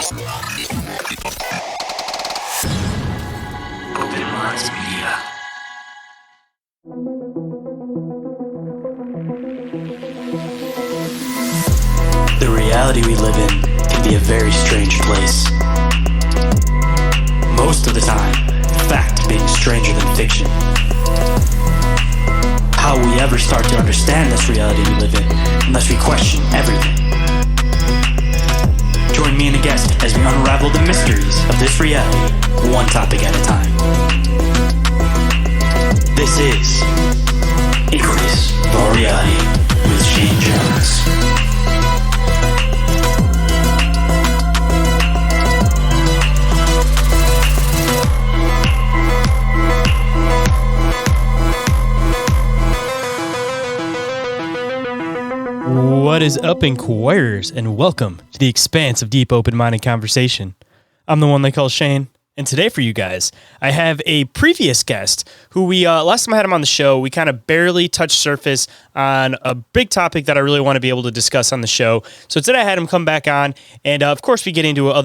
The reality we live in can be a very strange place. Most of the time, fact being stranger than fiction. How will we ever start to understand this reality we live in unless we question everything? Join me and a guest as we unravel the mysteries of this reality, one topic at a time. This is Inquiries of Our Reality with Shayn Orin. What is up, Inquirers, and welcome to the expanse of deep, open-minded conversation. I'm the one they call Shane, and today for you guys, I have a previous guest who we, last time I had him on the show, we kind of barely touched surface on a big topic that I really want to be able to discuss on the show. So today I had him come back on, and of course we get into a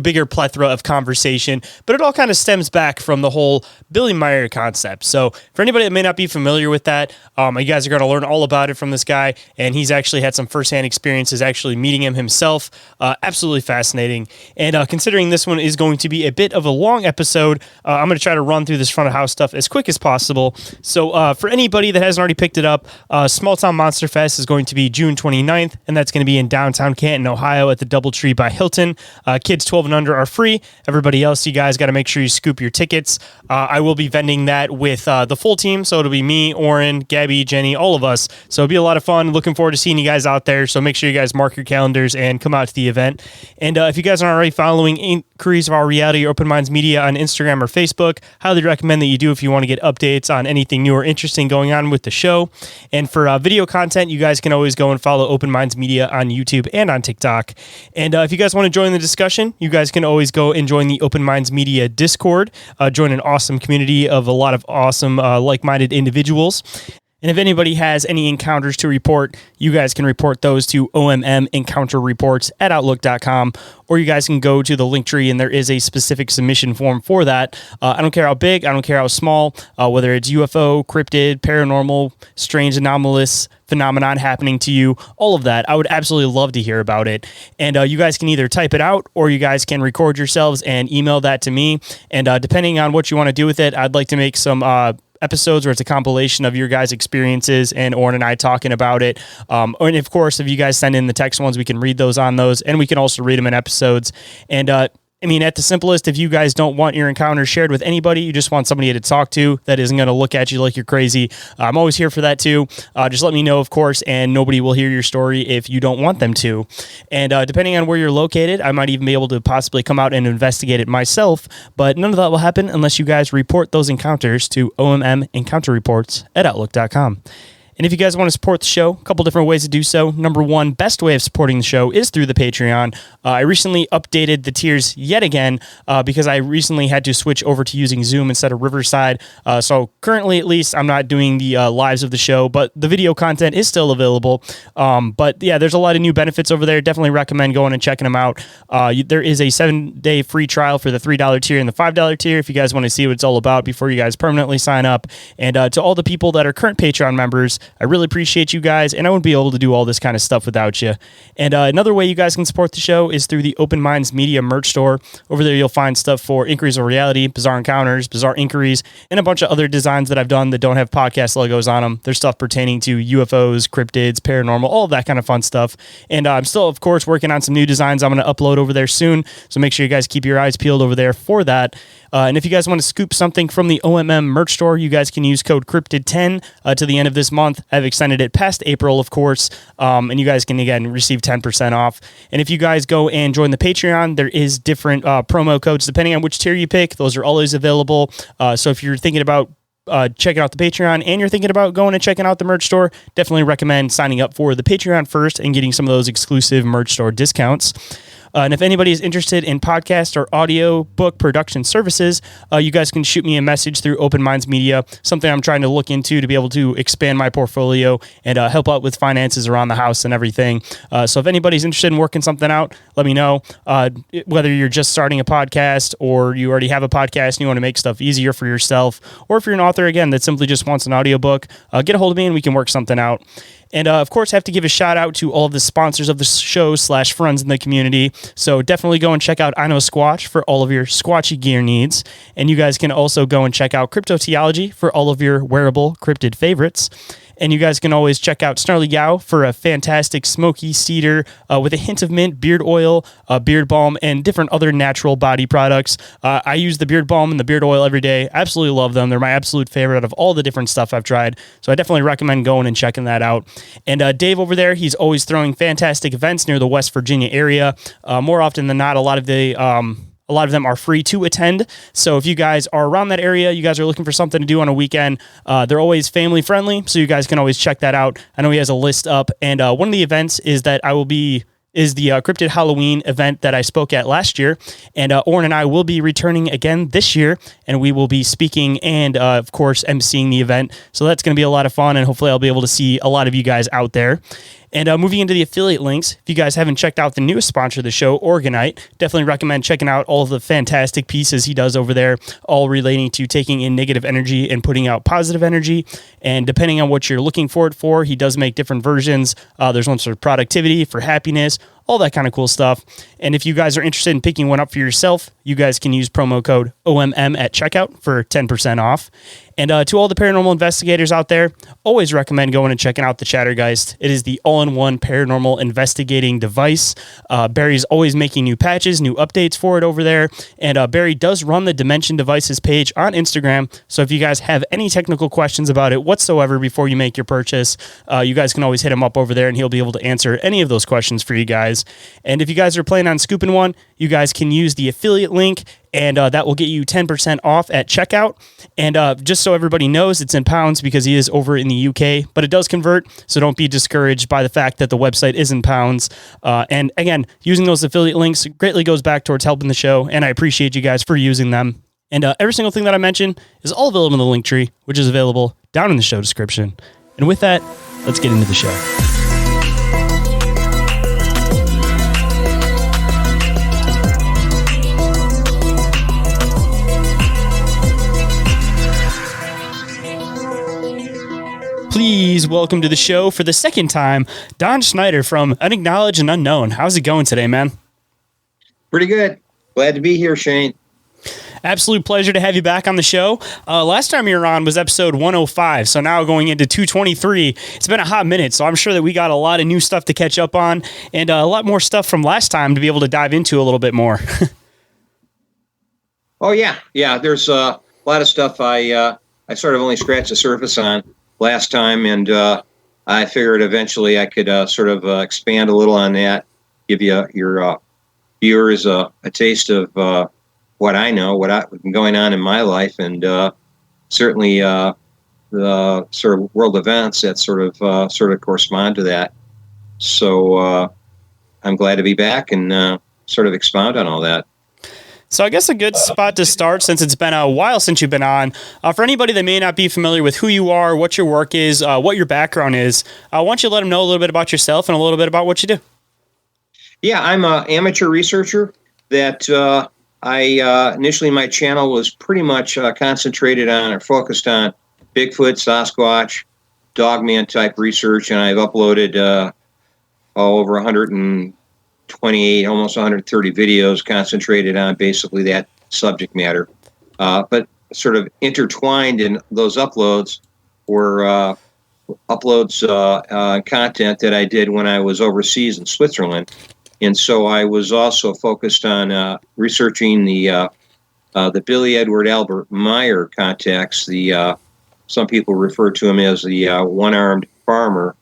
bigger plethora of conversation, but it all kind of stems back from the whole Billy Meier concept. So for anybody that may not be familiar with that, you guys are going to learn all about it from this guy, and he's actually had some firsthand experiences actually meeting him himself. Absolutely fascinating. And considering this one is going to be a bit of a long episode, I'm going to try to run through this front of house stuff as quick as possible. So for anybody that hasn't already picked it up, Small Town Monster Fest is going to be June 29th, and that's going to be in downtown Canton, Ohio at the Doubletree by Hilton. Kids 12 and under are free. Everybody else, you guys got to make sure you scoop your tickets. I will be vending that with the full team, so it'll be me, Orin, Gabby, Jenny, all of us. So it'll be a lot of fun. Looking forward to seeing you guys out there. So make sure you guys mark your calendars and come out to the event. And if you guys aren't already following Inquiries of Our Reality or Open Minds Media on Instagram or Facebook, highly recommend that you do if you want to get updates on anything new or interesting going on with the show. And for video content, you guys can always go and follow Open Minds Media on YouTube and on TikTok. And if you guys want to join the discussion, you guys can always go and join the Open Minds Media Discord, join an awesome community of a lot of awesome like-minded individuals. And if anybody has any encounters to report, you guys can report those to ommencounterreports at outlook.com, or you guys can go to the link tree and there is a specific submission form for that. I don't care how big, I don't care how small, whether it's UFO, cryptid, paranormal, strange, anomalous phenomenon happening to you, all of that. I would absolutely love to hear about it. And you guys can either type it out or you guys can record yourselves and email that to me. And depending on what you want to do with it, I'd like to make some episodes where it's a compilation of your guys' experiences and Orin and I talking about it. And of course, if you guys send in the text ones, we can read those on those, and we can also read them in episodes. And I mean, at the simplest, if you guys don't want your encounters shared with anybody, you just want somebody to talk to that isn't going to look at you like you're crazy, I'm always here for that too. Just let me know, of course, and nobody will hear your story if you don't want them to. And depending on where you're located, I might even be able to possibly come out and investigate it myself, but none of that will happen unless you guys report those encounters to ommencounterreports at outlook.com. And if you guys want to support the show, a couple different ways to do so. Number one, best way of supporting the show is through the Patreon. I recently updated the tiers yet again because I recently had to switch over to using Zoom instead of Riverside. So currently, at least, I'm not doing the lives of the show, but the video content is still available. But yeah, there's a lot of new benefits over there. Definitely recommend going and checking them out. There is a 7-day free trial for the $3 tier and the $5 tier if you guys want to see what it's all about before you guys permanently sign up. And to all the people that are current Patreon members, I really appreciate you guys, and I wouldn't be able to do all this kind of stuff without you. And another way you guys can support the show is through the Open Minds Media merch store. Over there, you'll find stuff for Inquiries of Reality, Bizarre Encounters, Bizarre Inquiries, and a bunch of other designs that I've done that don't have podcast logos on them. There's stuff pertaining to UFOs, cryptids, paranormal, all of that kind of fun stuff. And I'm still, of course, working on some new designs I'm going to upload over there soon, so make sure you guys keep your eyes peeled over there for that. And if you guys want to scoop something from the OMM merch store, you guys can use code Cryptid10 to the end of this month. I've extended it past April, of course, and you guys can, again, receive 10% off. And if you guys go and join the Patreon, there is different promo codes depending on which tier you pick. Those are always available. So if you're thinking about checking out the Patreon and you're thinking about going and checking out the merch store, definitely recommend signing up for the Patreon first and getting some of those exclusive merch store discounts. And if anybody is interested in podcast or audio book production services, you guys can shoot me a message through Open Minds Media, something I'm trying to look into to be able to expand my portfolio and help out with finances around the house and everything. So if anybody's interested in working something out, let me know. Whether you're just starting a podcast or you already have a podcast and you want to make stuff easier for yourself, or if you're an author, again, that simply just wants an audiobook, get a hold of me and we can work something out. And of course, I have to give a shout out to all of the sponsors of the show / friends in the community. So definitely go and check out IKNOWSQUATCH for all of your squatchy gear needs. And you guys can also go and check out Cryptoteeology for all of your wearable cryptid favorites. And you guys can always check out Snarly Yow for a fantastic smoky cedar with a hint of mint, beard oil, beard balm, and different other natural body products. I use the beard balm and the beard oil every day. Absolutely love them. They're my absolute favorite out of all the different stuff I've tried. So I definitely recommend going and checking that out. And Dave over there, he's always throwing fantastic events near the West Virginia area. More often than not, a lot of them are free to attend. So if you guys are around that area, you guys are looking for something to do on a weekend, they're always family friendly. So you guys can always check that out. I know he has a list up. And one of the events is the Cryptid Halloween event that I spoke at last year. And Orin and I will be returning again this year, and we will be speaking and, of course, emceeing the event. So that's going to be a lot of fun, and hopefully I'll be able to see a lot of you guys out there. And moving into the affiliate links, if you guys haven't checked out the newest sponsor of the show, Oregon-ite, definitely recommend checking out all of the fantastic pieces he does over there, all relating to taking in negative energy and putting out positive energy. And depending on what you're looking for it for, he does make different versions. There's ones for productivity, for happiness, all that kind of cool stuff. And if you guys are interested in picking one up for yourself, you guys can use promo code OMM at checkout for 10% off. And to all the paranormal investigators out there, always recommend going and checking out the Chattergeist. It is the all-in-one paranormal investigating device. Barry's always making new patches, new updates for it over there. And Barry does run the Dimension Devices page on Instagram. So if you guys have any technical questions about it whatsoever before you make your purchase, you guys can always hit him up over there and he'll be able to answer any of those questions for you guys. And if you guys are planning on scooping one, you guys can use the affiliate link, and that will get you 10% off at checkout. And just so everybody knows, it's in pounds because he is over in the UK, but it does convert, so don't be discouraged by the fact that the website is in pounds. And again, using those affiliate links greatly goes back towards helping the show, and I appreciate you guys for using them. And every single thing that I mentioned is all available in the link tree, which is available down in the show description. And with that, let's get into the show. Please welcome to the show for the second time, Don Schneider from Unacknowledged and Unknown. How's it going today, man? Pretty good. Glad to be here, Shane. Absolute pleasure to have you back on the show. Last time you were on was episode 105, so now going into 223. It's been a hot minute, so I'm sure that we got a lot of new stuff to catch up on and a lot more stuff from last time to be able to dive into a little bit more. Oh, yeah. Yeah, there's a lot of stuff I sort of only scratched the surface on last time, and I figured eventually I could sort of expand a little on that, give you your viewers a taste of what I know, what's been going on in my life, and certainly the sort of world events that sort of correspond to that. So I'm glad to be back and sort of expound on all that. So I guess a good spot to start, since it's been a while since you've been on, for anybody that may not be familiar with who you are, what your work is, what your background is, why don't you let them know a little bit about yourself and a little bit about what you do? Yeah, I'm an amateur researcher that initially my channel was pretty much concentrated on or focused on Bigfoot, Sasquatch, Dogman type research, and I've uploaded over 128, almost 130 videos concentrated on basically that subject matter. But sort of intertwined in those uploads were content that I did when I was overseas in Switzerland. And so I was also focused on researching the Billy Edward Albert Meier contacts. Some people refer to him as the one-armed farmer.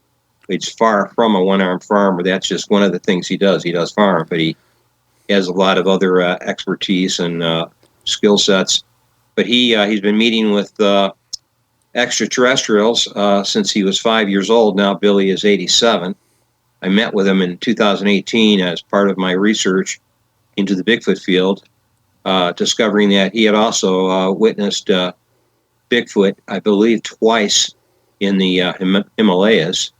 It's far from a one-armed farmer. That's just one of the things he does. He does farm, but he has a lot of other expertise and skill sets. But he's been meeting with extraterrestrials since he was 5 years old. Now Billy is 87. I met with him in 2018 as part of my research into the Bigfoot field, discovering that he had also witnessed Bigfoot, I believe, twice in the Himalayas,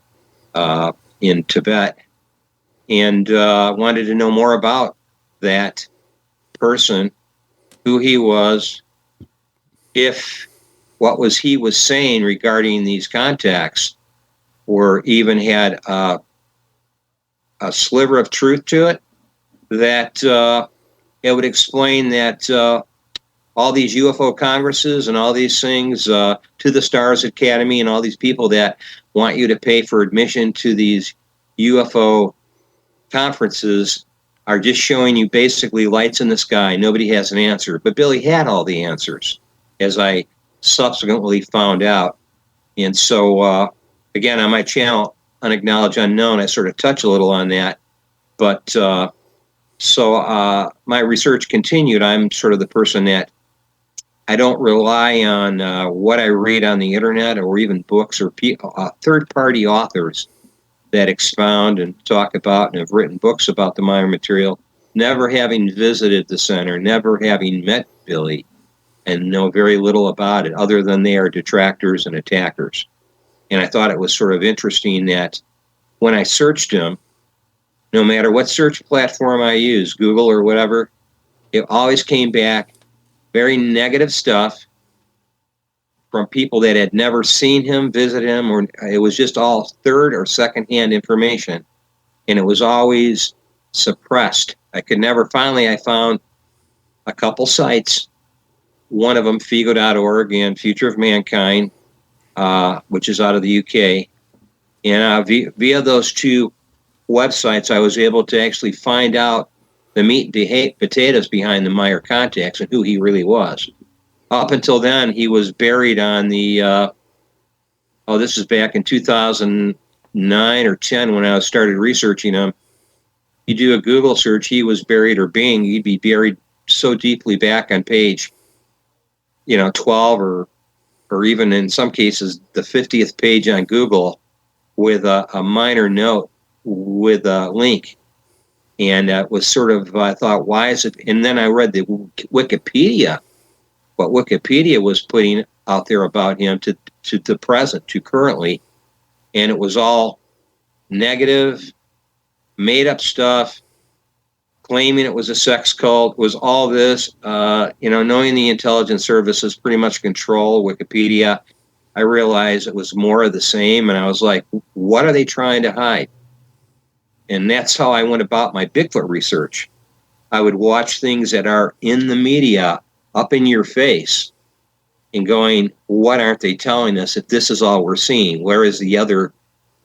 in Tibet, and wanted to know more about that person, who he was, if what he was saying regarding these contacts or even had a sliver of truth to it, that it would explain that all these UFO congresses and all these things, To the Stars Academy and all these people that want you to pay for admission to these UFO conferences are just showing you basically lights in the sky. Nobody has an answer. But Billy had all the answers, as I subsequently found out. And so, again, on my channel, Unacknowledged Unknown, I sort of touch a little on that. But my research continued. I'm sort of the person that I don't rely on what I read on the internet or even books or third-party authors that expound and talk about and have written books about the Meier material, never having visited the center, never having met Billy, and know very little about it other than they are detractors and attackers. And I thought it was sort of interesting that when I searched him, no matter what search platform I used, Google or whatever, it always came back very negative stuff from people that had never seen him, visit him, or it was just all third or second-hand information, and it was always suppressed. I found a couple sites, one of them, Figo.org and Future of Mankind, which is out of the UK, and via those two websites, I was able to actually find out the meat and potatoes behind the Meier contacts and who he really was. Up until then, he was buried on the, this is back in 2009 or 10 when I started researching him. You do a Google search, he was buried or being, he'd be buried so deeply back on page, 12 or even in some cases the 50th page on Google with a minor note with a link. And it was sort of, I thought, why is it? And then I read the Wikipedia, what Wikipedia was putting out there about him to the present, to currently, and it was all negative, made up stuff, claiming it was a sex cult, was all this, knowing the intelligence services pretty much control Wikipedia. I realized it was more of the same, and I was like, what are they trying to hide? And that's how I went about my Bigfoot research. I would watch things that are in the media up in your face and going, what aren't they telling us if this is all we're seeing? Where is the other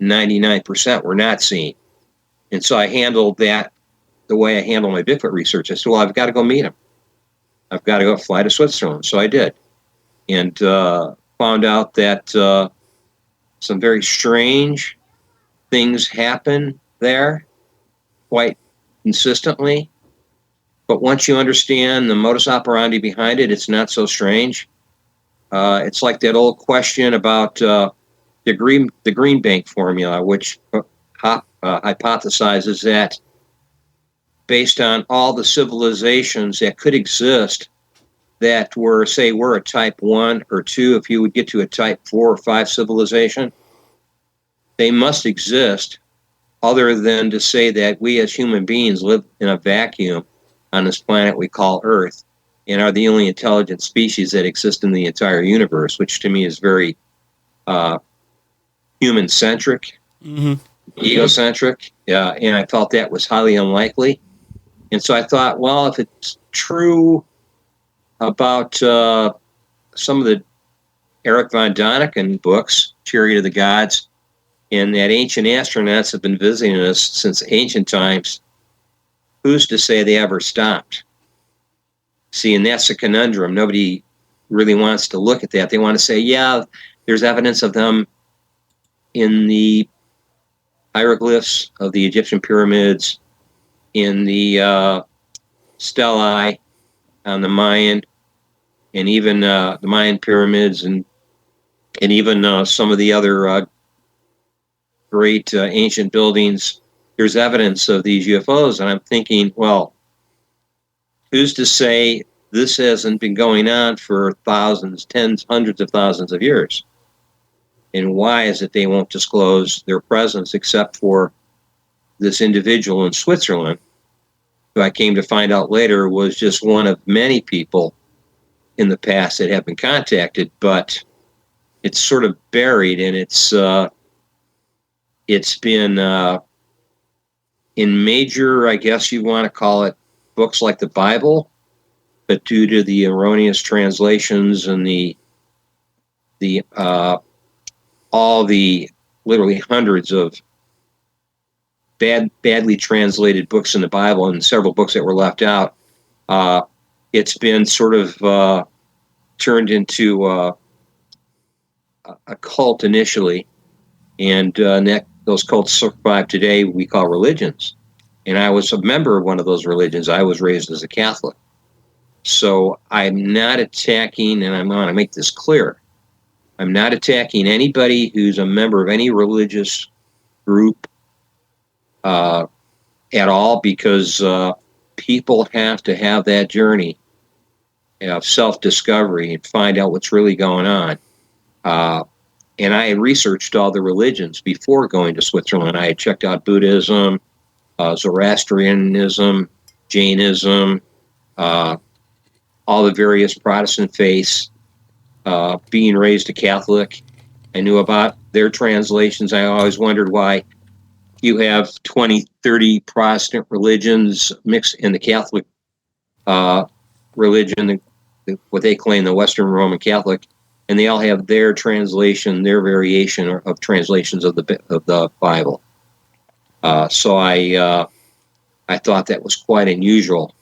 99% we're not seeing? And so I handled that the way I handle my Bigfoot research. I said, well, I've got to go meet him. I've got to go fly to Switzerland. So I did. And found out that some very strange things happen there quite consistently. But once you understand the modus operandi behind it, it's not so strange. It's like that old question about the Green Bank formula, which hypothesizes that based on all the civilizations that could exist that were, say, we're a type 1 or 2, if you would get to a type 4 or 5 civilization, they must exist other than to say that we as human beings live in a vacuum on this planet we call Earth and are the only intelligent species that exist in the entire universe, which to me is very human-centric, egocentric. And I felt that was highly unlikely. And so I thought, well, if it's true about some of the Eric von Däniken books, Chariot of the Gods, and that ancient astronauts have been visiting us since ancient times, who's to say they ever stopped? See, and that's a conundrum. Nobody really wants to look at that. They want to say, yeah, there's evidence of them in the hieroglyphs of the Egyptian pyramids, in the stelae on the Mayan, and even the Mayan pyramids, and even some of the other great ancient buildings there's evidence of these UFOs. And I'm thinking, well, who's to say this hasn't been going on for thousands, tens, hundreds of thousands of years? And why is it they won't disclose their presence except for this individual in Switzerland, who I came to find out later was just one of many people in the past that have been contacted, but it's sort of buried, and it's been in major, I guess you want to call it, books like the Bible, but due to the erroneous translations and all the literally hundreds of badly translated books in the Bible and several books that were left out, it's been sort of turned into a cult initially, and those cults survive today. We call religions, and I was a member of one of those religions. I was raised as a Catholic, so I'm not attacking, and I'm going to make this clear. I'm not attacking anybody who's a member of any religious group at all, because people have to have that journey of self-discovery and find out what's really going on. And I had researched all the religions before going to Switzerland. I had checked out Buddhism, Zoroastrianism, Jainism, all the various Protestant faiths. Being raised a Catholic, I knew about their translations. I always wondered why you have 20, 30 Protestant religions mixed in the Catholic religion, what they claim the Western Roman Catholic, and they all have their translation, their variation of translations of the Bible. So I thought that was quite unusual,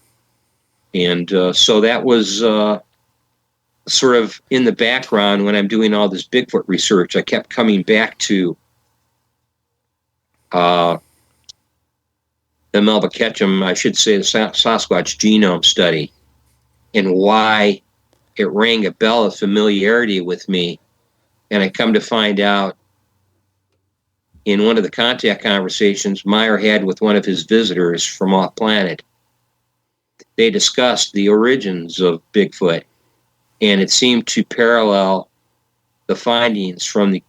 and so that was sort of in the background when I'm doing all this Bigfoot research. I kept coming back to the Melba Ketchum, I should say the Sasquatch genome study, and why it rang a bell of familiarity with me. And I come to find out in one of the contact conversations Meier had with one of his visitors from off planet, they discussed the origins of Bigfoot, and it seemed to parallel the findings from the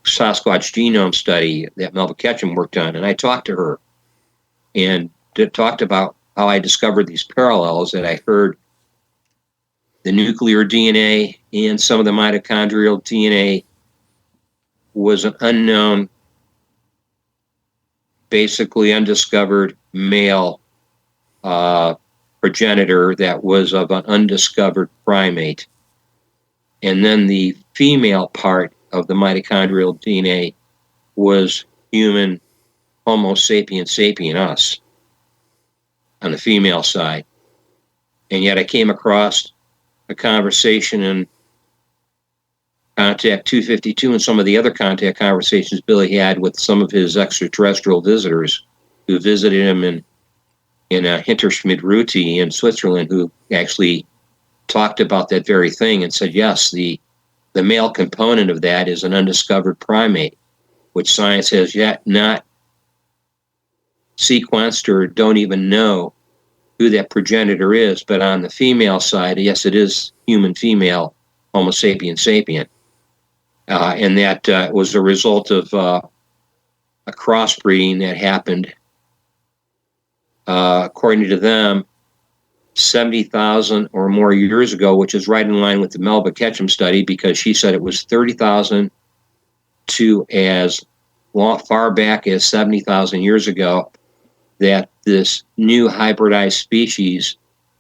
Sasquatch genome study that Melba Ketchum worked on. And I talked to her and talked about how I discovered these parallels, that I heard the nuclear DNA and some of the mitochondrial DNA was an unknown, basically undiscovered male progenitor that was of an undiscovered primate. And then the female part of the mitochondrial DNA was human Homo sapiens sapien, us, on the female side. And yet I came across a conversation in Contact 252 and some of the other contact conversations Billy had with some of his extraterrestrial visitors who visited him in Hinterschmidt-Ruti in Switzerland, who actually talked about that very thing and said, yes, the male component of that is an undiscovered primate, which science has yet not sequenced or don't even know who that progenitor is. But on the female side, yes, it is human female, Homo sapiens sapien. And that was a result of a crossbreeding that happened, according to them, 70,000 or more years ago, which is right in line with the Melba Ketchum study, because she said it was 30,000 to as far back as 70,000 years ago that this new hybridized species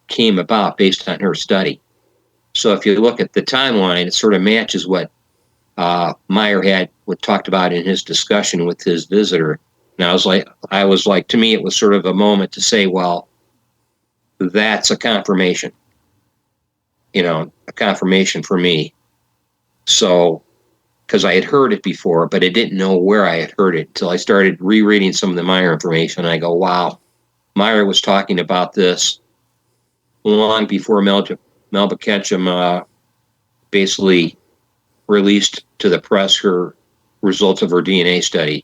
came about based on her study. So if you look at the timeline, it sort of matches what Meier had talked about in his discussion with his visitor. And I was like, to me, it was sort of a moment to say, well, that's a confirmation, a confirmation for me. So, because I had heard it before, but I didn't know where I had heard it until I started rereading some of the Meier information. And I go, wow, Meier was talking about this long before Melba Ketchum basically released to the press her results of her DNA study.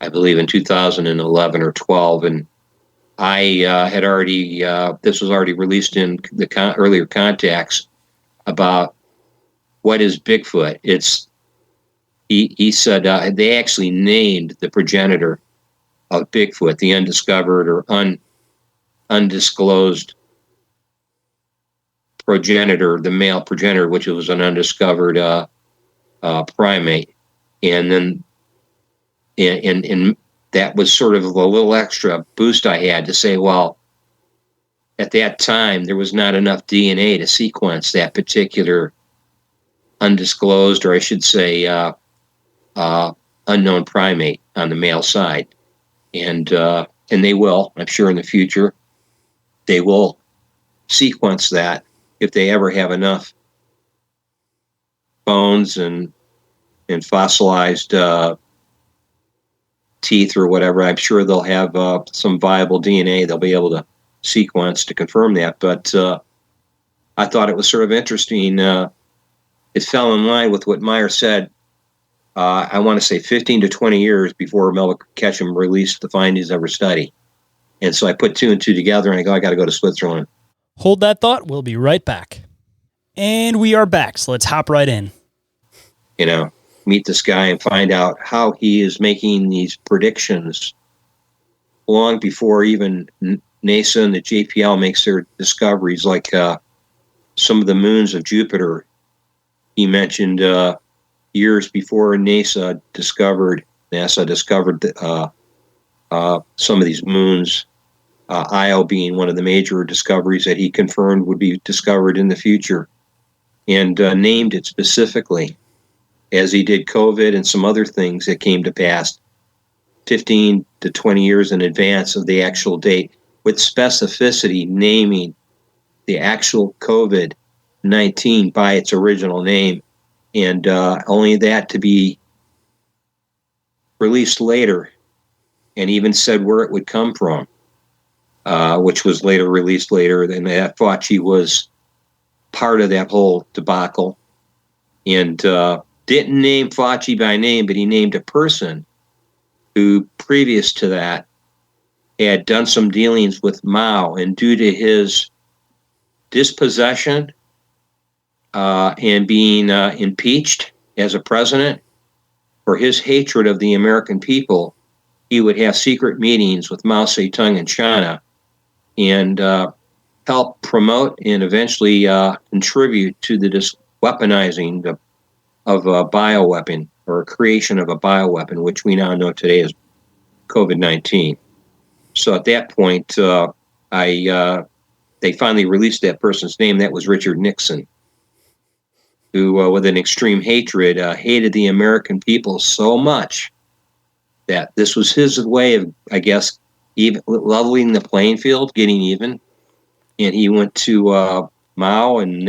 I believe in 2011 or 12, and I had already this was already released in the earlier contacts about what is Bigfoot. He said they actually named the progenitor of Bigfoot, the undiscovered or undisclosed progenitor, the male progenitor, which was an undiscovered primate, and then and that was sort of a little extra boost I had to say, well, at that time there was not enough DNA to sequence that particular undisclosed, or I should say, unknown primate on the male side, and they will, I'm sure, in the future, they will sequence that if they ever have enough bones and fossilized teeth or whatever. I'm sure they'll have some viable DNA they'll be able to sequence to confirm that. But I thought it was sort of interesting. It fell in line with what Meier said. I want to say 15 to 20 years before Melvin Ketchum released the findings of her study. And so I put two and two together, and I got to go to Switzerland. Hold that thought. We'll be right back. And we are back, so let's hop right in. Meet this guy and find out how he is making these predictions long before even NASA and the JPL makes their discoveries, like some of the moons of Jupiter. He mentioned years before NASA discovered some of these moons, Io being one of the major discoveries that he confirmed would be discovered in the future, and named it specifically, as he did COVID and some other things that came to pass 15 to 20 years in advance of the actual date, with specificity naming the actual COVID-19 by its original name, and only that to be released later, and even said where it would come from, which was later released later. And that Fauci was part of that whole debacle, and didn't name Fauci by name, but he named a person who, previous to that, had done some dealings with Mao, and due to his dispossession and being impeached as a president for his hatred of the American people, he would have secret meetings with Mao Zedong in China and help promote and eventually contribute to the weaponizing of a bioweapon, or creation of a bioweapon, which we now know today is COVID-19. So at that point, they finally released that person's name. That was Richard Nixon, who, with an extreme hatred, hated the American people so much that this was his way of, I guess, even leveling the playing field, getting even. And he went to Mao, and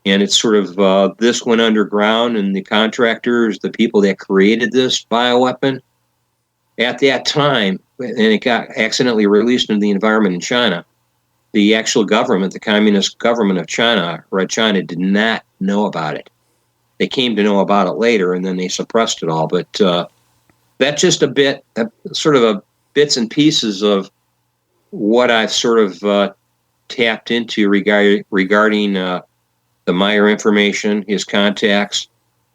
and it's sort of, this went underground, and the contractors, the people that created this bioweapon, at that time, and it got accidentally released into the environment in China, the actual government, the communist government of China, Red China, did not know about it. They came to know about it later, and then they suppressed it all. But that's just a bit, sort of a bits and pieces of what I've sort of tapped into regarding the Meier information, his contacts,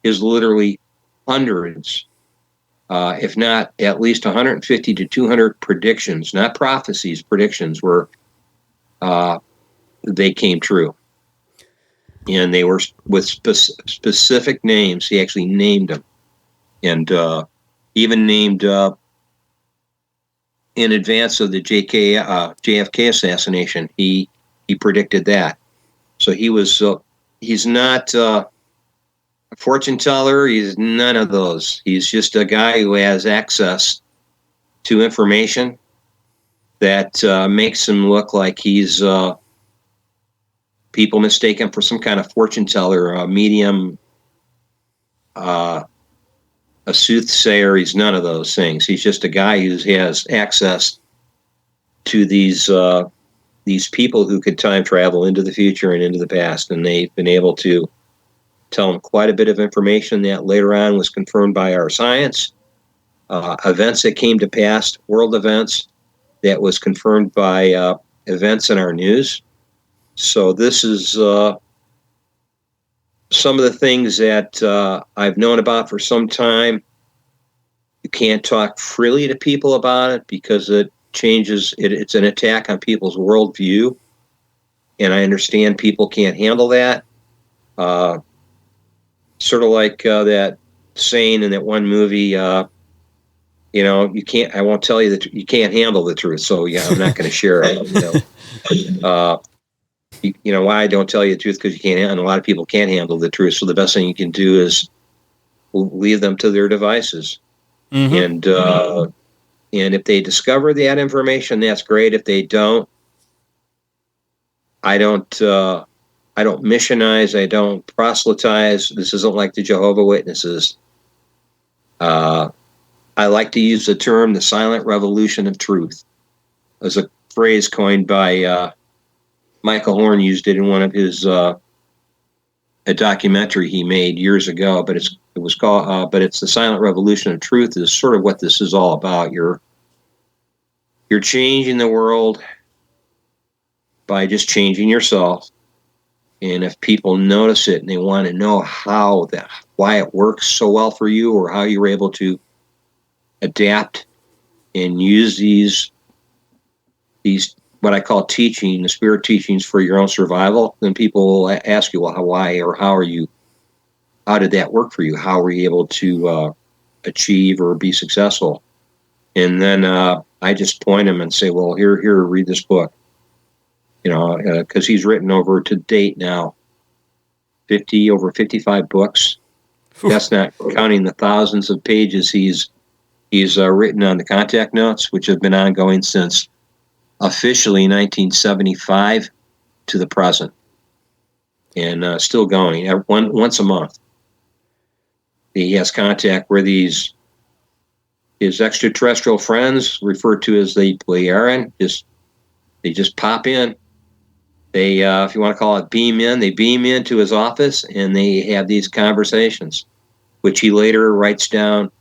his literally hundreds, if not at least 150 to 200 predictions, not prophecies, predictions, where they came true. And they were with specific names. He actually named them, and even named in advance of the JFK assassination. He predicted that. So he was. He's not a fortune teller. He's none of those. He's just a guy who has access to information that makes him look like he's people mistake him for some kind of fortune teller, a medium, a soothsayer. He's none of those things. He's just a guy who has access to these people who could time travel into the future and into the past, and they've been able to tell him quite a bit of information that later on was confirmed by our science. events that came to pass, world events that was confirmed by events in our news. So this is some of the things that I've known about for some time. You can't talk freely to people about it because it changes. It's an attack on people's worldview. And I understand people can't handle that. Sort of like that saying in that one movie, you can't. I won't tell you that you can't handle the truth. So yeah, I'm not going to share it. Why I don't tell you the truth, because you can't. And a lot of people can't handle the truth. So the best thing you can do is leave them to their devices. Mm-hmm. And if they discover that information, that's great. If they don't, I don't missionize. I don't proselytize. This isn't like the Jehovah's Witnesses. I like to use the term the silent revolution of truth. As a phrase coined by Michael Horn, used it in one of his a documentary he made years ago. But it's the silent revolution of truth is sort of what this is all about. You're changing the world by just changing yourself. And if people notice it and they want to know why it works so well for you, or how you're able to adapt and use these what I call the spirit teachings for your own survival, then people will ask you, well, why, or how did that work for you? How were you able to achieve or be successful? And then I just point them and say, well, here, read this book. Because he's written over to date now over 55 books. Oof. That's not counting the thousands of pages he's written on the contact notes, which have been ongoing since officially 1975 to the present, and still going once a month. He has contact where his extraterrestrial friends, referred to as the Meier, they just pop in. They, if you want to call it beam in, they beam into his office and they have these conversations, which he later writes down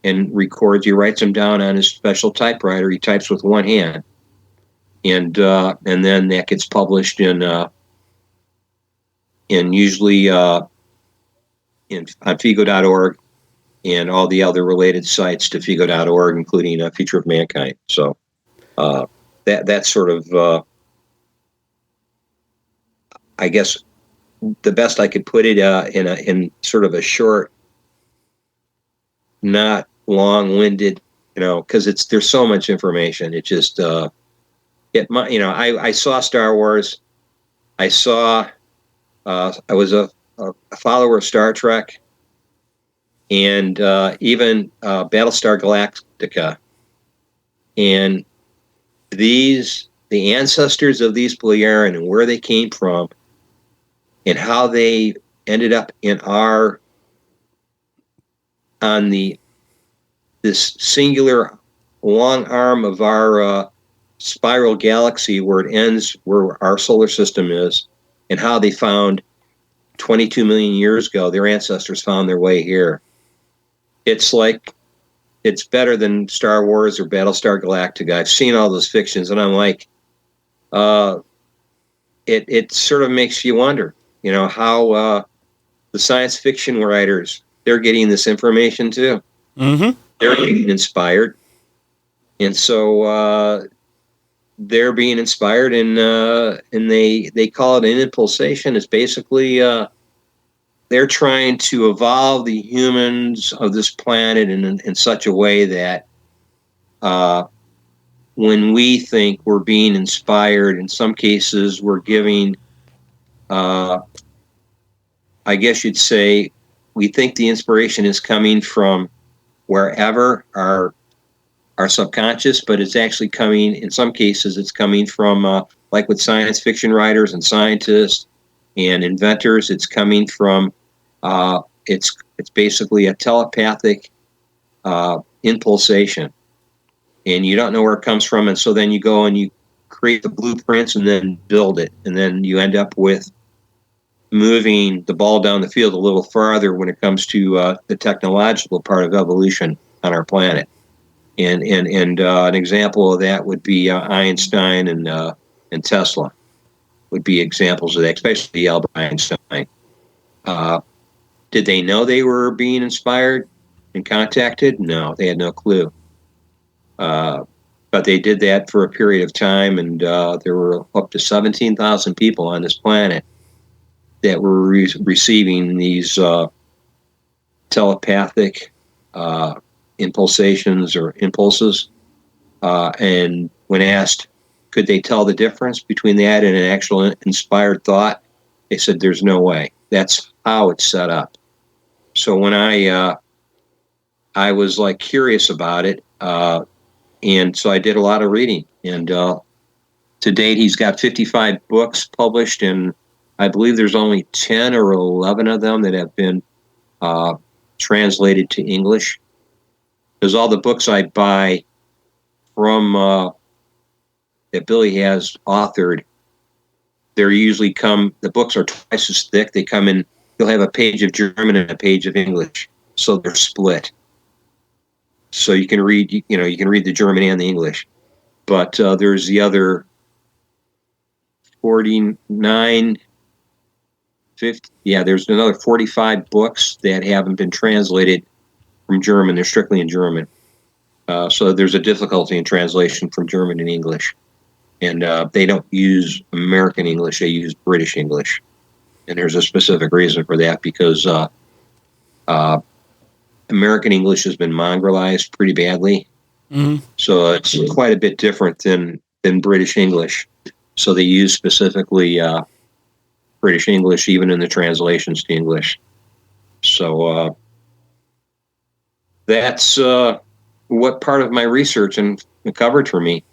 and records. He writes them down on his special typewriter. He types with one hand, and then that gets published in usually on Figo.org and all the other related sites to Figo.org, including Future of Mankind. So that's sort of, I guess, the best I could put it in sort of a short, not long-winded, because there's so much information. It just I saw Star Wars. I was a follower of Star Trek, and even Battlestar Galactica, and the ancestors of these Pleiadian and where they came from, and how they ended up on this singular long arm of our spiral galaxy where it ends, where our solar system is, and how they found 22 million years ago, their ancestors found their way here. It's better than Star Wars or Battlestar Galactica. I've seen all those fictions, and I'm like, it sort of makes you wonder, how the science fiction writers, they're getting this information too. Mm-hmm. They're getting inspired. And so they're being inspired, and they call it an impulsation. It's basically they're trying to evolve the humans of this planet in such a way that when we think we're being inspired, in some cases we're giving, I guess you'd say, we think the inspiration is coming from wherever our subconscious, but it's actually coming, in some cases, it's coming from, like with science fiction writers and scientists and inventors, it's coming from, it's basically a telepathic impulsation. And you don't know where it comes from, and so then you go and you create the blueprints and then build it, and then you end up with moving the ball down the field a little farther when it comes to the technological part of evolution. on our planet. And an example of that would be Einstein and Tesla would be examples of that, especially Albert Einstein. Did they know they were being inspired and contacted? No, they had no clue. But they did that for a period of time, and there were up to 17,000 people on this planet that were receiving these telepathic impulsations or impulses. And when asked, could they tell the difference between that and an actual inspired thought, they said, there's no way. That's how it's set up. So when I was like curious about it, and so I did a lot of reading. And to date, he's got 55 books published, and I believe there's only 10 or 11 of them that have been translated to English. Because all the books I buy from that Billy has authored, they're usually the books are twice as thick. They come in, you'll have a page of German and a page of English. So they're split. So you can read the German and the English. But there's the other 49, 50, there's another 45 books that haven't been translated from German. They're strictly in German. So there's a difficulty in translation from German and English. And they don't use American English, they use British English. And there's a specific reason for that, because American English has been mongrelized pretty badly. Mm-hmm. So it's quite a bit different than British English. So they use specifically British English, even in the translations to English. So that's what part of my research uncovered for me.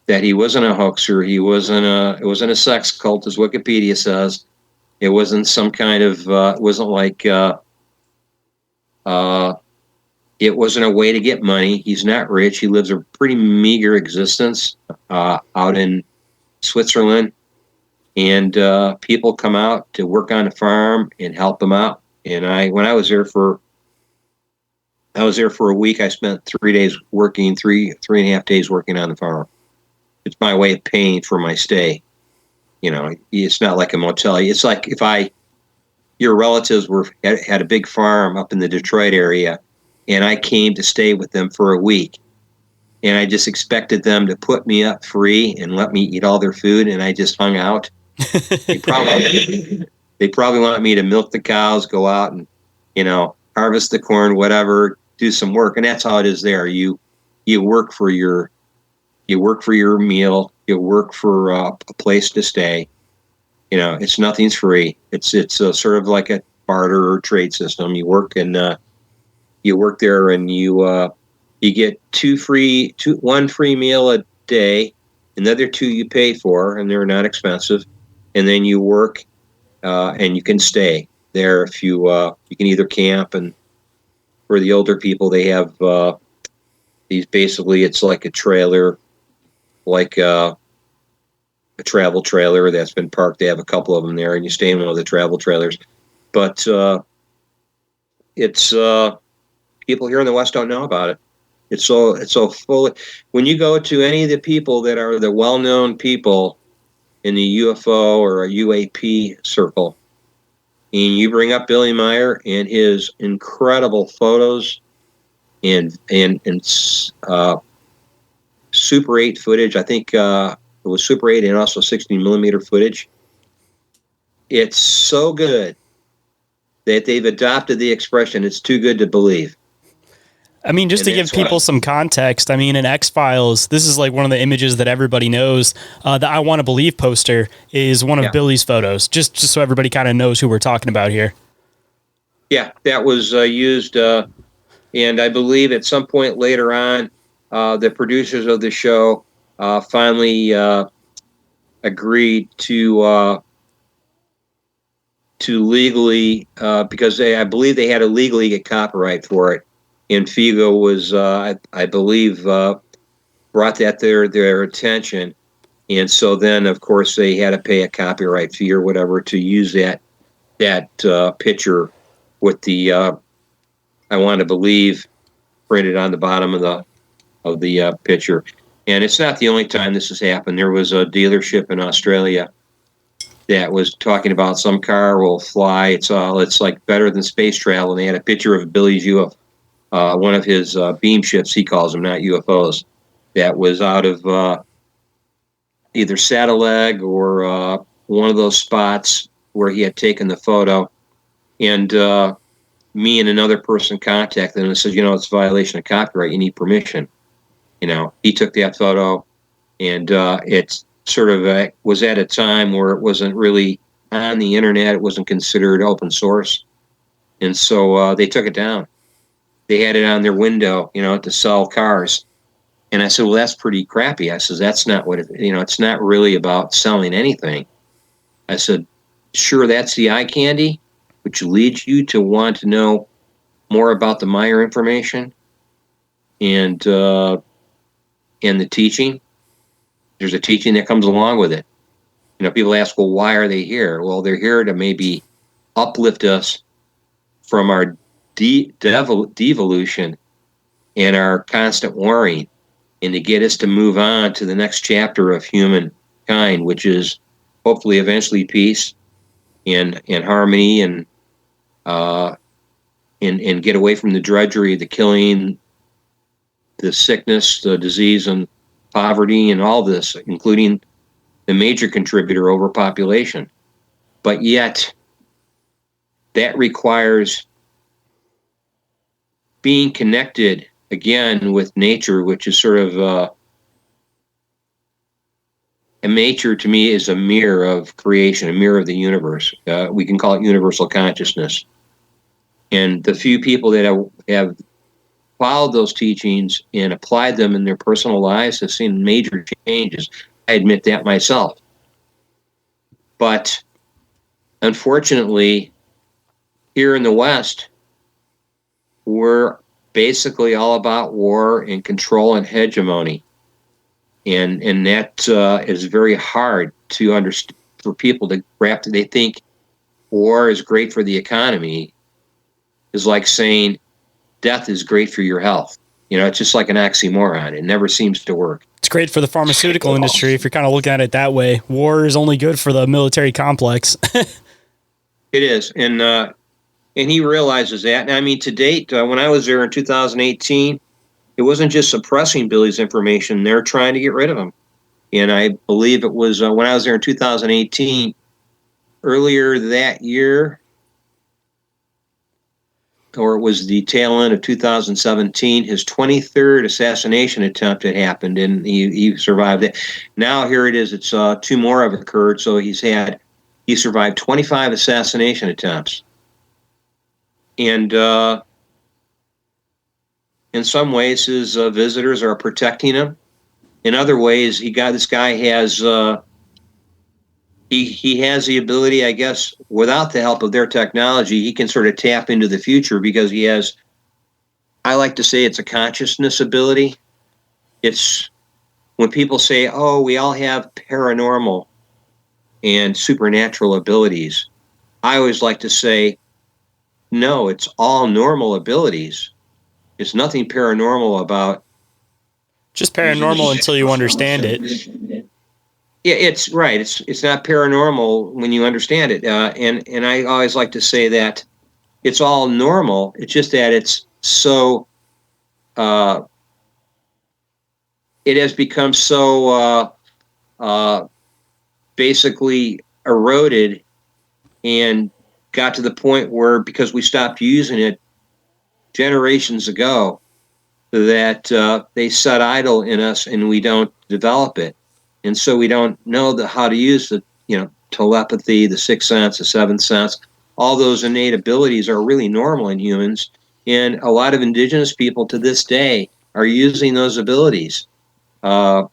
That he wasn't a hoaxer. It wasn't a sex cult, as Wikipedia says. It wasn't some kind of. It wasn't like. It wasn't a way to get money. He's not rich. He lives a pretty meager existence out in Switzerland, and people come out to work on the farm and help him out. And when I was there for a week. I spent 3 days working, three and a half days working on the farm. It's my way of paying for my stay. It's not like a motel. It's like if your relatives had a big farm up in the Detroit area, and I came to stay with them for a week, and I just expected them to put me up free and let me eat all their food, and I just hung out. They probably wanted me to milk the cows, go out and, harvest the corn, whatever, do some work, and that's how it is there. You work for your meal, you work for a place to stay. Nothing's free. It's sort of like a barter or trade system. You work and you work there, and you get one free meal a day. Another 2 you pay for, and they're not expensive. And then you work, and you can stay there if you can either camp, and for the older people they have these. Basically, it's like a trailer, like a travel trailer that's been parked. They have a couple of them there, and you stay in one of the travel trailers. But it's people here in the West don't know about it. It's so full. When you go to any of the people that are the well-known people in the UFO or a UAP circle, and you bring up Billy Meier and his incredible photos and Super 8 footage. I think it was Super 8 and also 16 millimeter footage. It's so good that they've adopted the expression, it's too good to believe. I mean, just to give people some context, in X-Files, this is like one of the images that everybody knows. The I Want to Believe poster is one of Billy's photos, just so everybody kind of knows who we're talking about here. Yeah, that was used, and I believe at some point later on, the producers of the show finally agreed to legally, because I believe they had to legally get copyright for it. And Figo was, I believe, brought that to their attention. And so then, of course, they had to pay a copyright fee or whatever to use that picture with the I Want to Believe printed on the bottom of the picture. And it's not the only time this has happened. There was a dealership in Australia that was talking about some car will fly. It's like better than space travel. And they had a picture of Billy's UFO, one of his Beamships, he calls them, not UFOs, that was out of either Saddleleg or one of those spots where he had taken the photo. And me and another person contacted him and said, it's a violation of copyright. You need permission. He took that photo, and it's sort of was at a time where it wasn't really on the internet. It wasn't considered open source. And so they took it down. They had it on their window, to sell cars. And I said, well, that's pretty crappy. I said, that's not what it's not really about selling anything. I said, sure, that's the eye candy, which leads you to want to know more about the Meier information and the teaching. There's a teaching that comes along with it. People ask, well, why are they here? Well, they're here to maybe uplift us from our devolution and our constant worrying, and to get us to move on to the next chapter of humankind, which is hopefully eventually peace and harmony and get away from the drudgery, the killing, the sickness, the disease, and poverty, and all this, including the major contributor, overpopulation. But yet, that requires being connected again with nature, which is sort of and nature to me is a mirror of creation, a mirror of the universe. We can call it universal consciousness. And the few people that have followed those teachings and applied them in their personal lives have seen major changes. I admit that myself. But unfortunately, here in the West, we're basically all about war and control and hegemony. And that is very hard to understand for people to grasp. They think war is great for the economy. Is like saying death is great for your health. It's just like an oxymoron. It never seems to work. It's great for the pharmaceutical industry if you're kind of looking at it that way. War is only good for the military complex. It is. And he realizes that. And I mean, to date, when I was there in 2018, it wasn't just suppressing Billy's information. They're trying to get rid of him. And I believe it was when I was there in 2018, earlier that year, or it was the tail end of 2017, his 23rd assassination attempt had happened, and he survived it. Now here it is. It's 2 more have occurred, so he survived 25 assassination attempts. And in some ways, his visitors are protecting him. In other ways, this guy has he has the ability, I guess, without the help of their technology, he can sort of tap into the future because he has, I like to say it's a consciousness ability. It's when people say, oh, we all have paranormal and supernatural abilities. I always like to say, no, it's all normal abilities. There's nothing paranormal about. Just paranormal until you understand it. Yeah, it's right. It's not paranormal when you understand it. And I always like to say that it's all normal. It's just that it's so. It has become so basically eroded and got to the point where, because we stopped using it generations ago, that they set idle in us and we don't develop it. And so we don't know how to use the, telepathy, the sixth sense, the seventh sense. All those innate abilities are really normal in humans. And a lot of indigenous people to this day are using those abilities. The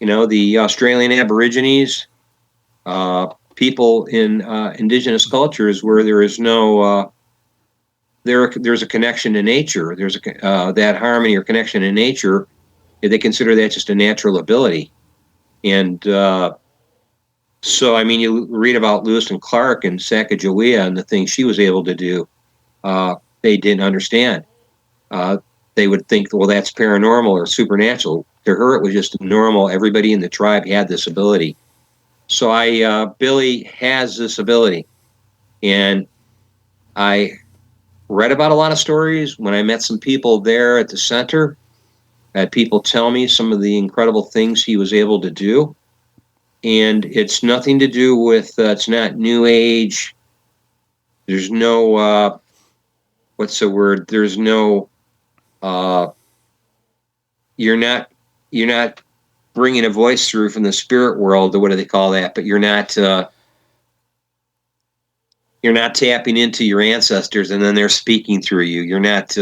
Australian Aborigines, people in indigenous cultures where there is no, there's a connection to nature. There's that harmony or connection in nature. They consider that just a natural ability. And so, I mean, you read about Lewis and Clark and Sacagawea and the things she was able to do. They didn't understand. they would think, well, that's paranormal or supernatural. To her, it was just normal. Everybody in the tribe had this ability. So Billy has this ability. And I read about a lot of stories. When I met some people there at the center, I had people tell me some of the incredible things he was able to do. And it's nothing to do with, it's not New Age. There's no, what's the word? There's no, you're not bringing a voice through from the spirit world, or what do they call that? But you're not tapping into your ancestors and then they're speaking through you. You're not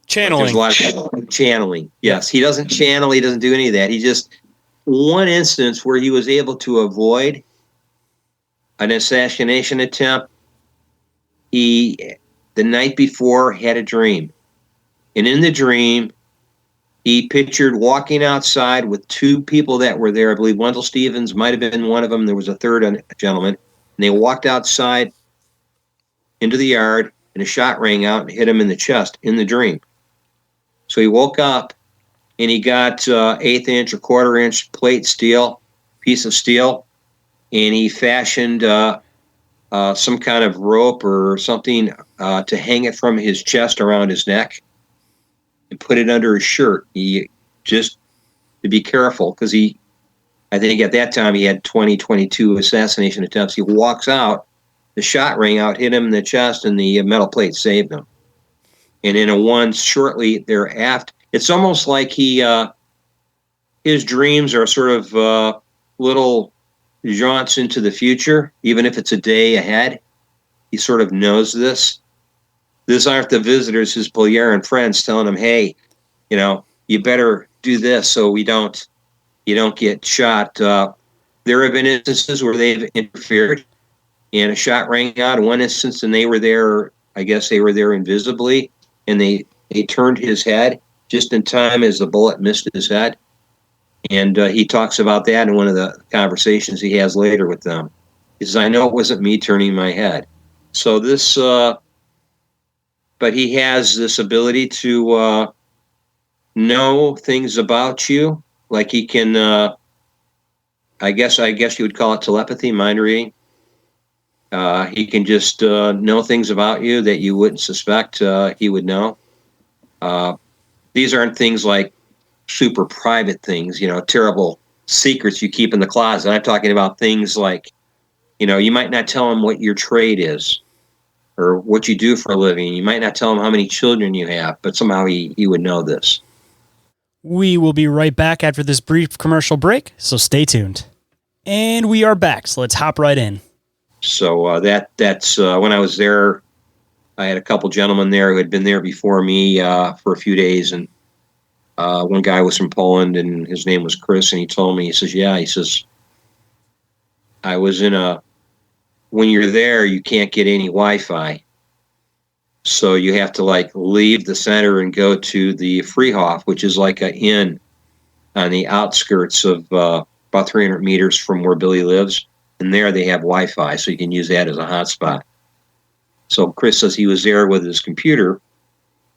Channeling. There's a lot of channeling. Yes, he doesn't channel. He doesn't do any of that. He just, one instance where he was able to avoid an assassination attempt. He, the night before, had a dream, and in the dream, he pictured walking outside with two people that were there. I believe Wendell Stevens might have been one of them. There was a third gentleman, and they walked outside into the yard, and a shot rang out and hit him in the chest in the dream. So he woke up, and he got eighth inch or quarter inch plate steel, piece of steel, and he fashioned some kind of rope or something to hang it from his chest around his neck and put it under his shirt. He just, to be careful, because I think at that time he had 22 assassination attempts. He walks out, the shot rang out, hit him in the chest, and the metal plate saved him. And in a one shortly thereafter, it's almost like his dreams are sort of little jaunts into the future, even if it's a day ahead. He sort of knows this. These aren't the visitors, his Polaran friends telling him, hey, you better do this so you don't get shot. There have been instances where they've interfered and a shot rang out in one instance, and they were there, I guess they were there invisibly, and they turned his head just in time as the bullet missed his head. And he talks about that in one of the conversations he has later with them. He says, I know it wasn't me turning my head. So this, but he has this ability to know things about you. Like he can, I guess you would call it telepathy, mind reading. He can just know things about you that you wouldn't suspect he would know. These aren't things like super private things, terrible secrets you keep in the closet. I'm talking about things like, you might not tell him what your trade is or what you do for a living. You might not tell him how many children you have, but somehow he would know this. We will be right back after this brief commercial break, so stay tuned. And we are back, so let's hop right in. So that's when I was there, I had a couple gentlemen there who had been there before me for a few days, and one guy was from Poland, and his name was Chris, and he told me, he says, I was when you're there, you can't get any Wi-Fi. So you have to leave the center and go to the Freehof, which is like an inn on the outskirts of about 300 meters from where Billy lives. And there they have Wi-Fi, so you can use that as a hotspot. So Chris says he was there with his computer,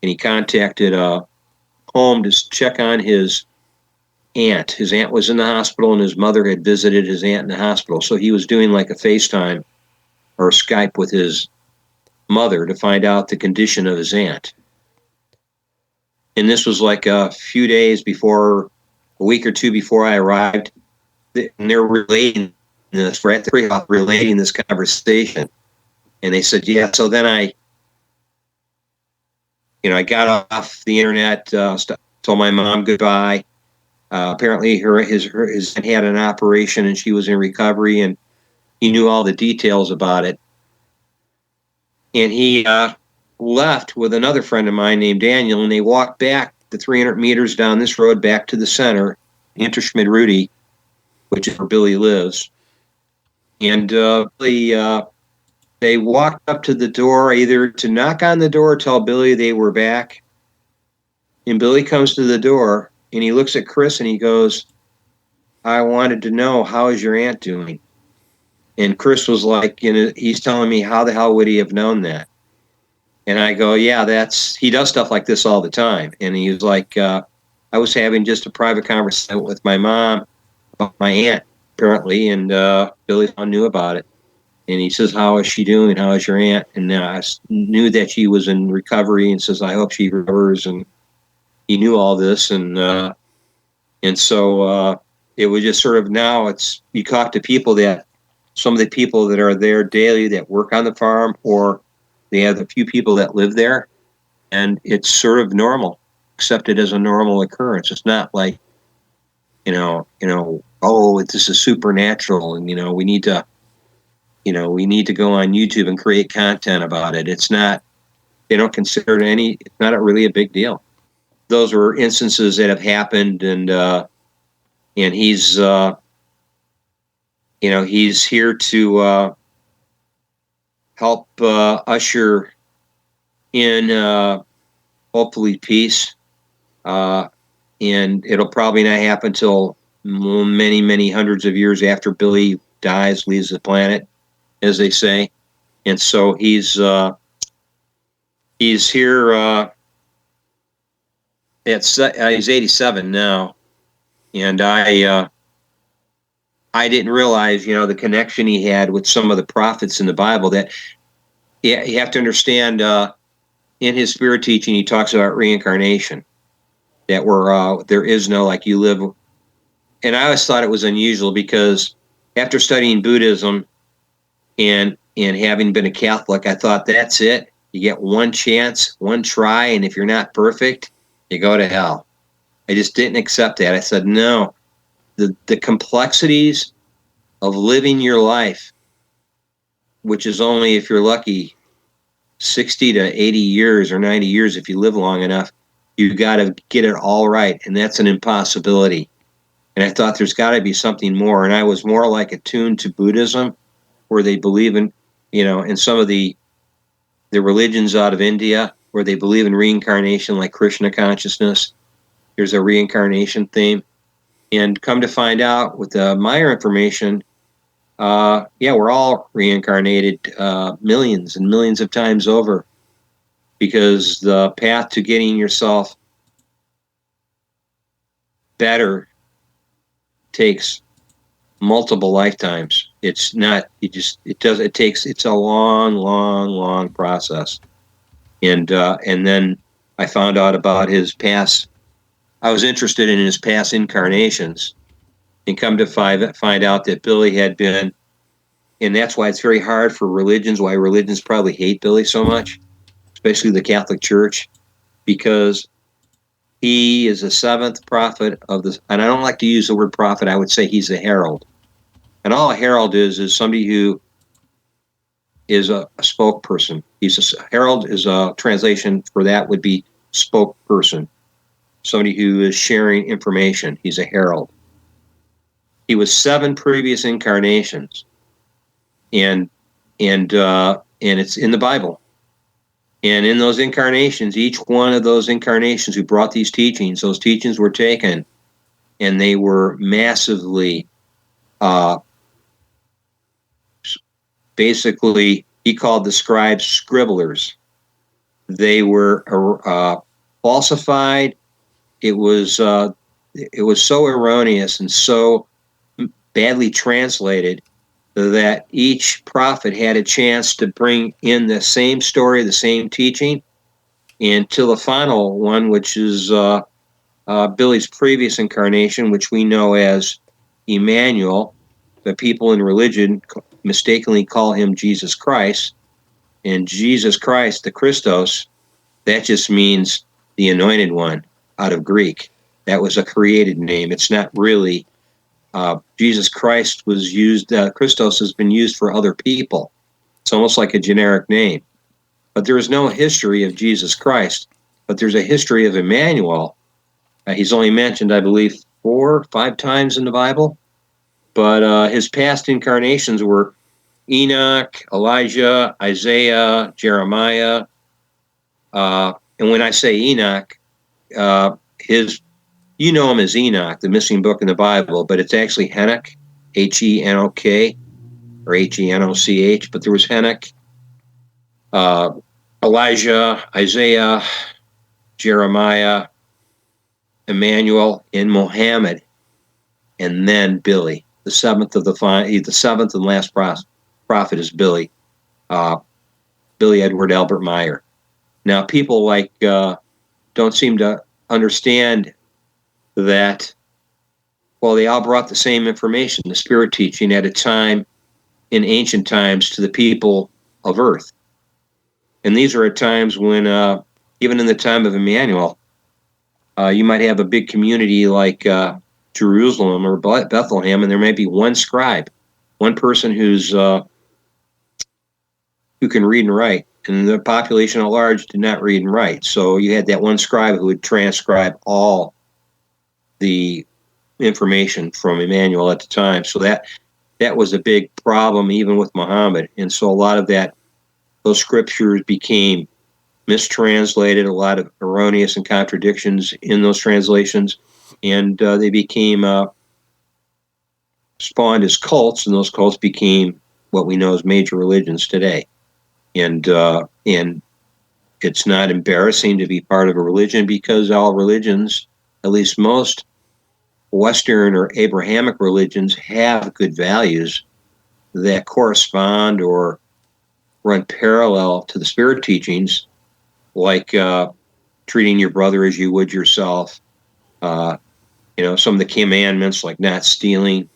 and he contacted home to check on his aunt. His aunt was in the hospital, and his mother had visited his aunt in the hospital. So he was doing like a FaceTime or Skype with his mother to find out the condition of his aunt. And this was like a few days before, a week or two before I arrived. And they're relating this, right? They're relating this conversation. And they said, yeah. So then I got off the internet, told my mom goodbye. Apparently his aunt had an operation and she was in recovery, and he knew all the details about it. And he left with another friend of mine named Daniel, and they walked back the 300 meters down this road back to the center, Interschmidt-Rudy, which is where Billy lives. And they walked up to the door, either to knock on the door or tell Billy they were back. And Billy comes to the door, and he looks at Chris, and he goes, I wanted to know, how is your aunt doing? And Chris was like, he's telling me, how the hell would he have known that? And I go, yeah, he does stuff like this all the time. And he was like, I was having just a private conversation with my mom about my aunt, apparently, and Billy knew about it. And he says, how is she doing? How is your aunt? And I knew that she was in recovery, and says, I hope she recovers. And he knew all this. And so it was just sort of, now you talk to people some of the people that are there daily that work on the farm, or they have a few people that live there, and it's sort of normal, accepted as a normal occurrence. It's not like, oh, this is supernatural, and we need to go on YouTube and create content about it. It's not. They don't consider it it's not really a big deal. Those were instances that have happened, and he's he's here to help usher in hopefully peace, and it'll probably not happen till many, many hundreds of years after Billy leaves the planet, as they say. And so he's here. He's 87 now, and I didn't realize, the connection he had with some of the prophets in the Bible. That you have to understand. In his spirit teaching, he talks about reincarnation. That there is no, like, you live. And I always thought it was unusual, because after studying Buddhism and having been a Catholic, I thought, that's it. You get one chance, one try, and if you're not perfect, you go to hell. I just didn't accept that. I said, no. The complexities of living your life, which is only, if you're lucky, 60 to 80 years or 90 years, if you live long enough, you got to get it all right, and that's an impossibility. And I thought there's got to be something more, and I was more like attuned to Buddhism, where they believe in, in some of the religions out of India, where they believe in reincarnation, like Krishna consciousness. There's a reincarnation theme. And come to find out, with the Meier information, we're all reincarnated millions and millions of times over, because the path to getting yourself better takes multiple lifetimes. It's not, it's a long, long, long process. And then I found out about his past. I was interested in his past incarnations, and come to find out that Billy had been, and that's why it's very hard for why religions probably hate Billy so much, especially the Catholic Church, because he is the seventh prophet of this. And I don't like to use the word prophet. I would say he's a herald. And all a herald is somebody who is a spokesperson. Herald is a translation for that would be spokesperson. Somebody who is sharing information. He's a herald. He was 7 previous incarnations, and it's in the Bible. And in those incarnations, each one of those incarnations who brought these teachings, those teachings were taken, and they were massively, basically, he called the scribes scribblers. They were falsified. It was so erroneous and so badly translated that each prophet had a chance to bring in the same story, the same teaching, until the final one, which is Billy's previous incarnation, which we know as Emmanuel. The people in religion mistakenly call him Jesus Christ. And Jesus Christ, the Christos, that just means the anointed one out of Greek. That was a created name. It's not really. Jesus Christ was used, Christos has been used for other people. It's almost like a generic name. But there is no history of Jesus Christ, but there's a history of Emmanuel. He's only mentioned, I believe, 4 or 5 times in the Bible. But his past incarnations were Enoch, Elijah, Isaiah, Jeremiah. And when I say Enoch, you know him as Enoch, the missing book in the Bible, but it's actually Henok, Henok, or Henoch. But there was Henok. Elijah, Isaiah, Jeremiah, Emmanuel, and Muhammad, and then Billy. The seventh and last prophet is Billy. Billy Edward Albert Meier. Now, people don't seem to understand that. Well, they all brought the same information, the spirit teaching, at a time in ancient times to the people of Earth. And these are at times when, even in the time of Emmanuel, you might have a big community like Jerusalem or Bethlehem, and there might be one scribe, one person who can read and write, and the population at large did not read and write. So you had that one scribe who would transcribe all the information from Emmanuel at the time. So that was a big problem even with Muhammad. And so a lot of those scriptures became mistranslated, a lot of erroneous and contradictions in those translations, and they became spawned as cults, and those cults became what we know as major religions today. And it's not embarrassing to be part of a religion, because all religions, at least most Western or Abrahamic religions, have good values that correspond or run parallel to the spirit teachings, like treating your brother as you would yourself. Some of the commandments, like not stealing,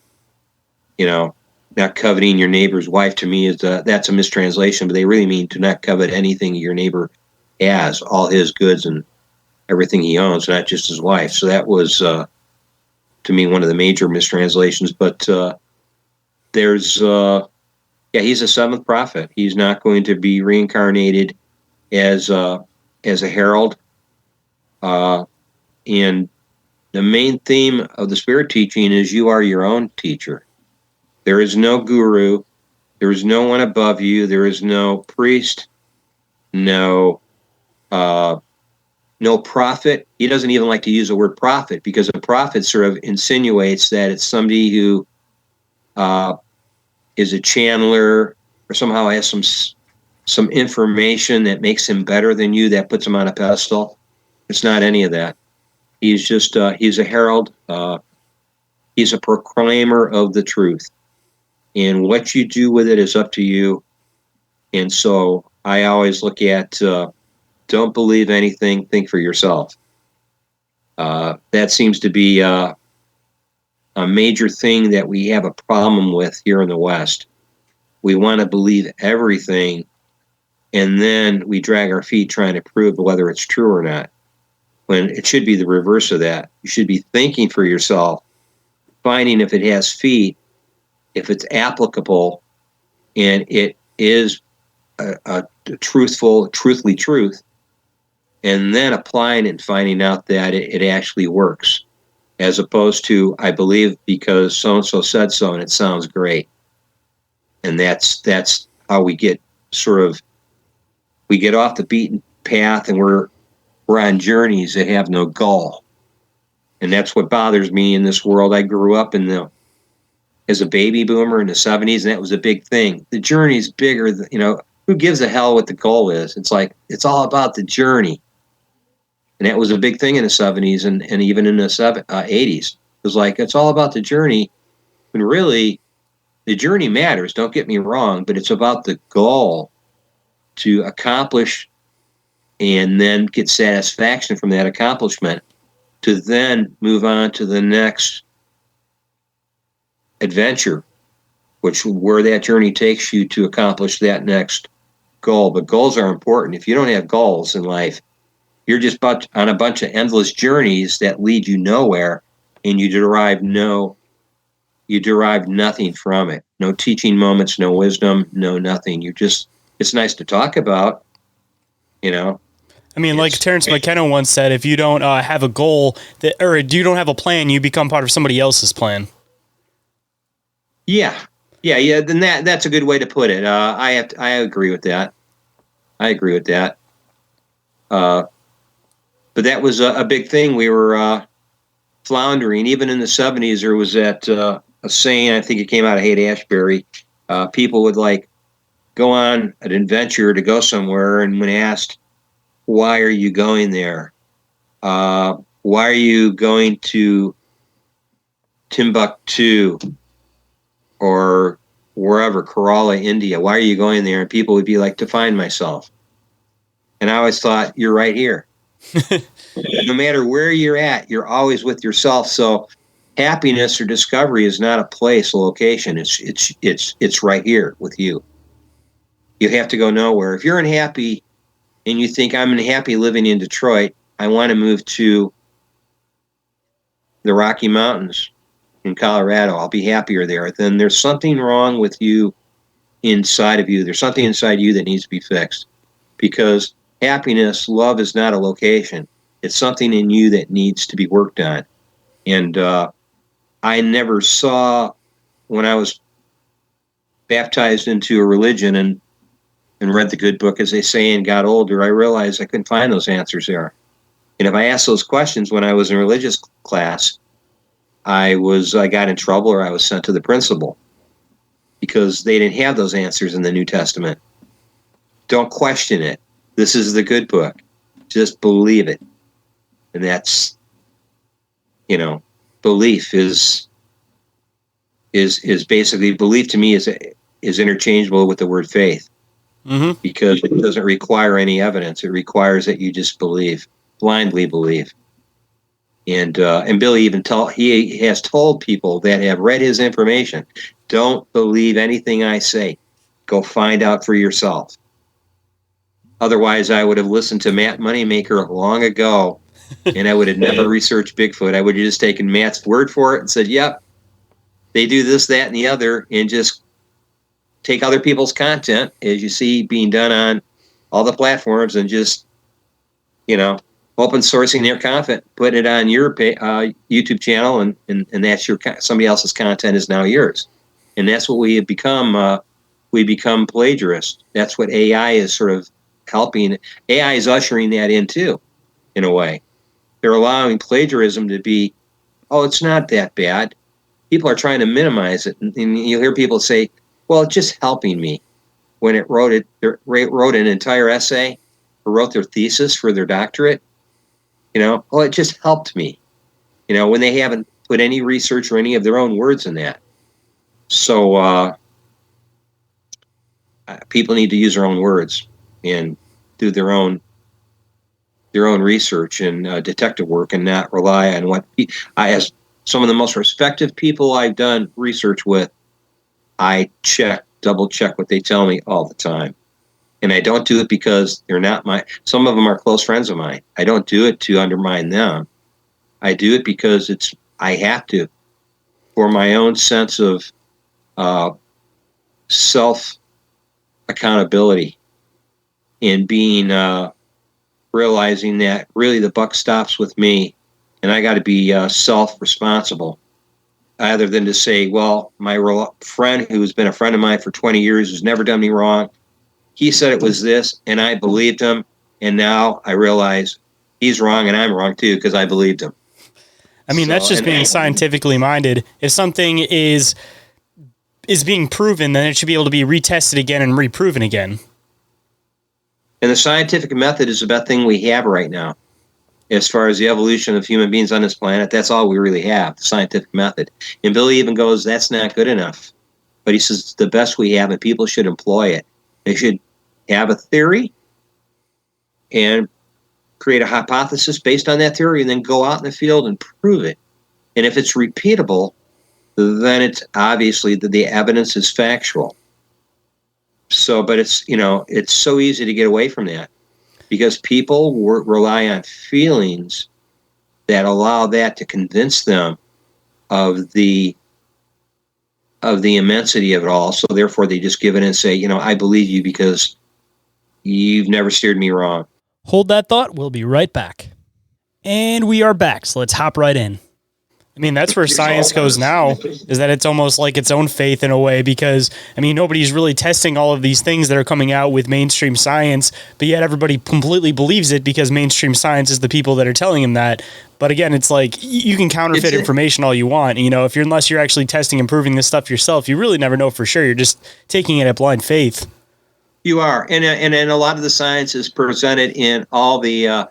not coveting your neighbor's wife. To me, that's a mistranslation, but they really mean to not covet anything your neighbor has, all his goods and everything he owns, not just his wife. So that was, to me, one of the major mistranslations. But he's a seventh prophet. He's not going to be reincarnated as a herald. And the main theme of the spirit teaching is you are your own teacher. There is no guru. There is no one above you. There is no priest, no prophet. He doesn't even like to use the word prophet, because a prophet sort of insinuates that it's somebody who is a channeler or somehow has some information that makes him better than you, that puts him on a pedestal. It's not any of that. He's just he's a herald. He's a proclaimer of the truth. And what you do with it is up to you. And so I always look at, don't believe anything, think for yourself. That seems to be a major thing that we have a problem with here in the West. We want to believe everything, and then we drag our feet trying to prove whether it's true or not, when it should be the reverse of that. You should be thinking for yourself, finding if it has feet, if it's applicable, and it is a truthfully truth, and then applying it and finding out that it actually works, as opposed to, I believe because so-and-so said so and it sounds great. And that's how we get we get off the beaten path, and we're on journeys that have no goal. And that's what bothers me in this world. I grew up as a baby boomer in the 70s, and that was a big thing. The journey's bigger than, who gives a hell what the goal is? It's like, it's all about the journey. And that was a big thing in the 70s and even in the 80s. It was like, it's all about the journey, when really the journey matters, don't get me wrong, but it's about the goal to accomplish and then get satisfaction from that accomplishment, to then move on to the next adventure, where that journey takes you to accomplish that next goal. But goals are important. If you don't have goals in life, you're just on a bunch of endless journeys that lead you nowhere, and you derive nothing from it. No teaching moments, no wisdom, no nothing. It's nice to talk about, I mean, like Terrence McKenna once said, if you don't have a goal or you don't have a plan, you become part of somebody else's plan. Yeah. Then that's a good way to put it. I agree with that. But that was a big thing. We were floundering. Even in the 70s, there was that a saying, I think it came out of Haight-Ashbury. People would go go on an adventure to go somewhere, and when asked, why are you going there? Why are you going to Timbuktu or wherever, Kerala, India? Why are you going there? And people would be like, to find myself. And I always thought, you're right here. No matter where you're at, you're always with yourself. So happiness or discovery is not a place, a location. It's right here with you. You have to go nowhere. If you're unhappy and you think, I'm unhappy living in Detroit, I want to move to the Rocky Mountains in Colorado, I'll be happier there, then there's something wrong with you inside of you. There's something inside you that needs to be fixed. Because happiness, love is not a location. It's something in you that needs to be worked on. And I never saw, when I was baptized into a religion and read the good book, as they say, and got older, I realized I couldn't find those answers there. And if I asked those questions when I was in religious class, I got in trouble, or I was sent to the principal, because they didn't have those answers in the New Testament. Don't question it. This is the good book. Just believe it. And that's, belief is basically, belief to me is interchangeable with the word faith. Mm-hmm. Because it doesn't require any evidence. It requires that you just believe, blindly believe. And Billy he has told people that have read his information, don't believe anything I say. Go find out for yourself. Otherwise, I would have listened to Matt Moneymaker long ago, and I would have never researched Bigfoot. I would have just taken Matt's word for it and said, yep, they do this, that, and the other, and just take other people's content, as you see being done on all the platforms, and just, open sourcing their content, put it on your YouTube channel, and that's somebody else's content is now yours. And that's what we have become. We become plagiarists. That's what AI is sort of helping. AI is ushering that in too, in a way. They're allowing plagiarism to be, it's not that bad. People are trying to minimize it. And you hear people say, well, it's just helping me. When it wrote an entire essay, or wrote their thesis for their doctorate, it just helped me. When they haven't put any research or any of their own words in that. So people need to use their own words and do their own research and detective work, and not rely on what as some of the most respected people I've done research with. I double check what they tell me all the time. And I don't do it because they're not some of them are close friends of mine. I don't do it to undermine them. I do it because I have to, for my own sense of self accountability, and being realizing that really the buck stops with me, and I got to be self-responsible, rather than to say, well, my friend who's been a friend of mine for 20 years, who's never done me wrong, he said it was this, and I believed him, and now I realize he's wrong and I'm wrong too, because I believed him. I mean, that's just being scientifically minded. If something is being proven, then it should be able to be retested again and reproven again. And the scientific method is the best thing we have right now. As far as the evolution of human beings on this planet, that's all we really have, the scientific method. And Billy even goes, that's not good enough. But he says it's the best we have, and people should employ it. They should have a theory and create a hypothesis based on that theory, and then go out in the field and prove it. And if it's repeatable, then it's obviously that the evidence is factual. So, but it's so easy to get away from that, because people rely on feelings that allow that to convince them of the immensity of it all. So therefore they just give it and say, I believe you because you've never steered me wrong. Hold that thought. We'll be right back. And we are back. So let's hop right in. I mean, that's where science goes now, is that it's almost like its own faith in a way, because, nobody's really testing all of these things that are coming out with mainstream science, but yet everybody completely believes it because mainstream science is the people that are telling them that. But again, it's like you can counterfeit information all you want. Unless you're actually testing and proving this stuff yourself, you really never know for sure. You're just taking it at blind faith. You are, and a lot of the science is presented in all the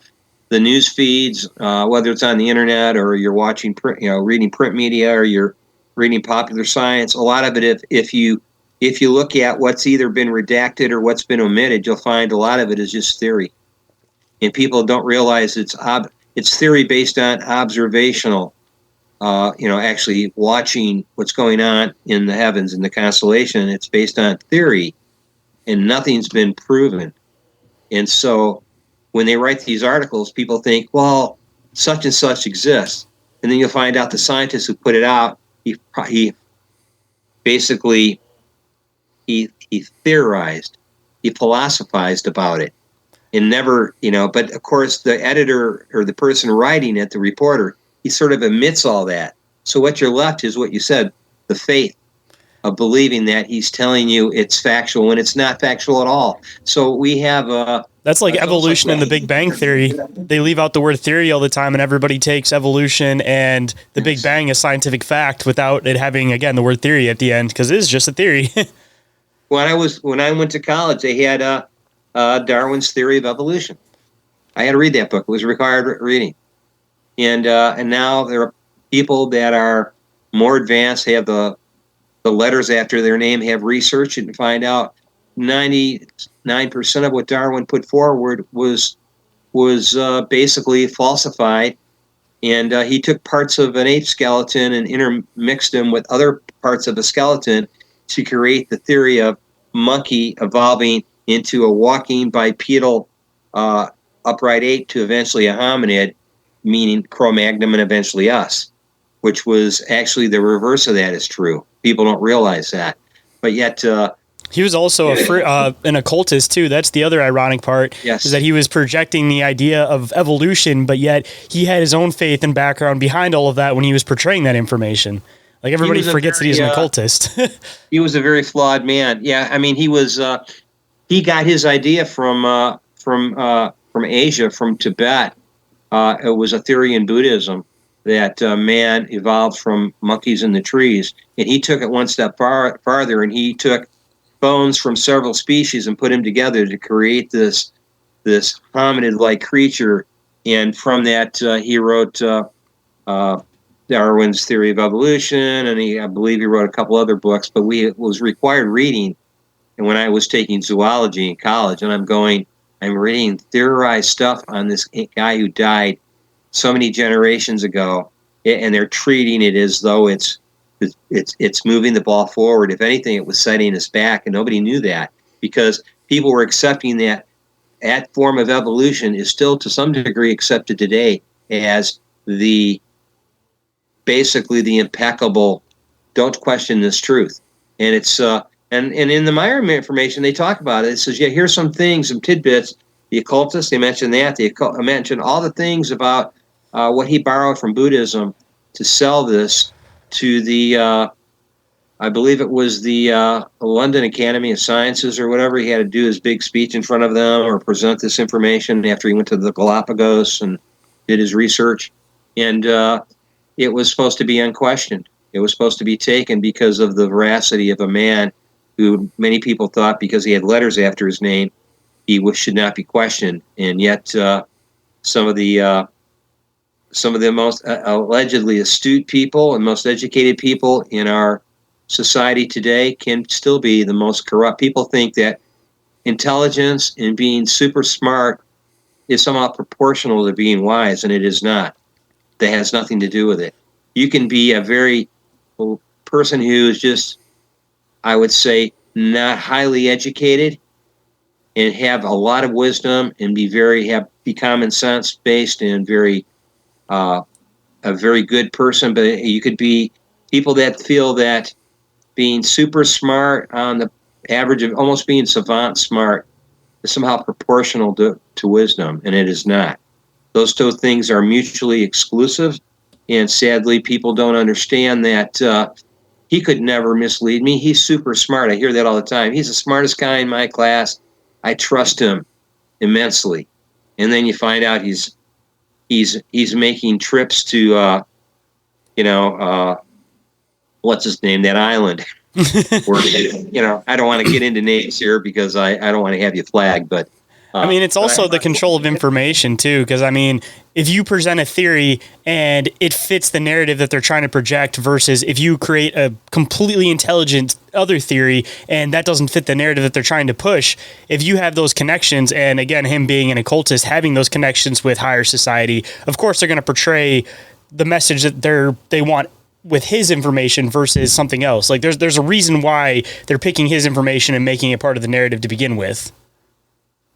news feeds, whether it's on the internet or you're watching print, reading print media or you're reading popular science. A lot of it, if you look at what's either been redacted or what's been omitted, you'll find a lot of it is just theory, and people don't realize it's theory based on observational. Actually watching what's going on in the heavens in the constellation. It's based on theory, and nothing's been proven. And so when they write these articles, people think, well, such and such exists. And then you'll find out the scientist who put it out, he basically, he theorized, he philosophized about it and never, but of course the editor or the person writing it, the reporter, he sort of admits all that. So what you're left is what you said, the faith of believing that he's telling you it's factual when it's not factual at all. So we have that's like evolution and the Big Bang Theory. They leave out the word theory all the time, and everybody takes evolution and the Big Bang as scientific fact without it having, again, the word theory at the end, because it is just a theory. When I went to college, they had Darwin's Theory of Evolution. I had to read that book. It was required reading. And now there are people that are more advanced, have the letters after their name, have researched it and find out 99% of what Darwin put forward was basically falsified. And he took parts of an ape skeleton and intermixed them with other parts of a skeleton to create the theory of monkey evolving into a walking bipedal upright ape to eventually a hominid, meaning Cro-Magnon and eventually us, which was actually the reverse of that is true. People don't realize that. But yet... he was also an occultist, too. That's the other ironic part, yes. Is that he was projecting the idea of evolution, but yet he had his own faith and background behind all of that when he was portraying that information. Like, everybody forgets that he's an occultist. He was a very flawed man. Yeah, I mean, he got his idea from Asia, from Tibet. It was a theory in Buddhism that man evolved from monkeys in the trees, and he took it one step farther, and he took bones from several species and put them together to create this hominid-like creature. And from that, he wrote Darwin's Theory of Evolution, and I believe he wrote a couple other books. But it was required reading. And when I was taking zoology in college, and I'm reading theorized stuff on this guy who died so many generations ago, and they're treating it as though it's moving the ball forward. If anything, it was setting us back, and nobody knew that because people were accepting that form of evolution is still to some degree accepted today as basically the impeccable, don't question this truth. And it's and in the Meier information they talk about it. It says, yeah, here's some things, some tidbits. The occultists, they mentioned that. They mentioned all the things about what he borrowed from Buddhism to sell this to the, I believe it was the London Academy of Sciences or whatever. He had to do his big speech in front of them or present this information after he went to the Galapagos and did his research. And it was supposed to be unquestioned. It was supposed to be taken because of the veracity of a man who many people thought because he had letters after his name, he should not be questioned. And yet some of the most allegedly astute people and most educated people in our society today can still be the most corrupt. People think that intelligence and being super smart is somehow proportional to being wise, and it is not. That has nothing to do with it. You can be a very person who is just, I would say, not highly educated and have a lot of wisdom and be common sense based and a very good person. But you could be people that feel that being super smart on the average of almost being savant smart is somehow proportional to wisdom, and it is not. Those two things are mutually exclusive, and sadly, people don't understand that he could never mislead me. He's super smart. I hear that all the time. He's the smartest guy in my class. I trust him immensely. And then you find out he's making trips to what's his name, that island. or I don't want to get into names here because I don't want to have you flagged, but I mean, it's also the control of information too, because I mean, if you present a theory and it fits the narrative that they're trying to project versus if you create a completely intelligent other theory and that doesn't fit the narrative that they're trying to push, if you have those connections, and again, him being an occultist, having those connections with higher society, of course they're going to portray the message that they want with his information versus something else. Like there's a reason why they're picking his information and making it part of the narrative to begin with.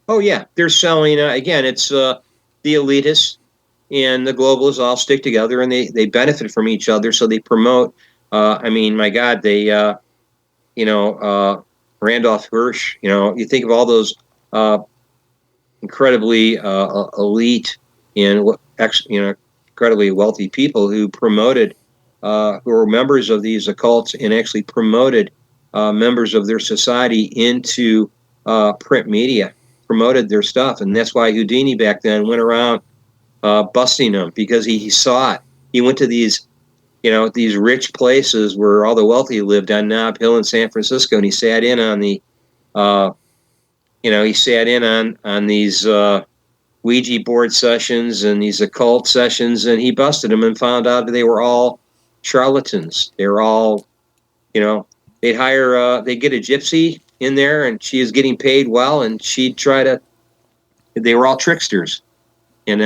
Oh yeah, they're selling. Again, it's the elitists and the globalists all stick together, and they benefit from each other. So they promote. I mean, my God, they Randolph Hirsch. You think of all those incredibly elite and incredibly wealthy people who promoted, who were members of these occults and actually promoted members of their society into print media. Promoted their stuff, and that's why Houdini back then went around busting them, because he saw it. He went to these rich places where all the wealthy lived on Nob Hill in San Francisco, and he sat in on the on these Ouija board sessions and these occult sessions, and he busted them and found out that they were all charlatans. They were all, they'd hire they'd get a gypsy in there, and she is getting paid well, and she'd they were all tricksters, and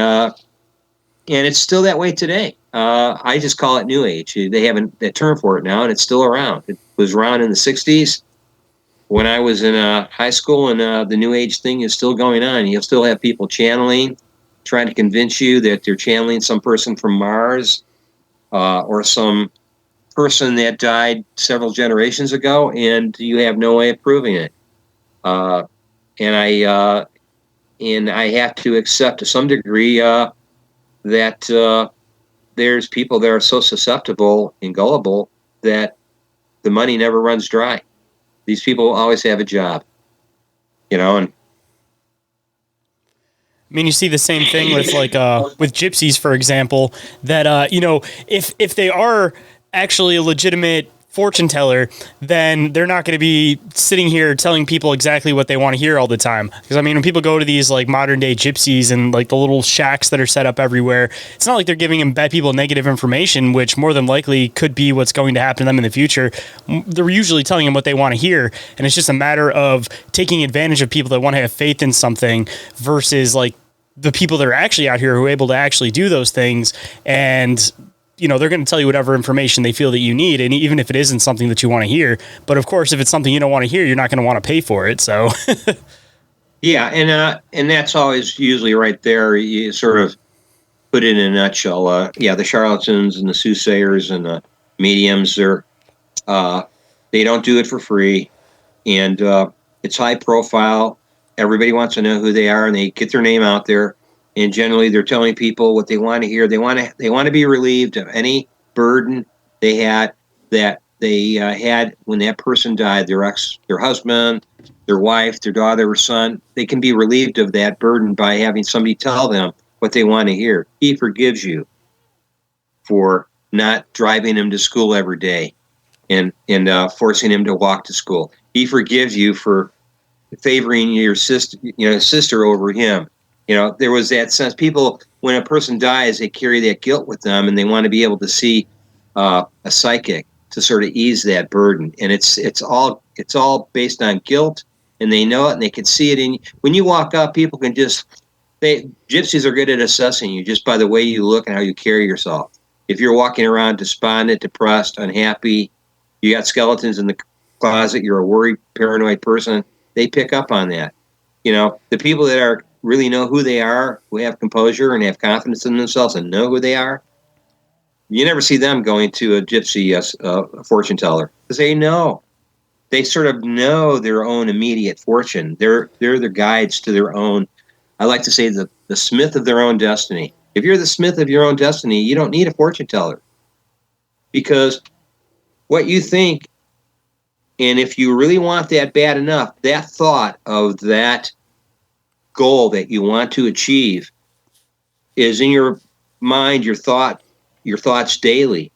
it's still that way today. I just call it New Age. They have a term for it now, and it's still around. It was around in the 60s when I was in high school, and the New Age thing is still going on. You'll still have people channeling, trying to convince you that they're channeling some person from Mars or some person that died several generations ago, and you have no way of proving it. And I have to accept to some degree that there's people that are so susceptible and gullible that the money never runs dry. These people always have a job, and I mean, you see the same thing with with gypsies, for example, that if they are actually a legitimate fortune teller, then they're not going to be sitting here telling people exactly what they want to hear all the time. Because I mean, when people go to these like modern day gypsies and like the little shacks that are set up everywhere, it's not like they're giving them bad people negative information, which more than likely could be what's going to happen to them in the future. They're usually telling them what they want to hear, and it's just a matter of taking advantage of people that want to have faith in something versus like the people that are actually out here who are able to actually do those things. And they're going to tell you whatever information they feel that you need, and even if it isn't something that you want to hear. But of course, if it's something you don't want to hear, you're not going to want to pay for it. So, yeah, and that's always usually right there. You sort of put it in a nutshell. The charlatans and the soothsayers and the mediums, they don't do it for free, and it's high profile. Everybody wants to know who they are, and they get their name out there. And generally, they're telling people what they want to hear. They want to be relieved of any burden they had had when that person died. Their husband, their wife, their daughter, their son. They can be relieved of that burden by having somebody tell them what they want to hear. He forgives you for not driving him to school every day and forcing him to walk to school. He forgives you for favoring your sister over him. There was that sense. People, when a person dies, they carry that guilt with them, and they want to be able to see a psychic to sort of ease that burden. And it's all based on guilt, and they know it, and they can see it. When you walk up, people can gypsies are good at assessing you just by the way you look and how you carry yourself. If you're walking around despondent, depressed, unhappy, you got skeletons in the closet, you're a worried, paranoid person, they pick up on that. The people that really know who they are, who have composure and have confidence in themselves and know who they are, you never see them going to a gypsy fortune teller, because they sort of know their own immediate fortune. They're the guides to their own. I like to say the smith of their own destiny. If you're the smith of your own destiny, you don't need a fortune teller, because what you think, and if you really want that bad enough, that thought of that goal that you want to achieve is in your mind, your thoughts daily.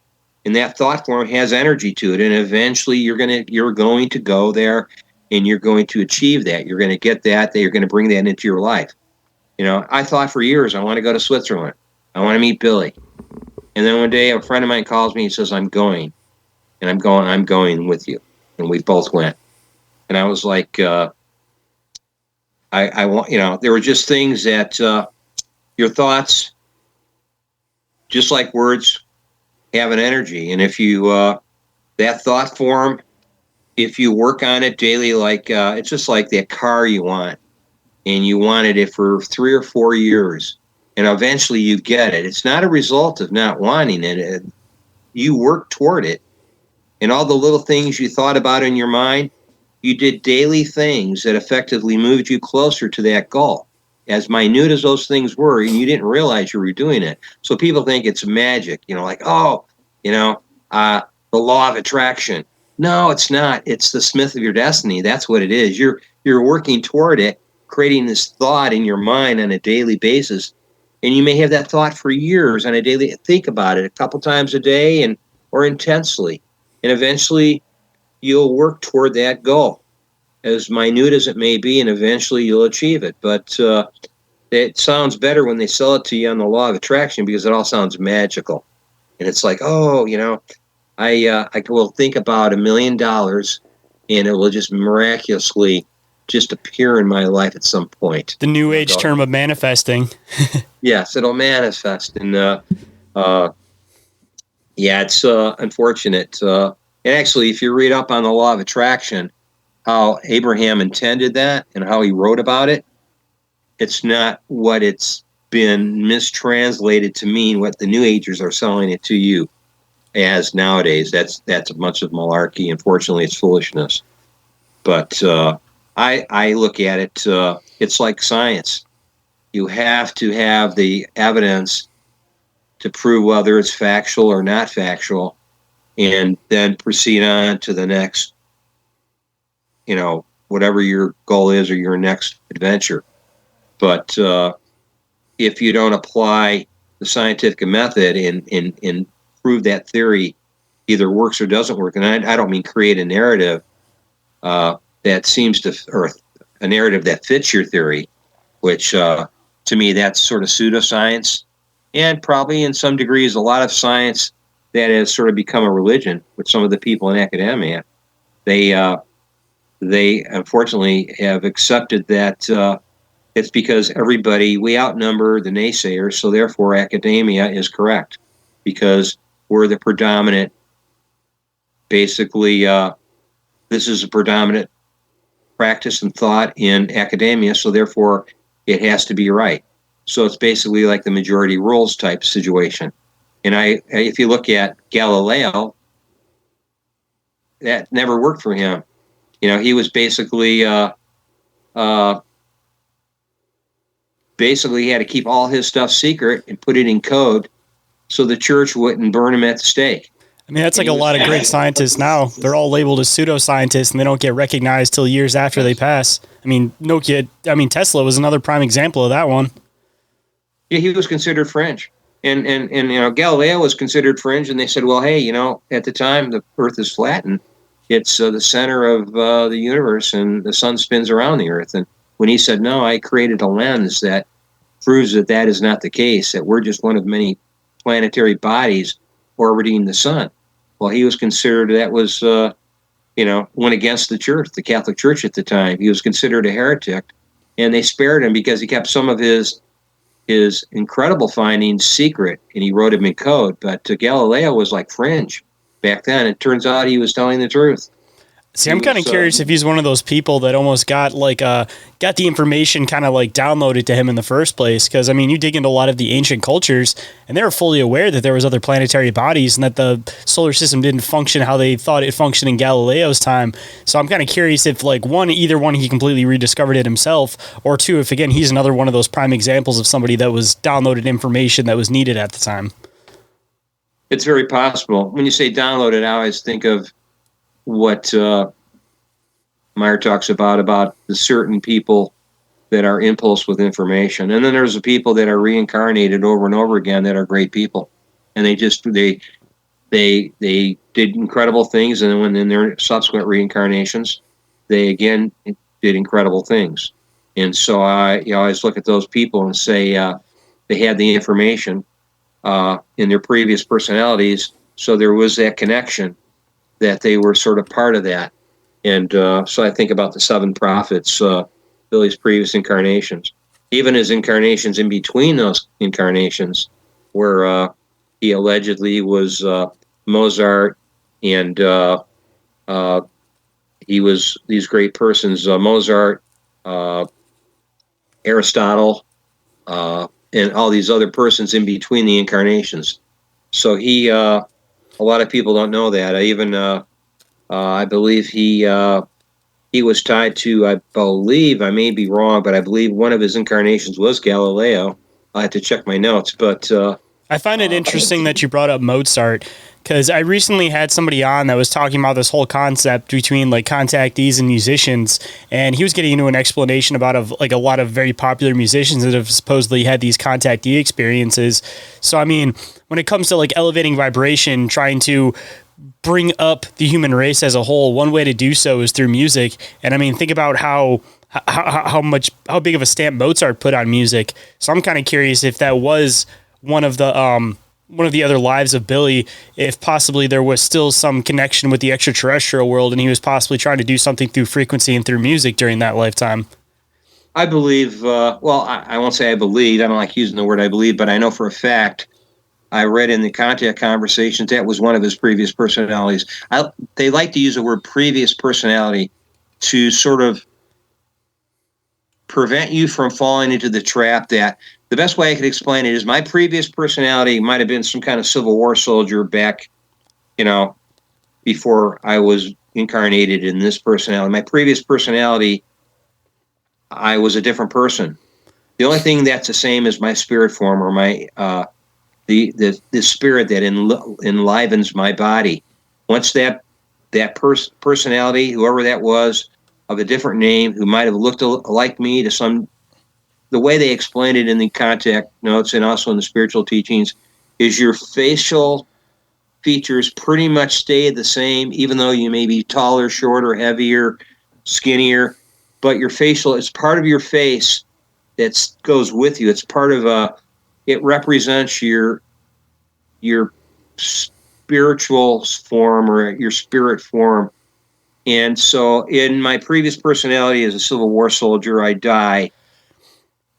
And that thought form has energy to it, and eventually you're going to go there, and you're going to achieve that. You're going to get that you're going to bring that into your life. I thought for years, I want to go to Switzerland. I want to meet Billy. And then one day a friend of mine calls me and says, I'm going. And I'm going with you. And we both went. And I was like, I want, there were just things that your thoughts, just like words, have an energy. And if you, that thought form, if you work on it daily, like it's just like that car you want, and you wanted it for 3 or 4 years, and eventually you get it. It's not a result of not wanting it. You work toward it. And all the little things you thought about in your mind, you did daily things that effectively moved you closer to that goal. As minute as those things were, and you didn't realize you were doing it. So people think it's magic, like, the law of attraction. No, it's not. It's the smith of your destiny. That's what it is. You're working toward it, creating this thought in your mind on a daily basis. And you may have that thought for years on a daily. Think about it a couple times a day or intensely. And eventually you'll work toward that goal, as minute as it may be, and eventually you'll achieve it. But it sounds better when they sell it to you on the law of attraction, because it all sounds magical. And it's like, I will think about $1 million, and it will just miraculously just appear in my life at some point. The new age term of manifesting. Yes, it'll manifest. And it's unfortunate. And actually, if you read up on the law of attraction, how Abraham intended that and how he wrote about it, it's not what it's been mistranslated to mean, what the New Agers are selling it to you as nowadays. That's a bunch of malarkey. Unfortunately, it's foolishness. But I look at it, it's like science. You have to have the evidence to prove whether it's factual or not factual, and then proceed on to the next, whatever your goal is or your next adventure. But if you don't apply the scientific method and prove that theory either works or doesn't work, and I don't mean create a narrative that seems to, or a narrative that fits your theory, which to me, that's sort of pseudoscience, and probably in some degrees a lot of science that has sort of become a religion with some of the people in academia. They unfortunately have accepted that it's because we outnumber the naysayers, so therefore academia is correct, because we're the predominant, basically, this is a predominant practice and thought in academia, so therefore it has to be right. So it's basically like the majority rules type situation. And if you look at Galileo, that never worked for him. He was basically he had to keep all his stuff secret and put it in code so the church wouldn't burn him at the stake. I mean, that's like a lot of great scientists now. They're all labeled as pseudoscientists, and they don't get recognized till years after they pass. I mean, Tesla was another prime example of that one. Yeah, he was considered fringe. And Galileo was considered fringe, and they said, well, hey, at the time, the Earth is flat, and it's the center of the universe, and the sun spins around the Earth. And when he said, no, I created a lens that proves that is not the case, that we're just one of many planetary bodies orbiting the sun. Well, he was considered, that was, went against the church, the Catholic Church at the time. He was considered a heretic, and they spared him because he kept some of his incredible findings secret, and he wrote them in code. But Galileo was like fringe back then. It turns out he was telling the truth. See, I'm kind of curious if he's one of those people that almost got the information kind of like downloaded to him in the first place. Because, I mean, you dig into a lot of the ancient cultures, and they were fully aware that there was other planetary bodies and that the solar system didn't function how they thought it functioned in Galileo's time. So I'm kind of curious if, either one, he completely rediscovered it himself, or two, if, again, he's another one of those prime examples of somebody that was downloaded information that was needed at the time. It's very possible. When you say downloaded, I always think of what Meier talks about the certain people that are impulse with information. And then there's the people that are reincarnated over and over again that are great people. And they They did incredible things, and then when in their subsequent reincarnations, they again did incredible things. And so I always look at those people and say they had the information in their previous personalities, so there was that connection that they were sort of part of that. And so I think about the seven prophets, Billy's previous incarnations, even his incarnations in between those incarnations, where he allegedly was Mozart, and he was these great persons, Mozart, Aristotle, and all these other persons in between the incarnations. So he, a lot of people don't know that. I believe he was tied to, I believe, I may be wrong, but I believe one of his incarnations was Galileo. I have to check my notes, but I find it interesting that you brought up Mozart, because I recently had somebody on that was talking about this whole concept between like contactees and musicians, and he was getting into an explanation about a lot of very popular musicians that have supposedly had these contactee experiences. So I mean, when it comes to like elevating vibration, trying to bring up the human race as a whole, one way to do so is through music. And I mean, think about how big of a stamp Mozart put on music. So I'm kind of curious if that was one of the other lives of Billy, if possibly there was still some connection with the extraterrestrial world, and he was possibly trying to do something through frequency and through music during that lifetime. I believe, I won't say I believe, I don't like using the word I believe, but I know for a fact, I read in the Contact Conversations, that was one of his previous personalities. They like to use the word previous personality to sort of prevent you from falling into the trap that, the best way I could explain it is, my previous personality might have been some kind of Civil War soldier back, before I was incarnated in this personality. My previous personality, I was a different person. The only thing that's the same is my spirit form, or my the spirit that enlivens my body. Once that personality, whoever that was, of a different name, who might have looked like me to some, the way they explain it in the contact notes and also in the spiritual teachings, is your facial features pretty much stay the same, even though you may be taller, shorter, heavier, skinnier, but your facial, it's part of your face that goes with you. It's part of it represents your spiritual form, or your spirit form. And so in my previous personality as a Civil War soldier, I die.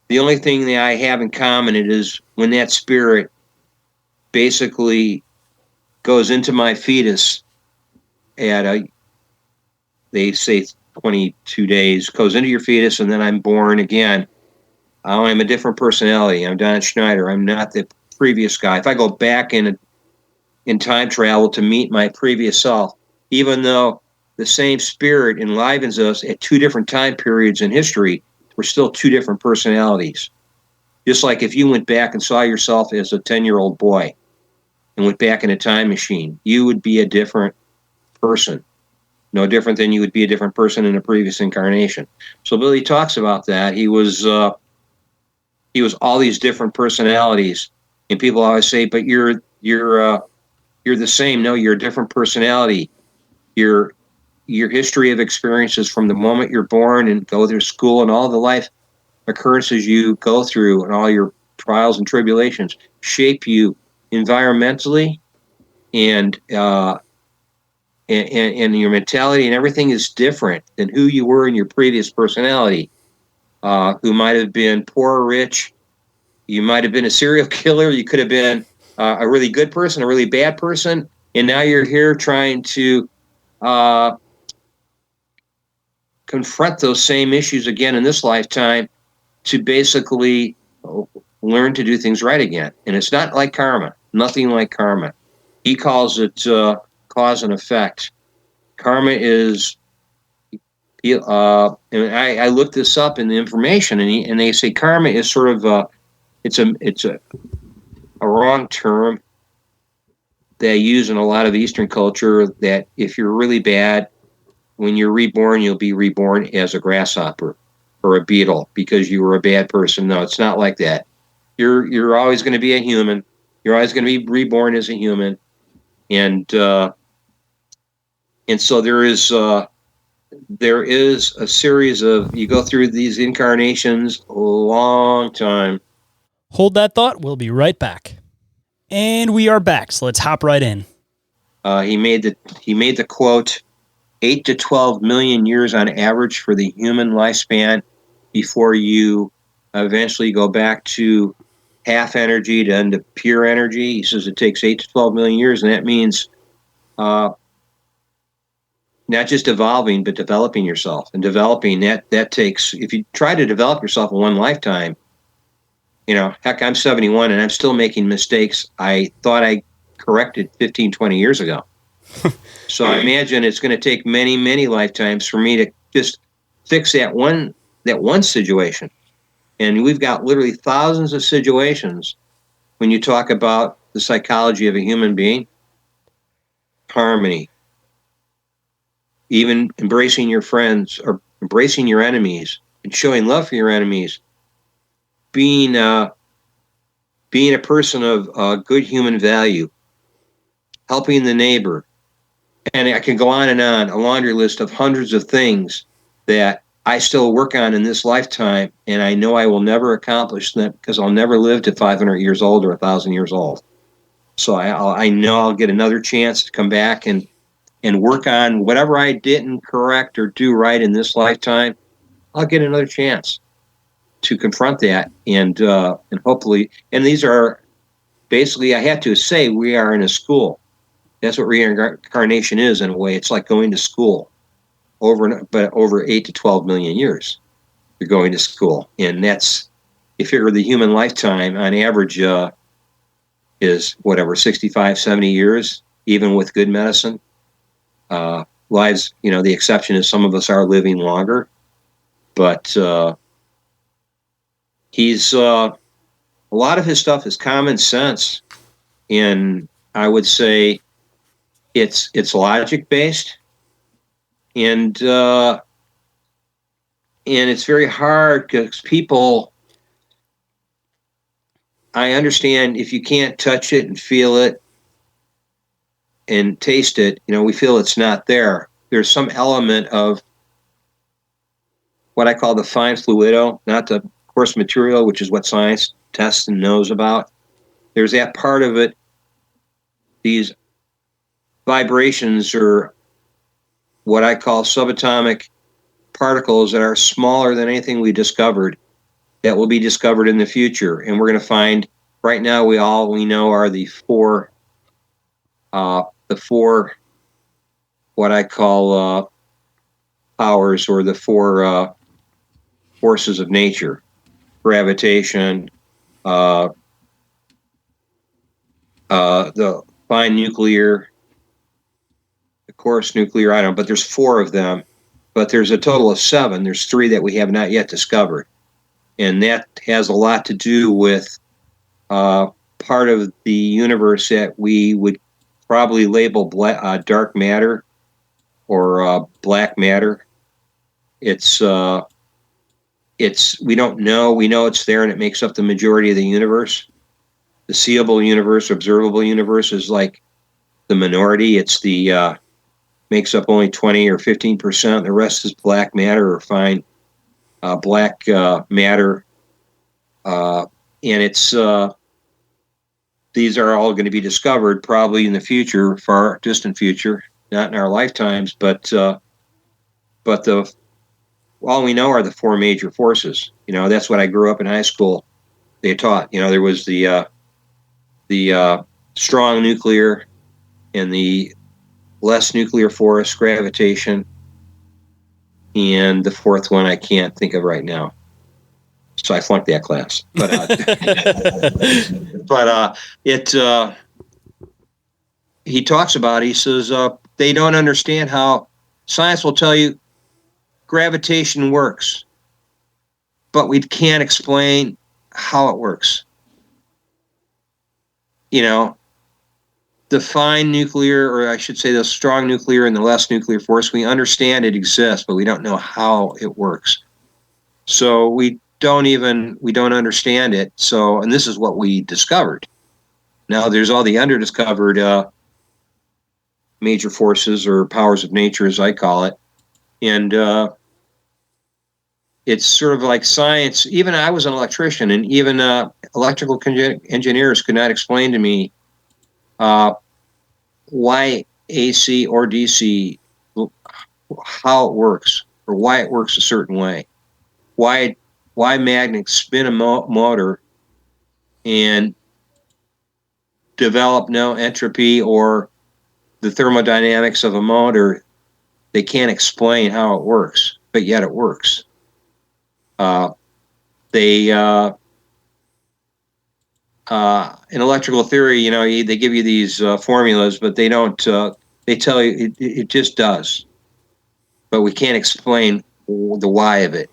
The only thing that I have in common is when that spirit basically goes into my fetus at they say 22 days, goes into your fetus, and then I'm born again. I'm a different personality. I'm Don Schneider. I'm not the previous guy. If I go back in time travel to meet my previous self, even though the same spirit enlivens us at two different time periods in history, we're still two different personalities. Just like if you went back and saw yourself as a 10-year-old boy and went back in a time machine, you would be a different person. No different than you would be a different person in a previous incarnation. So Billy talks about that. He was all these different personalities, and people always say, "But you're the same." No, you're a different personality. Your history of experiences from the moment you're born and go through school and all the life occurrences you go through and all your trials and tribulations shape you environmentally, and your mentality, and everything is different than who you were in your previous personality, who might have been poor or rich. You might have been a serial killer. You could have been a really good person, a really bad person. And now you're here trying to confront those same issues again in this lifetime, to basically learn to do things right again. And it's not like karma, nothing like karma. He calls it cause and effect. Karma is, and I looked this up in the information, and they say karma is sort of it's a wrong term they use in a lot of Eastern culture, that if you're really bad, when you're reborn, you'll be reborn as a grasshopper or a beetle because you were a bad person. No, it's not like that. You're always going to be a human. You're always going to be reborn as a human. and so there is a series of, you go through these incarnations a long time. Hold that thought. We'll be right back. And we are back, so let's hop right in. He made the quote, 8 to 12 million years on average for the human lifespan before you eventually go back to half energy to end up pure energy. He says it takes 8 to 12 million years, and that means not just evolving, but developing yourself. And developing, that takes, if you try to develop yourself in one lifetime, heck, I'm 71 and I'm still making mistakes I thought I corrected 15, 20 years ago. So I imagine it's going to take many, many lifetimes for me to just fix that one situation. And we've got literally thousands of situations when you talk about the psychology of a human being. Harmony, even embracing your friends or embracing your enemies and showing love for your enemies, being a person of good human value, helping the neighbor. And I can go on and on, a laundry list of hundreds of things that I still work on in this lifetime, and I know I will never accomplish them because I'll never live to 500 years old or 1,000 years old. So I know I'll get another chance to come back and work on whatever I didn't correct or do right in this lifetime. I'll get another chance to confront that, and hopefully, and these are basically, I have to say, we are in a school. That's what reincarnation is in a way. It's like going to school but over 8 to 12 million years. You're going to school, and that's, you figure the human lifetime on average is whatever, 65, 70 years, even with good medicine. Lives, the exception is some of us are living longer, but he's a lot of his stuff is common sense, and I would say it's logic based, and it's very hard because people, I understand if you can't touch it and feel it and taste it, we feel it's not there. There's some element of what I call the fine fluido, not the coarse material, which is what science tests and knows about. There's that part of it. These vibrations are what I call subatomic particles that are smaller than anything we discovered, that will be discovered in the future. And we're going to find, right now, we know are the four what I call powers, or the four forces of nature: gravitation, the fine nuclear, the coarse nuclear, I don't know, but there's four of them. But there's a total of 7. There's 3 that we have not yet discovered. And that has a lot to do with part of the universe that we would probably label dark matter or black matter. It's we don't know. We know it's there, and it makes up the majority of the universe. The seeable universe, observable universe is like the minority. It's the makes up only 20 or 15%. The rest is black matter or fine black matter, and it's these are all going to be discovered probably in the future, far distant future, not in our lifetimes, but all we know are the 4 major forces. That's what I grew up in high school. They taught. There was the strong nuclear and the less nuclear force, gravitation, and the 4th one I can't think of right now. So I flunked that class. But he talks about, he says, they don't understand how science will tell you gravitation works, but we can't explain how it works. The fine nuclear, or I should say the strong nuclear and the less nuclear force, we understand it exists, but we don't know how it works. So we don't understand it. So, and this is what we discovered. Now there's all the underdiscovered major forces or powers of nature, as I call it. And it's sort of like science. Even I was an electrician, and even electrical engineers could not explain to me why AC or DC, how it works, or why it works a certain way. Why magnets spin a motor and develop no entropy or the thermodynamics of a motor. They can't explain how it works, but yet it works. In electrical theory, they give you these formulas, but they don't. They tell you it just does, but we can't explain the why of it.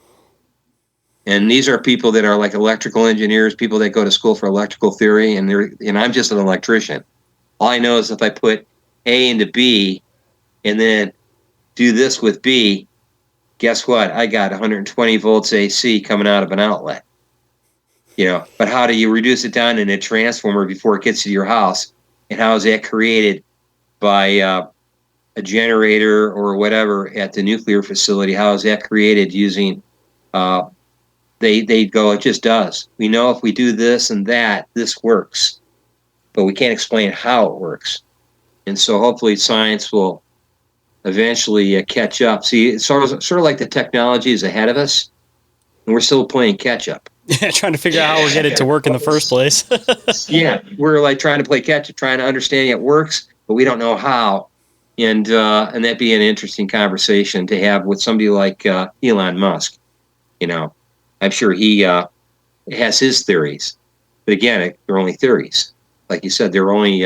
And these are people that are like electrical engineers, people that go to school for electrical theory, and I'm just an electrician. All I know is if I put A into B, and then do this with B, guess what? I got 120 volts AC coming out of an outlet. But how do you reduce it down in a transformer before it gets to your house? And how is that created by a generator or whatever at the nuclear facility? How is that created using? They go, it just does. We know if we do this and that, this works, but we can't explain how it works. And so hopefully science will eventually catch up. See, it's sort of like the technology is ahead of us, and we're still playing catch up. Yeah, trying to figure out how we get it to work in the first place. Yeah, we're like trying to play catch up, trying to understand it works, but we don't know how. And that'd be an interesting conversation to have with somebody like Elon Musk. I'm sure he has his theories, but again, they're only theories. Like you said, they're only.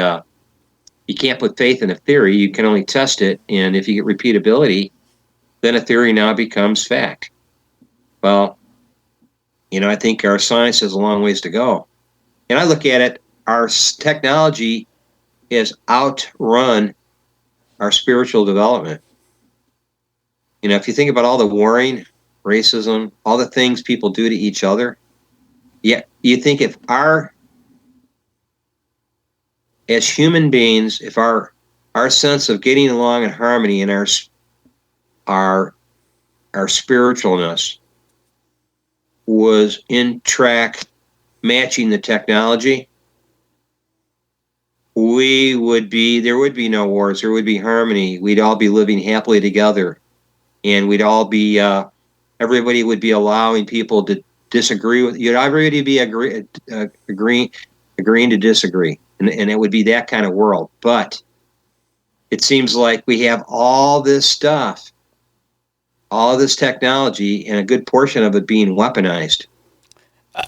You can't put faith in a theory. You can only test it, and if you get repeatability, then a theory now becomes fact. Well, I think our science has a long ways to go, and I look at it. Our technology has outrun our spiritual development. If you think about all the warring, racism, all the things people do to each other, you think if as human beings, if our sense of getting along in harmony and our spiritualness was in track matching the technology, there would be no wars, there would be harmony, we'd all be living happily together, and we'd all be everybody would be allowing people to disagree with you. Everybody would be agreeing to disagree, and it would be that kind of world. But it seems like we have all this stuff, all of this technology, and a good portion of it being weaponized.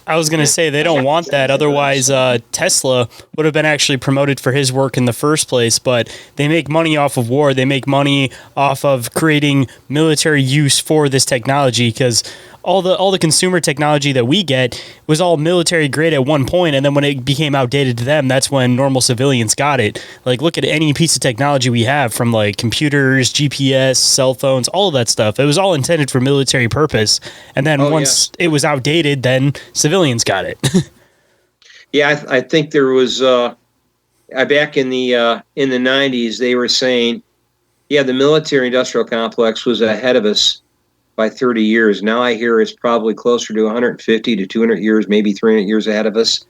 I was going to say they don't want that. Otherwise, Tesla would have been actually promoted for his work in the first place. But they make money off of war. They make money off of creating military use for this technology, because all the consumer technology that we get was all military grade at one point, and then when it became outdated to them, that's when normal civilians got it. Like, look at any piece of technology we have, from like computers, GPS, cell phones, all of that stuff. It was all intended for military purpose, and then once it was outdated, then civilians got it. Yeah, I think there was back in the 90s, they were saying, the military-industrial complex was ahead of us by 30 years. Now I hear it's probably closer to 150 to 200 years, maybe 300 years ahead of us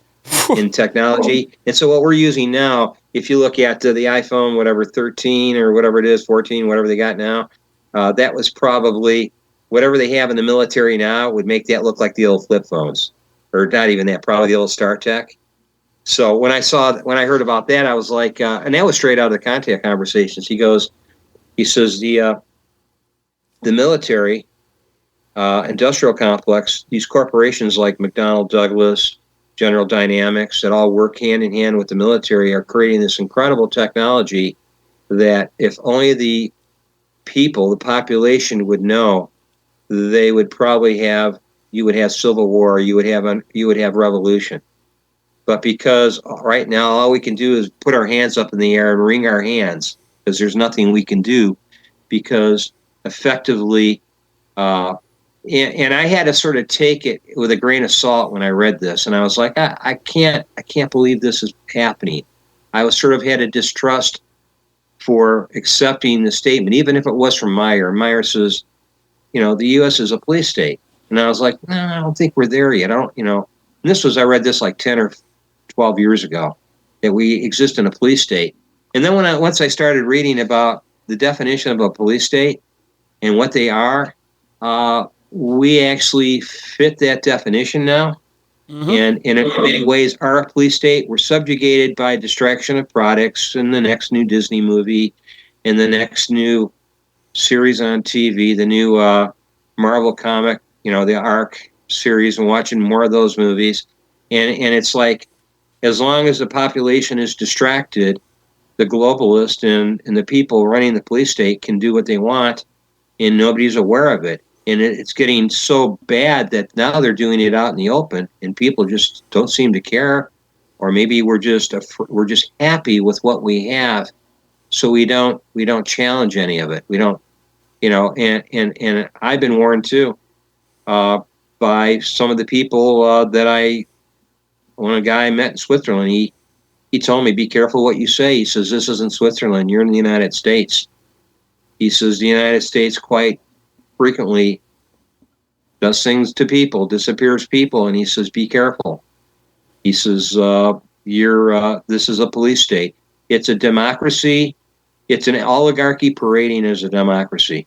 in technology. And so what we're using now, if you look at the iPhone, whatever, 13 or whatever it is, 14, whatever they got now, that was probably whatever they have in the military now would make that look like the old flip phones, or not even that, probably the old StarTech. So when I heard about that, I was like, and that was straight out of the Contact Conversations. He says the military industrial complex, these corporations like McDonnell Douglas, General Dynamics, that all work hand in hand with the military, are creating this incredible technology that if only the people, the population would know, they would probably you would have civil war, you would have revolution. But because right now all we can do is put our hands up in the air and wring our hands, because there's nothing we can do, because effectively, and I had to sort of take it with a grain of salt when I read this, and I was like, I can't believe this is happening. I was sort of had to distrust for accepting the statement, even if it was from Meier. Meier says, the U.S. is a police state. And I was like, no, I don't think we're there yet. And I read this like 10 or 12 years ago, that we exist in a police state. And then once I started reading about the definition of a police state and what they are, we actually fit that definition now. Mm-hmm. And in many ways are a police state. We're subjugated by distraction of products and the next new Disney movie and the next new series on TV, the new Marvel comic, the Ark series, and watching more of those movies. And it's like, as long as the population is distracted, the globalist and the people running the police state can do what they want, and nobody's aware of it. And it's getting so bad that now they're doing it out in the open, and people just don't seem to care, or maybe we're just happy with what we have, so we don't challenge any of it. We don't, And I've been warned too by some of the people when a guy I met in Switzerland, he told me, be careful what you say. He says, this isn't Switzerland. You're in the United States. He says, the United States quite frequently does things to people, disappears people, and he says, be careful. He says, this is a police state. It's a democracy. It's an oligarchy parading as a democracy.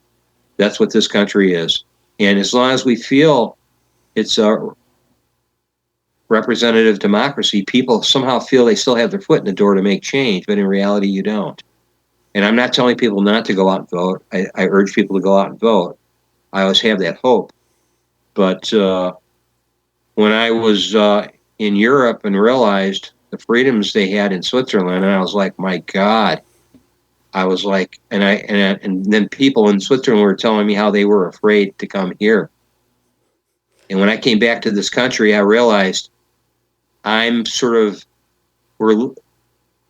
That's what this country is. And as long as we feel it's a representative democracy, people somehow feel they still have their foot in the door to make change, but in reality, you don't. And I'm not telling people not to go out and vote. I urge people to go out and vote. I always have that hope. But when I was in Europe and realized the freedoms they had in Switzerland, and I was like, my God. I was like, and then people in Switzerland were telling me how they were afraid to come here. And when I came back to this country, I realized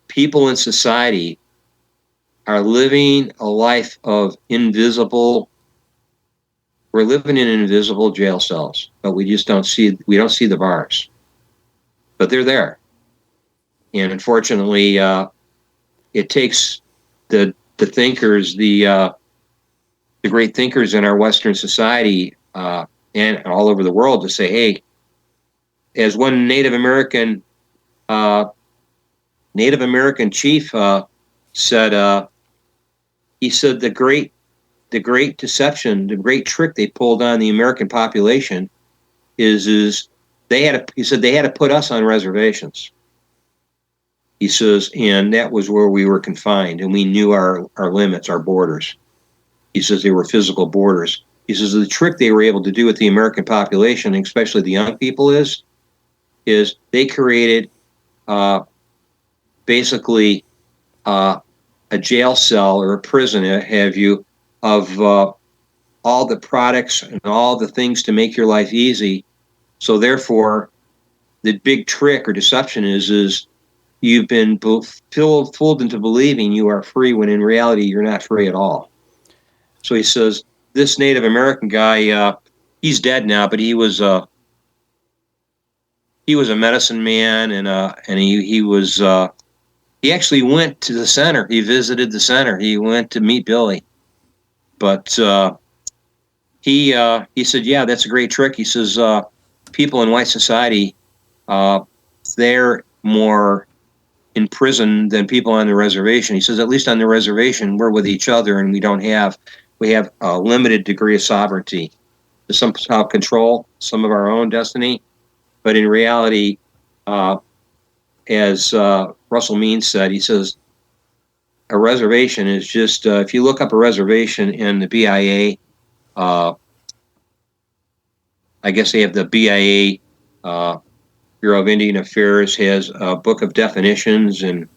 people in society are living a life of we're living in invisible jail cells, but we don't see the bars, but they're there. And unfortunately, it takes the thinkers, the great thinkers in our Western society and all over the world to say, hey, as one Native American chief said, he said the great deception, the great trick they pulled on the American population is they had to put us on reservations. He says, and that was where we were confined, and we knew our limits, our borders. He says they were physical borders. He says the trick they were able to do with the American population, especially the young people, is they created basically a jail cell or a prison, have you, of all the products and all the things to make your life easy. So therefore, the big trick or deception is you've been fooled into believing you are free when in reality you're not free at all. So he says this Native American guy, he's dead now, but he was a medicine man, and he actually went to the center. He visited the center. He went to meet Billy, but he said, yeah, that's a great trick. He says people in white society, they're more in prison than people on the reservation. He says, at least on the reservation, we're with each other, and we have a limited degree of sovereignty to somehow control some of our own destiny. But in reality, as Russell Means said, he says, a reservation is just, if you look up a reservation in the BIA, I guess they have the BIA, Bureau of Indian Affairs has a book of definitions and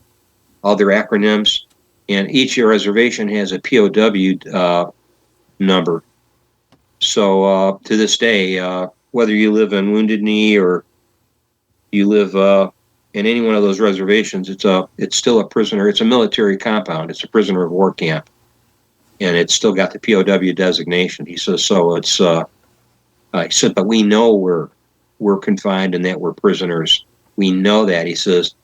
all their acronyms, and each reservation has a POW number. So to this day, whether you live in Wounded Knee or you live in any one of those reservations, it's still a prisoner. It's a military compound. It's a prisoner of war camp, and it's still got the POW designation. He says so. It's he said, but we know we're confined and that we're prisoners. We know that. He says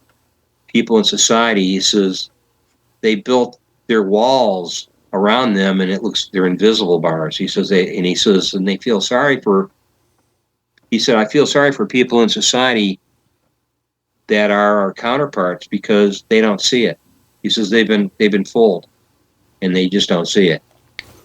people in society. He says they built their walls around them, and they're invisible bars. He says and they feel sorry for. He said, I feel sorry for people in society that are our counterparts because they don't see it. He says they've been fooled, and they just don't see it.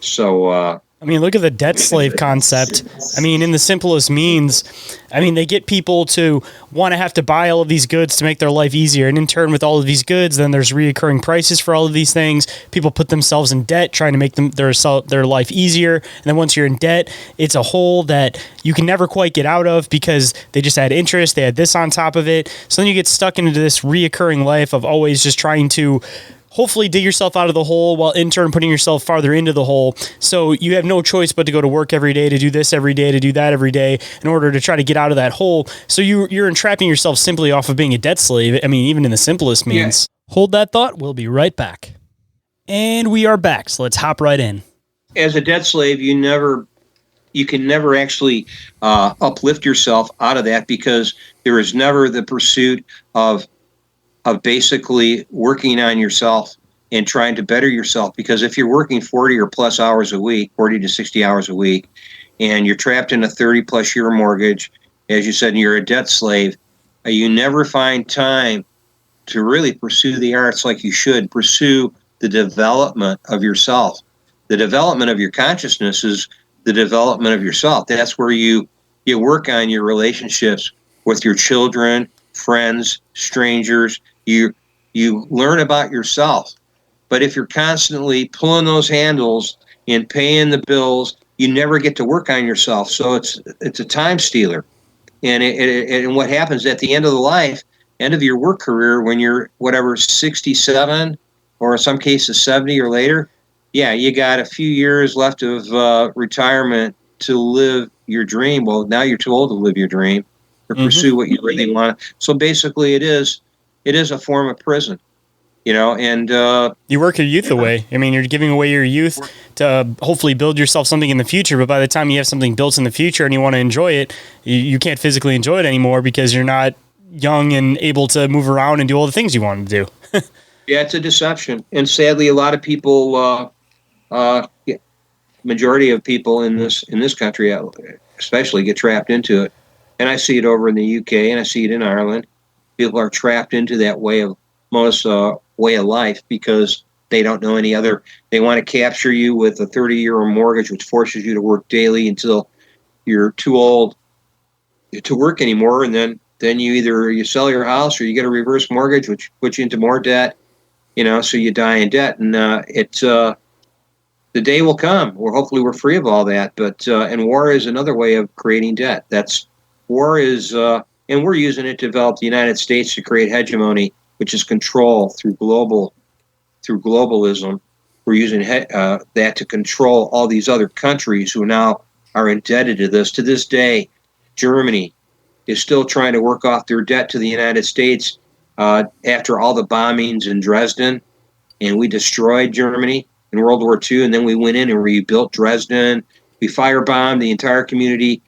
So. I mean, look at the debt slave concept. I mean, in the simplest means, I mean, they get people to want to have to buy all of these goods to make their life easier. And in turn, with all of these goods, then there's reoccurring prices for all of these things. People put themselves in debt trying to make their life easier. And then once you're in debt, it's a hole that you can never quite get out of because they just had interest. They had this on top of it. So then you get stuck into this reoccurring life of always just trying to hopefully dig yourself out of the hole while in turn putting yourself farther into the hole. So you have no choice but to go to work every day, to do this every day, to do that every day in order to try to get out of that hole. So you're entrapping yourself simply off of being a debt slave. I mean, even in the simplest means. Yeah. Hold that thought. We'll be right back. And we are back. So let's hop right in. As a debt slave, you can never actually uplift yourself out of that because there is never the pursuit of basically working on yourself and trying to better yourself. Because if you're working 40 or plus hours a week, 40 to 60 hours a week, and you're trapped in a 30 plus year mortgage, as you said, and you're a debt slave, you never find time to really pursue the arts like you should. Pursue the development of yourself. The development of your consciousness is the development of yourself. That's where you work on your relationships with your children, friends, strangers. You learn about yourself. But if you're constantly pulling those handles and paying the bills, you never get to work on yourself. So it's a time stealer. And what happens at the end of the life, end of your work career, when you're 67 or in some cases 70 or later, yeah, you got a few years left of retirement to live your dream. Well, now you're too old to live your dream or pursue what you really want. So basically it is a form of prison, and you work your youth away. I mean, you're giving away your youth to hopefully build yourself something in the future. But by the time you have something built in the future and you want to enjoy it, you can't physically enjoy it anymore because you're not young and able to move around and do all the things you want to do. Yeah, it's a deception. And sadly, a lot of people, majority of people in this country, especially, get trapped into it. And I see it over in the UK and I see it in Ireland. People are trapped into that way of life because they don't know any other. They want to capture you with a 30-year mortgage, which forces you to work daily until you're too old to work anymore. And then you sell your house or you get a reverse mortgage, which puts you into more debt, so you die in debt. And the day will come where hopefully we're free of all that. But and war is another way of creating debt. War is, and we're using it to develop the United States to create hegemony, which is control through globalism. We're using that to control all these other countries who now are indebted to this. To this day, Germany is still trying to work off their debt to the United States after all the bombings in Dresden, and we destroyed Germany in World War II, and then we went in and rebuilt Dresden. We firebombed the entire community,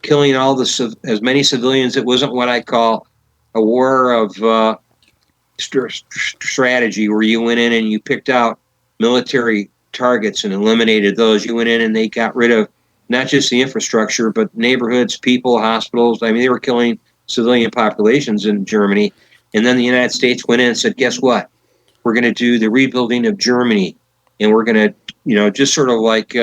killing as many civilians. It wasn't what I call a war of strategy, where you went in and you picked out military targets and eliminated those. You went in and they got rid of not just the infrastructure, but neighborhoods, people, hospitals. I mean, they were killing civilian populations in Germany. And then the United States went in and said, guess what? We're going to do the rebuilding of Germany. And we're going to, just sort of like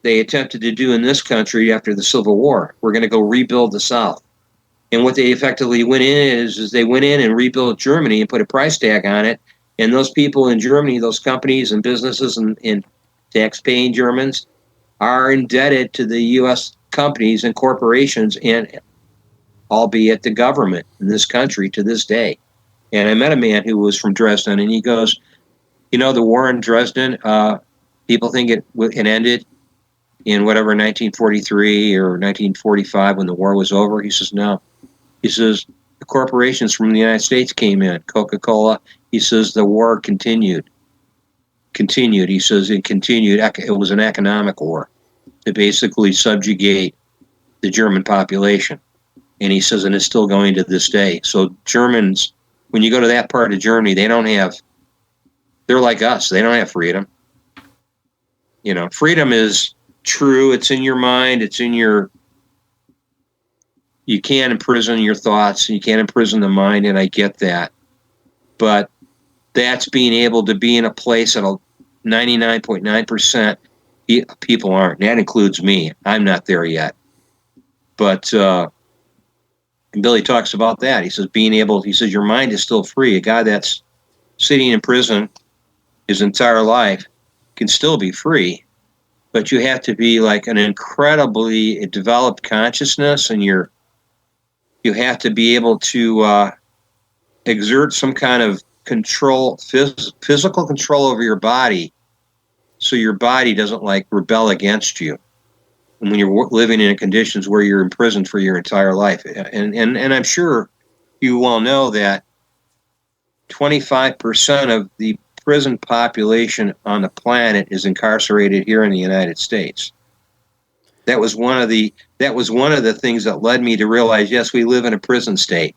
they attempted to do in this country after the Civil War. We're going to go rebuild the South. And what they effectively went in is they went in and rebuilt Germany and put a price tag on it. And those people in Germany, those companies and businesses and tax-paying Germans, are indebted to the U.S. companies and corporations, and albeit the government in this country to this day. And I met a man who was from Dresden, and he goes, the war in Dresden, people think it ended in 1943 or 1945 when the war was over. He says, no. He says, the corporations from the United States came in, Coca-Cola. He says, the war continued. He says it continued. It was an economic war to basically subjugate the German population. And he says, and it's still going to this day. So Germans, when you go to that part of Germany, they don't have they're like us. They don't have freedom. Freedom is true. It's in your mind. You can't imprison your thoughts, and you can't imprison the mind, and I get that. But that's being able to be in a place that 99.9% people aren't. And that includes me. I'm not there yet. But Billy talks about that. He says your mind is still free. A guy that's sitting in prison his entire life can still be free, but you have to be like an incredibly developed consciousness, and you have to be able to exert some kind of control, physical control over your body, so your body doesn't like rebel against you. And when you're living in conditions where you're imprisoned for your entire life, and I'm sure you all know that 25% of the prison population on the planet is incarcerated here in the United States. That was one of the things that led me to realize, yes, we live in a prison state.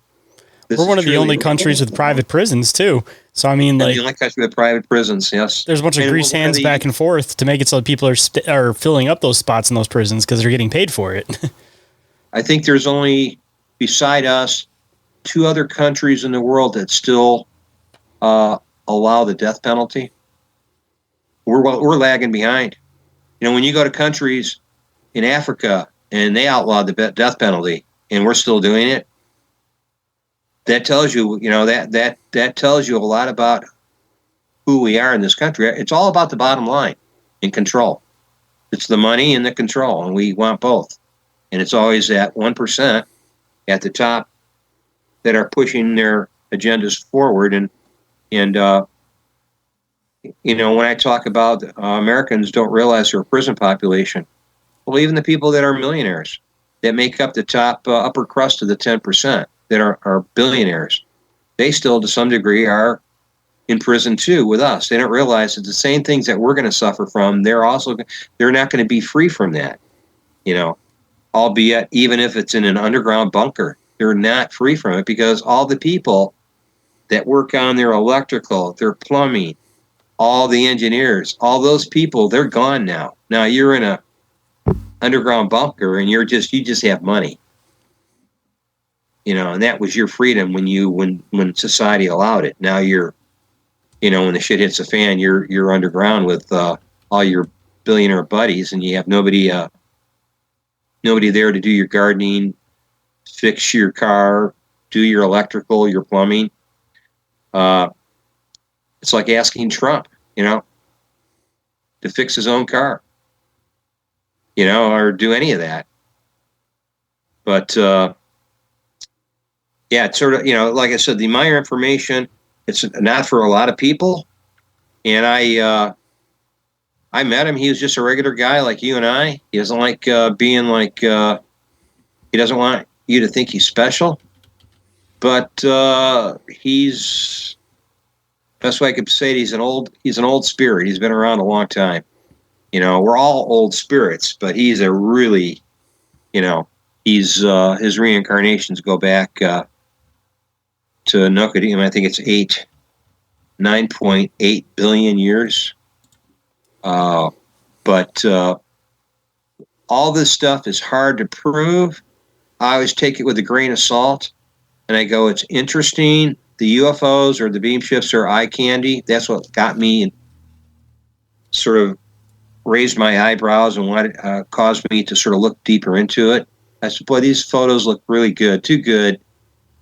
We're one of the only countries with private prisons too. So I mean, like, the only country with private prisons, yes. There's a bunch of grease hands back and forth to make it so that people are filling up those spots in those prisons because they're getting paid for it. I think there's only, beside us, 2 other countries in the world that still allow the death penalty. We're lagging behind. When you go to countries in Africa and they outlaw the death penalty, and we're still doing it, that tells you, that tells you a lot about who we are in this country. It's all about the bottom line and control. It's the money and the control, and we want both. And it's always that 1% at the top that are pushing their agendas forward. And when I talk about Americans don't realize they're a prison population, well, even the people that are millionaires, that make up the top upper crust of the 10%, that are billionaires, they still to some degree are in prison too with us. They don't realize that the same things that we're going to suffer from, they're not going to be free from that, albeit even if it's in an underground bunker, they're not free from it, because all the people that work on their electrical, their plumbing, all the engineers, all those people, they're gone now. Now you're in a underground bunker and you just have money. And that was your freedom when society allowed it. Now you're, when the shit hits the fan, you're underground with all your billionaire buddies, and you have nobody there to do your gardening, fix your car, do your electrical, your plumbing. It's like asking Trump, to fix his own car, or do any of that. But yeah, it's sort of, like I said, the Meier information, it's not for a lot of people. And I met him. He was just a regular guy like you and I. He doesn't like being like, he doesn't want you to think he's special. But best way I could say it, he's an old spirit. He's been around a long time. We're all old spirits, but he's a really, his reincarnations go back to Nukadim. I think it's 9.8 billion years. But all this stuff is hard to prove. I always take it with a grain of salt, and I go, it's interesting. The UFOs or the beamships are eye candy. That's what got me and sort of raised my eyebrows and caused me to sort of look deeper into it. I said, boy, these photos look really good, too good,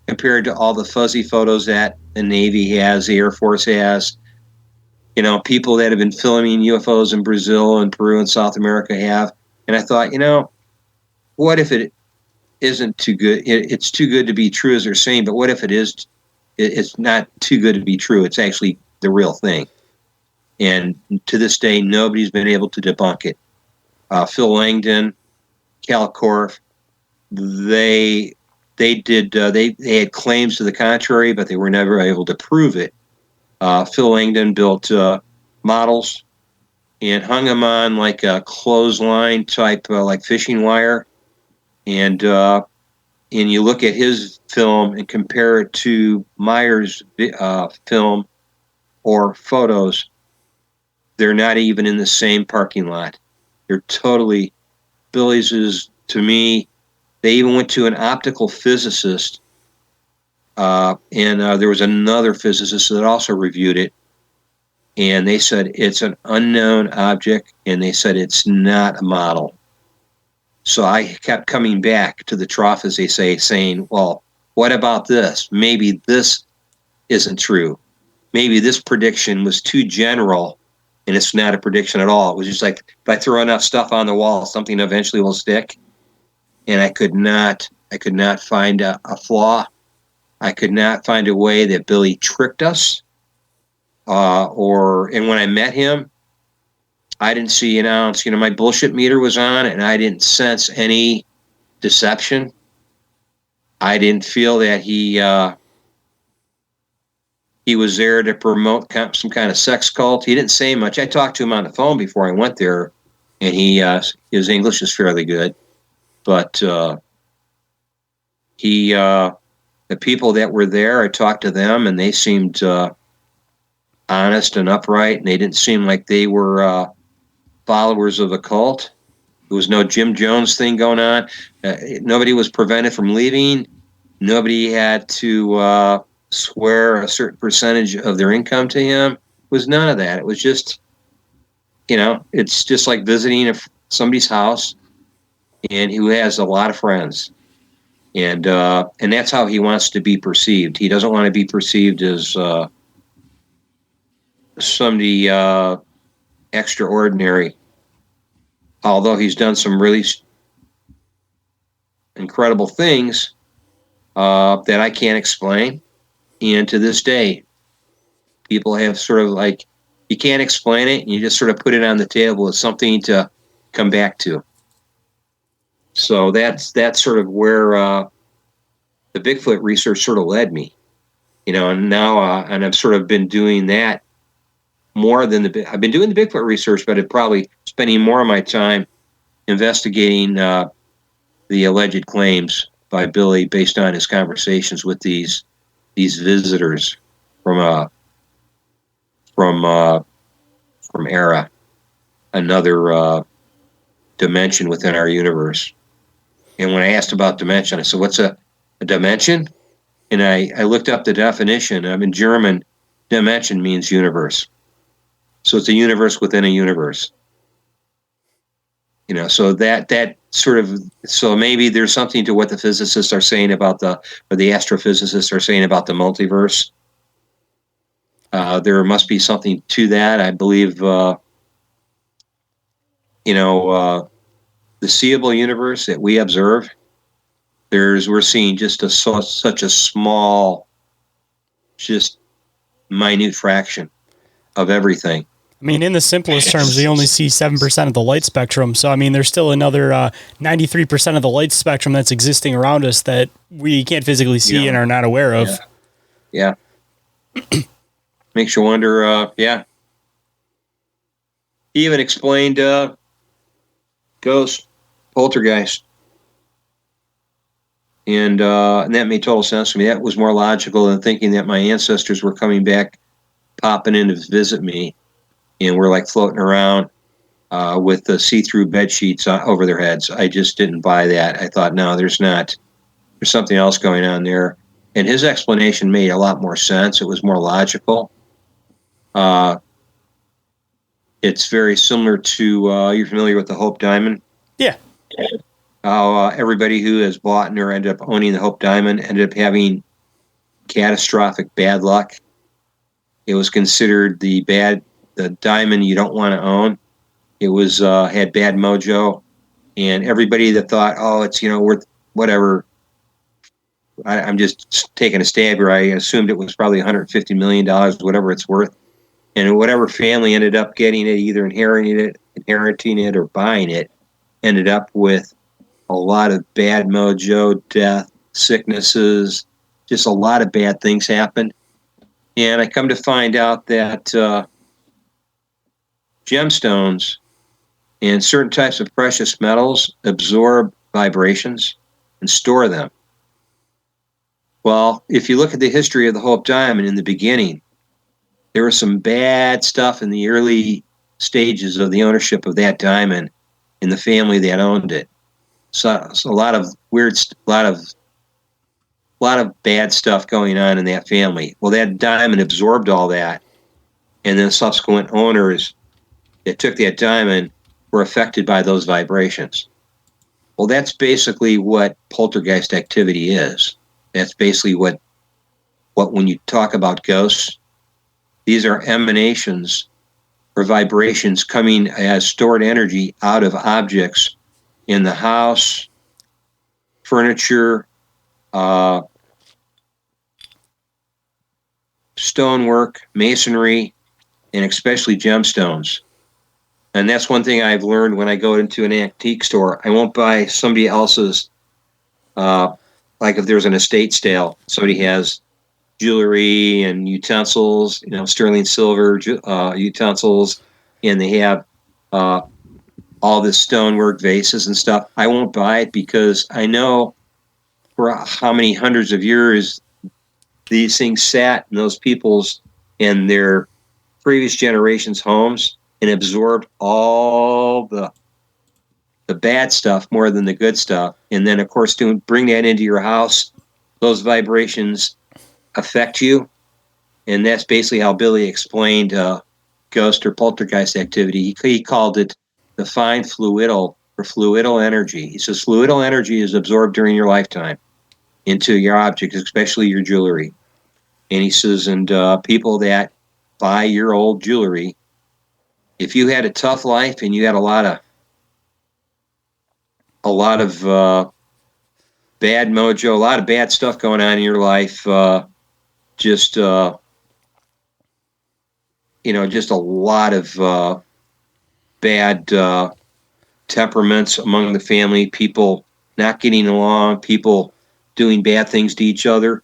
compared to all the fuzzy photos that the Navy has, the Air Force has. People that have been filming UFOs in Brazil and Peru and South America have. And I thought, what if it isn't too good? It's too good to be true, as they're saying, but what if it is? It's not too good to be true. It's actually the real thing. And to this day, nobody's been able to debunk it. Phil Langdon, Cal Korff, they had claims to the contrary, but they were never able to prove it. Phil Langdon built models and hung them on like a clothesline type, like fishing wire. And you look at his film and compare it to Meier's film, or photos, they're not even in the same parking lot. They're totally, Billy's is, to me, they even went to an optical physicist, and there was another physicist that also reviewed it, and they said it's an unknown object, and they said it's not a model. So I kept coming back to the trough, as they say, saying, well, what about this? Maybe this isn't true. Maybe this prediction was too general, and it's not a prediction at all. It was just like, if I throw enough stuff on the wall, something eventually will stick. And I could not find a flaw. I could not find a way that Billy tricked us. And when I met him, I didn't see an ounce. My bullshit meter was on, and I didn't sense any deception. I didn't feel that he was there to promote some kind of sex cult. He didn't say much. I talked to him on the phone before I went there, and his English is fairly good. But the people that were there, I talked to them, and they seemed honest and upright, and they didn't seem like they were followers of the cult. There was no Jim Jones thing going on. Nobody was prevented from leaving. Nobody had to swear a certain percentage of their income to him. It was none of that. It was just, it's just like visiting somebody's house, and who has a lot of friends. And that's how he wants to be perceived. He doesn't want to be perceived as somebody extraordinary, although he's done some really incredible things that I can't explain. And to this day, people have sort of like, you can't explain it, and you just sort of put it on the table as something to come back to. So that's sort of where the Bigfoot research sort of led me, and now and I've sort of been doing that more than I've been doing the Bigfoot research, but I'm probably spending more of my time investigating the alleged claims by Billy based on his conversations with these visitors from Era, another dimension within our universe. And when I asked about dimension, I said, what's a dimension? And I looked up the definition. In German, dimension means universe. So it's a universe within a universe. So that sort of, so maybe there's something to what the physicists are saying about or the astrophysicists are saying about the multiverse. There must be something to that. I believe, the seeable universe that we observe, we're seeing just such a small, just minute fraction of everything. In the simplest terms, we only see 7% of the light spectrum. So, there's still another 93% of the light spectrum that's existing around us that we can't physically see and are not aware of. Yeah. Makes you wonder, He even explained ghosts, poltergeist. And that made total sense to me. That was more logical than thinking that my ancestors were coming back, popping in to visit me, and we're like floating around with the see-through bed sheets over their heads. I just didn't buy that. I thought, no, there's not. There's something else going on there. And his explanation made a lot more sense. It was more logical. It's very similar to, you're familiar with the Hope Diamond? Yeah. How everybody who has bought or ended up owning the Hope Diamond ended up having catastrophic bad luck. It was considered the diamond you don't want to own. It was had bad mojo, and everybody that thought, oh, it's worth whatever. I'm just taking a stab here. I assumed it was probably $150 million, whatever it's worth, and whatever family ended up getting it, either inheriting it, or buying it, ended up with a lot of bad mojo, death, sicknesses, just a lot of bad things happened. And I come to find out that gemstones and certain types of precious metals absorb vibrations and store them. Well, if you look at the history of the Hope Diamond in the beginning, there was some bad stuff in the early stages of the ownership of that diamond in the family that owned it. So a lot of weird, a lot of bad stuff going on in that family. Well, that diamond absorbed all that, and then subsequent owners that took that diamond were affected by those vibrations. Well, that's basically what poltergeist activity is. That's basically what when you talk about ghosts, these are emanations or vibrations coming as stored energy out of objects in the house, furniture, stonework, masonry, and especially gemstones. And that's one thing I've learned when I go into an antique store. I won't buy somebody else's, like if there's an estate sale, somebody has jewelry and utensils, sterling silver utensils, and they have all this stonework, vases and stuff. I won't buy it because I know for how many hundreds of years these things sat in those people's and their previous generations' homes and absorbed all the bad stuff more than the good stuff. And then, of course, bring that into your house. Those vibrations affect you. And that's basically how Billy explained ghost or poltergeist activity. He called it the fine fluidal or fluidal energy. He says fluidal energy is absorbed during your lifetime into your objects, especially your jewelry. And he says, and people that buy your old jewelry, if you had a tough life and you had a lot of bad mojo, a lot of bad stuff going on in your life, just a lot of bad temperaments among the family, people not getting along, people doing bad things to each other.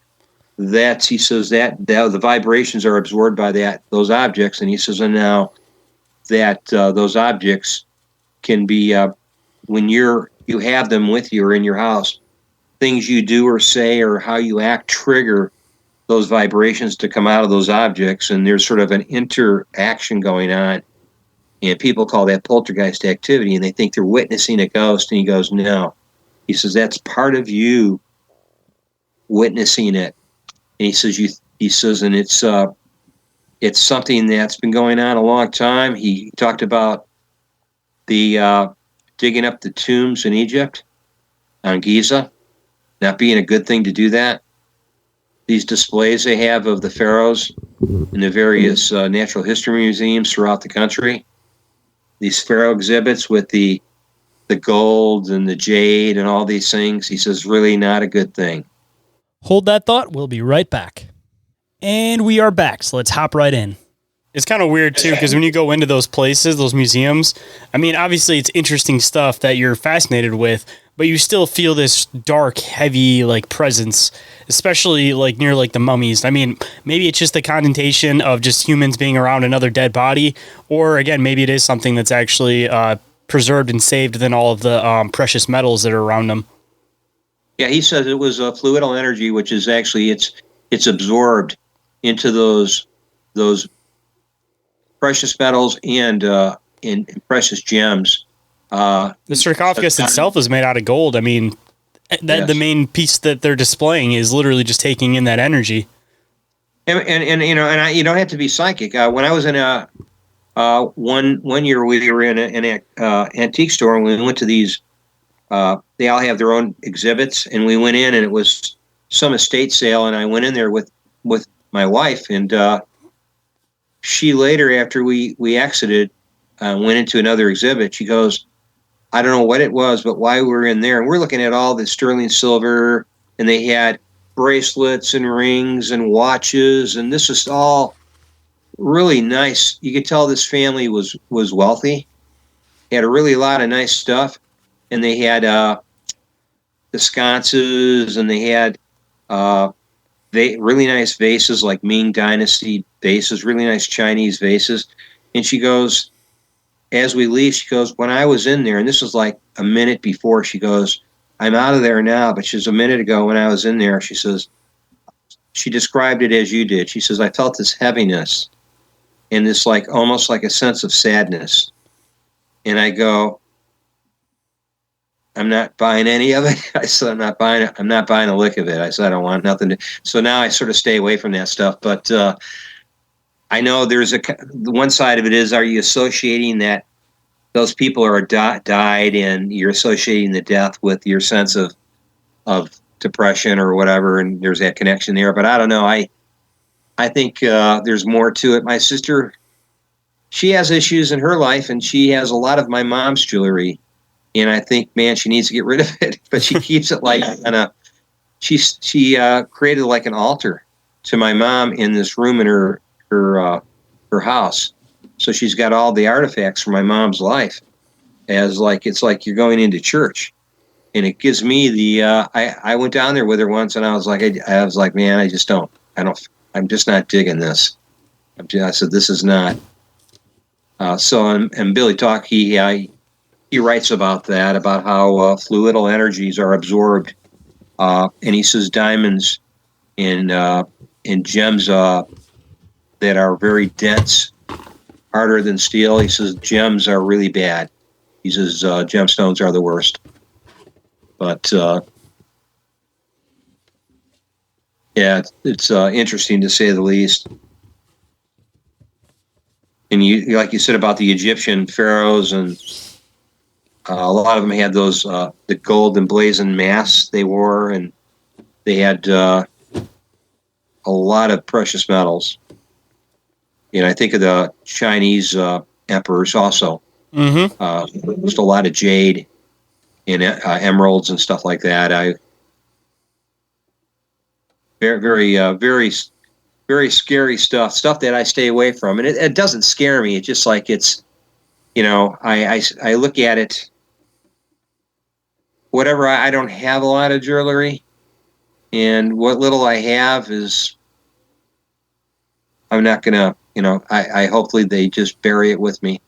He says that the vibrations are absorbed by those objects, and he says, and now that those objects can be when you have them with you or in your house, things you do or say or how you act trigger those vibrations to come out of those objects, and there's sort of an interaction going on, and people call that poltergeist activity, and they think they're witnessing a ghost, and he goes, no. He says that's part of you witnessing it. And he says, and it's something that's been going on a long time. He talked about the digging up the tombs in Egypt on Giza, not being a good thing to do that. These displays they have of the pharaohs in the various natural history museums throughout the country, these pharaoh exhibits with the gold and the jade and all these things, he says, really not a good thing. Hold that thought. We'll be right back. And we are back, so let's hop right in. It's kind of weird, too, because when you go into those places, those museums, I mean, obviously it's interesting stuff that you're fascinated with, but you still feel this dark, heavy, presence, especially, near, the mummies. I mean, maybe it's just the connotation of just humans being around another dead body, or, again, maybe it is something that's actually preserved and saved than all of the precious metals that are around them. Yeah, he says it was a fluidal energy, which is actually, it's absorbed into those precious metals and in precious gems. The sarcophagus itself is made out of gold. I mean, yes. The main piece that they're displaying is literally just taking in that energy. And you don't have to be psychic. When I was in one year, we were in an antique store, and we went to these. They all have their own exhibits, and we went in, and it was some estate sale, and I went in there with my wife, and she later, after we exited, went into another exhibit. She goes, I don't know what it was, but why we were in there, and we're looking at all this sterling silver, and they had bracelets and rings and watches, and this is all really nice. You could tell this family was wealthy. They had a lot of nice stuff, and they had the sconces, and they had really nice vases, like Ming Dynasty vases, really nice Chinese vases. And she goes, as we leave, she goes, when I was in there, and this was like a minute before, she goes, I'm out of there now, but she was a minute ago when I was in there, she says, she described it as you did. She says, I felt this heaviness and this like almost like a sense of sadness. And I go, I'm not buying any of it. I said, I'm not buying it. I'm not buying a lick of it. I said, I don't want nothing to. So now I sort of stay away from that stuff. But I know there's one side of it is, are you associating that those people are died and you're associating the death with your sense of depression or whatever, and there's that connection there. But I don't know. I think there's more to it. My sister, she has issues in her life, and she has a lot of my mom's jewelry. And I think, man, she needs to get rid of it. But she keeps it like on a. She created like an altar to my mom in this room in her house. So she's got all the artifacts from my mom's life, as like it's like you're going into church, and it gives me the. I went down there with her once, and I was like, man, I'm just not digging this. I said, this is not. And Billy Talk, he writes about that, about how fluidal energies are absorbed, and he says diamonds and gems that are very dense, harder than steel. He says gems are really bad. He says gemstones are the worst. But yeah, it's interesting to say the least. And you, like you said about the Egyptian pharaohs, and a lot of them had those the gold emblazoned masks they wore, and they had a lot of precious metals. And I think of the Chinese emperors also. Mm-hmm. Just a lot of jade and emeralds and stuff like that. Very scary stuff that I stay away from. And it doesn't scare me. It's just like it's, I look at it. Whatever, I don't have a lot of jewelry, and what little I have is, I'm not gonna, I hopefully they just bury it with me.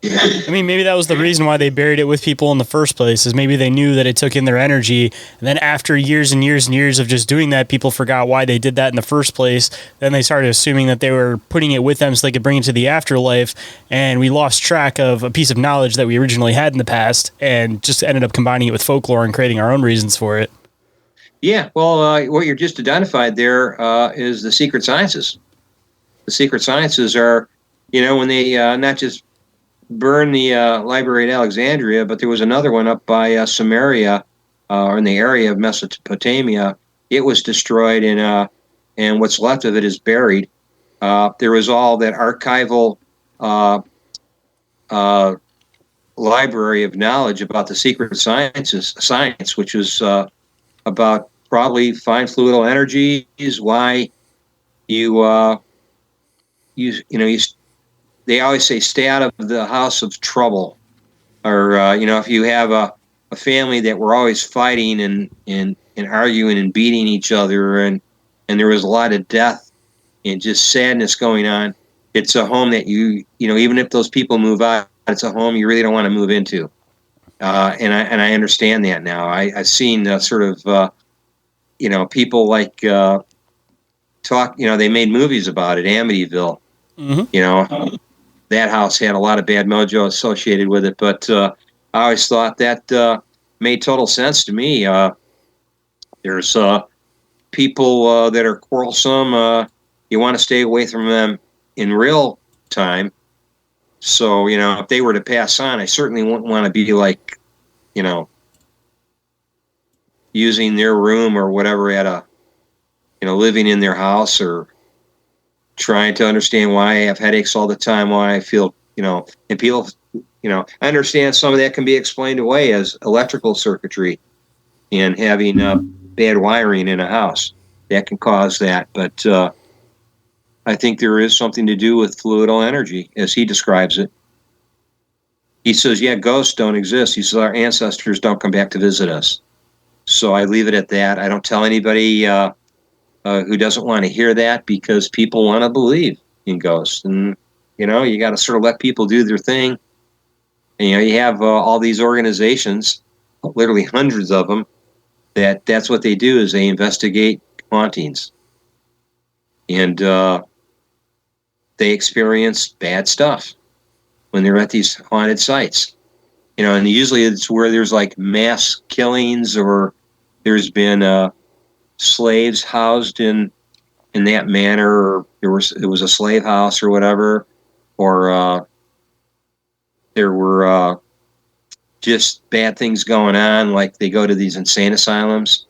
I mean, maybe that was the reason why they buried it with people in the first place, is maybe they knew that it took in their energy, and then after years and years and years of just doing that, people forgot why they did that in the first place. Then they started assuming that they were putting it with them so they could bring it to the afterlife, and we lost track of a piece of knowledge that we originally had in the past, and just ended up combining it with folklore and creating our own reasons for it. Yeah, well, what you're just identified there is the secret sciences. The secret sciences are, when they not just burn the library at Alexandria, but there was another one up by Samaria, or in the area of Mesopotamia. It was destroyed, and what's left of it is buried. There was all that archival library of knowledge about the secret science, which was about probably fine fluidal energies, why they always say stay out of the house of trouble, or if you have a family that were always fighting and arguing and beating each other, and there was a lot of death and just sadness going on, it's a home that even if those people move out, it's a home you really don't want to move into. And I understand that now. I've seen sort of people like talk. They made movies about it, Amityville. Mm-hmm. That house had a lot of bad mojo associated with it, but I always thought that made total sense to me. There's people that are quarrelsome. You want to stay away from them in real time. So, if they were to pass on, I certainly wouldn't want to be like, using their room or whatever at living in their house, or trying to understand why I have headaches all the time, why I feel, and people, I understand some of that can be explained away as electrical circuitry and having bad wiring in a house. That can cause that. But I think there is something to do with fluidal energy, as he describes it. He says, yeah, ghosts don't exist. He says, our ancestors don't come back to visit us. So I leave it at that. I don't tell anybody who doesn't want to hear that, because people want to believe in ghosts. And, you got to sort of let people do their thing. And, you have all these organizations, literally hundreds of them, that's what they do, is they investigate hauntings. And they experience bad stuff when they're at these haunted sites. And usually it's where there's like mass killings, or there's been slaves housed in that manner, or it was a slave house or whatever, or there were just bad things going on, like they go to these insane asylums,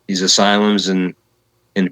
and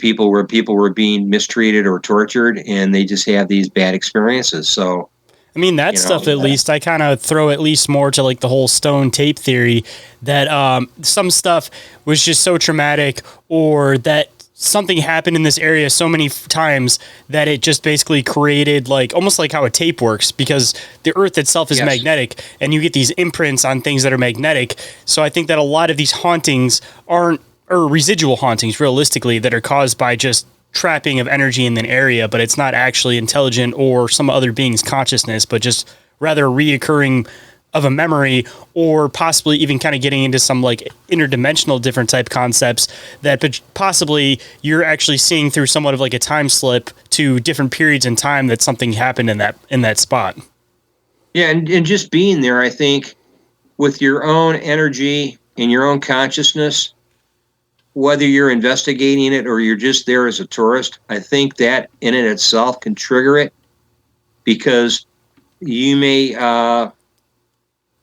people were being mistreated or tortured, and they just have these bad experiences. So I mean, that stuff, at least, I kind of throw at least more to like the whole stone tape theory, that some stuff was just so traumatic, or that something happened in this area so many times that it just basically created, like, almost like how a tape works, because the earth itself is magnetic, and you get these imprints on things that are magnetic. So I think that a lot of these hauntings or residual hauntings, realistically, that are caused by just trapping of energy in an area, but it's not actually intelligent or some other being's consciousness, but just rather a reoccurring of a memory, or possibly even kind of getting into some like interdimensional different type concepts that possibly you're actually seeing through somewhat of like a time slip to different periods in time that something happened in that spot. Yeah, and just being there, I think, with your own energy and your own consciousness, whether you're investigating it or you're just there as a tourist, I think that in and itself can trigger it, because you may,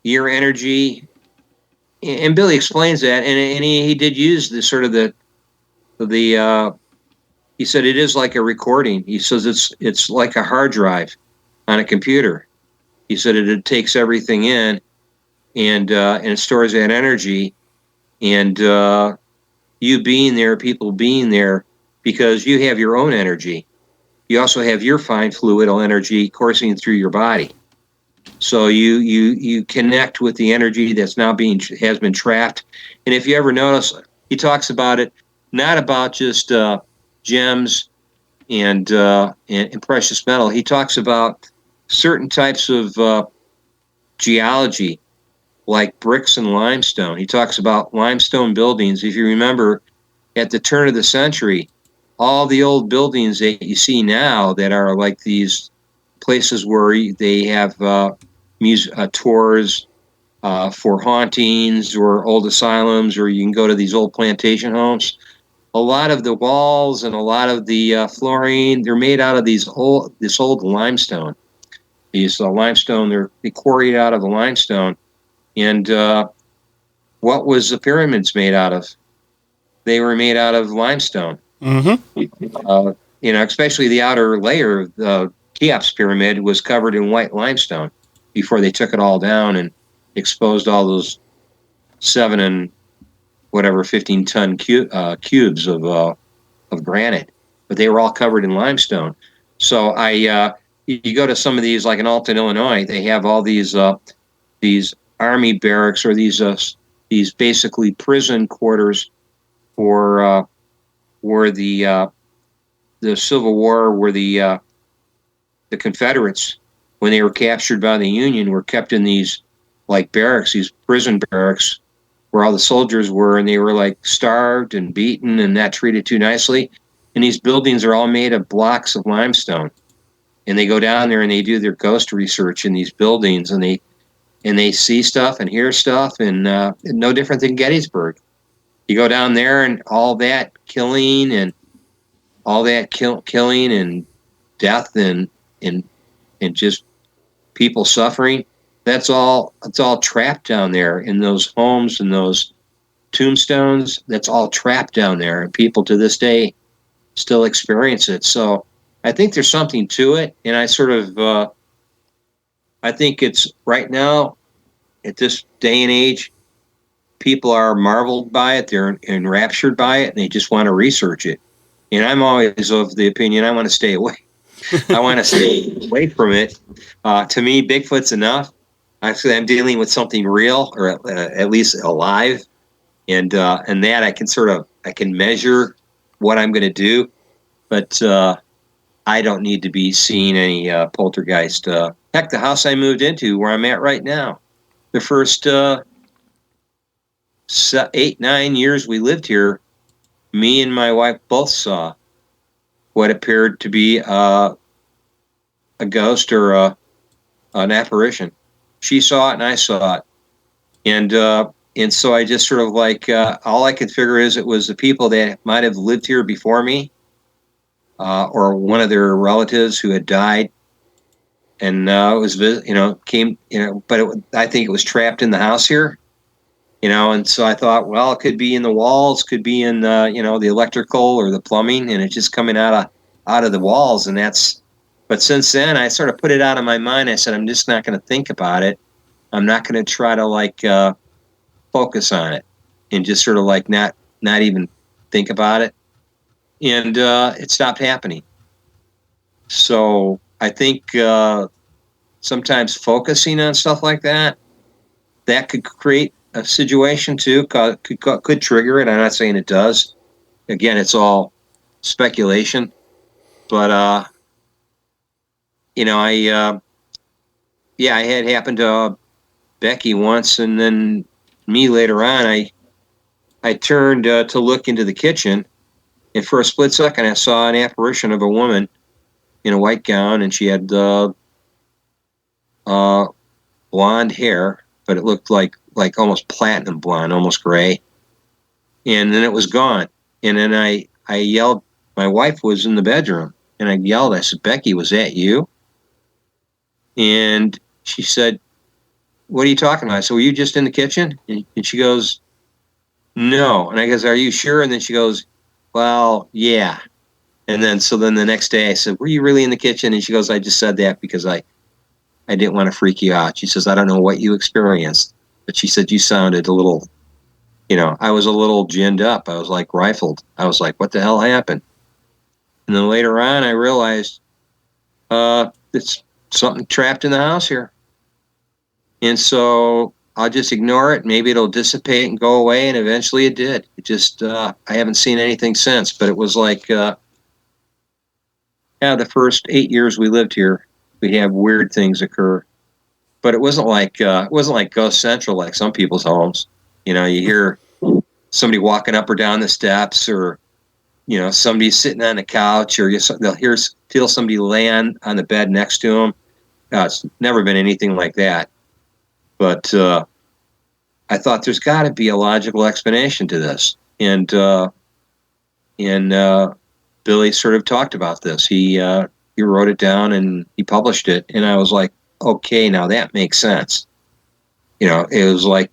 your energy, and Billy explains that, and he did use the sort of he said it is like a recording. He says it's like a hard drive on a computer. He said it takes everything in, and it stores that energy, and you being there, people being there, because you have your own energy. You also have your fine fluidal energy coursing through your body. So you connect with the energy that's now has been trapped. And if you ever notice, he talks about it, not about just gems and precious metal. He talks about certain types of geology, like bricks and limestone. He talks about limestone buildings. If you remember, at the turn of the century, all the old buildings that you see now that are like these places where they have tours for hauntings or old asylums, or you can go to these old plantation homes. A lot of the walls and a lot of the flooring, they're made out of this old limestone. These limestone, they quarried out of the limestone. And what was the pyramids made out of? They were made out of limestone. Mm-hmm. Especially the outer layer of the Cheops pyramid was covered in white limestone before they took it all down and exposed all those 7 and 15-ton cubes of granite. But they were all covered in limestone. So you go to some of these, like in Alton, Illinois, they have all these army barracks, or these basically prison quarters for where the Civil War, where the Confederates, when they were captured by the Union, were kept in these like barracks, these prison barracks, where all the soldiers were, and they were like starved and beaten and not treated too nicely. And these buildings are all made of blocks of limestone. And they go down there and they do their ghost research in these buildings, and they see stuff and hear stuff, and no different than Gettysburg. You go down there, and all that killing and death and just people suffering, it's all trapped down there in those homes and those tombstones. That's all trapped down there, and people to this day still experience it. So I think there's something to it, and I think it's right now, at this day and age, people are marveled by it. They're enraptured by it, and they just want to research it. And I'm always of the opinion I want to stay away. I want to stay away from it. To me, Bigfoot's enough. Actually, I'm dealing with something real, or at least alive, and that I can measure what I'm going to do, but I don't need to be seeing any poltergeist. Heck, the house I moved into, where I'm at right now, the first 8-9 years we lived here, me and my wife both saw what appeared to be a ghost or an apparition. She saw it and I saw it. And so I just sort of like, all I could figure is it was the people that might have lived here before me, or one of their relatives who had died. And it was, came, but I think it was trapped in the house here, and so I thought, well, it could be in the walls, could be in the, the electrical or the plumbing, and it's just coming out of the walls. But since then, I sort of put it out of my mind. I said, I'm just not going to think about it. I'm not going to try to focus on it and just sort of not even think about it. And it stopped happening. So I think sometimes focusing on stuff like that could create a situation too, could trigger it. I'm not saying it does. Again, it's all speculation. But, I had happened to Becky once, and then me later on. I turned to look into the kitchen, and for a split second, I saw an apparition of a woman in a white gown, and she had blonde hair, but it looked like almost platinum blonde, almost gray. And then it was gone. And then I yelled. My wife was in the bedroom, and I yelled. I said, "Becky, was that you?" And she said, "What are you talking about?" I said, "Were you just in the kitchen?" And she goes, "No." And I goes, "Are you sure?" And then she goes, "Well, yeah." And then the next day I said, "Were you really in the kitchen?" And she goes, "I just said that because I didn't want to freak you out." She says, "I don't know what you experienced, but," she said, "you sounded a little, I was a little ginned up. I was like rifled. I was like, what the hell happened?" And then later on, I realized it's something trapped in the house here. And so I'll just ignore it. Maybe it'll dissipate and go away. And eventually it did. It just, I haven't seen anything since. But it was like, the first 8 years we lived here, we have weird things occur. But it wasn't like Ghost Central like some people's homes. You hear somebody walking up or down the steps, or somebody sitting on the couch, or they'll feel somebody lay on the bed next to them. It's never been anything like that. But I thought there's got to be a logical explanation to this, and Billy sort of talked about this. He wrote it down and he published it, and I was like, okay, now that makes sense. It was like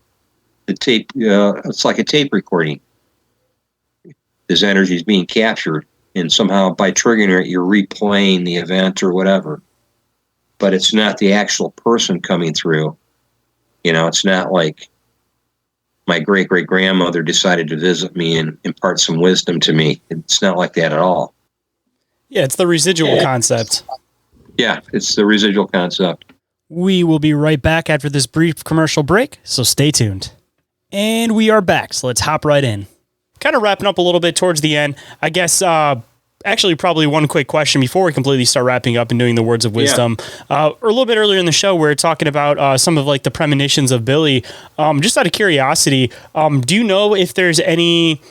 the tape. It's like a tape recording. This energy is being captured, and somehow by triggering it, you're replaying the event or whatever. But it's not the actual person coming through. It's not like my great-great-grandmother decided to visit me and impart some wisdom to me. It's not like that at all. Yeah, it's the residual concept. Yeah, it's the residual concept. We will be right back after this brief commercial break, so stay tuned. And we are back, so let's hop right in. Kind of wrapping up a little bit towards the end. I guess, actually, probably one quick question before we completely start wrapping up and doing the words of wisdom. Yeah. Or a little bit earlier in the show, we were talking about some of the premonitions of Billy. Just out of curiosity, do you know if there's any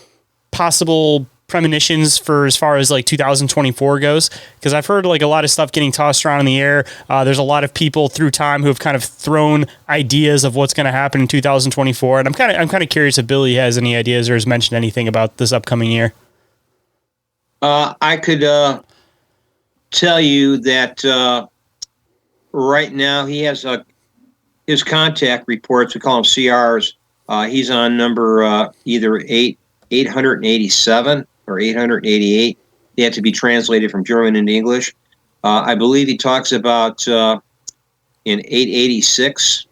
possible premonitions for as far as 2024 goes? Because I've heard a lot of stuff getting tossed around in the air. There's a lot of people through time who have kind of thrown ideas of what's going to happen in 2024, and I'm kind of curious if Billy has any ideas or has mentioned anything about this upcoming year. I could tell you that right now he has his contact reports. We call them CRs. He's on number either 887 or 888. They have to be translated from German into English. I believe he talks about in 886,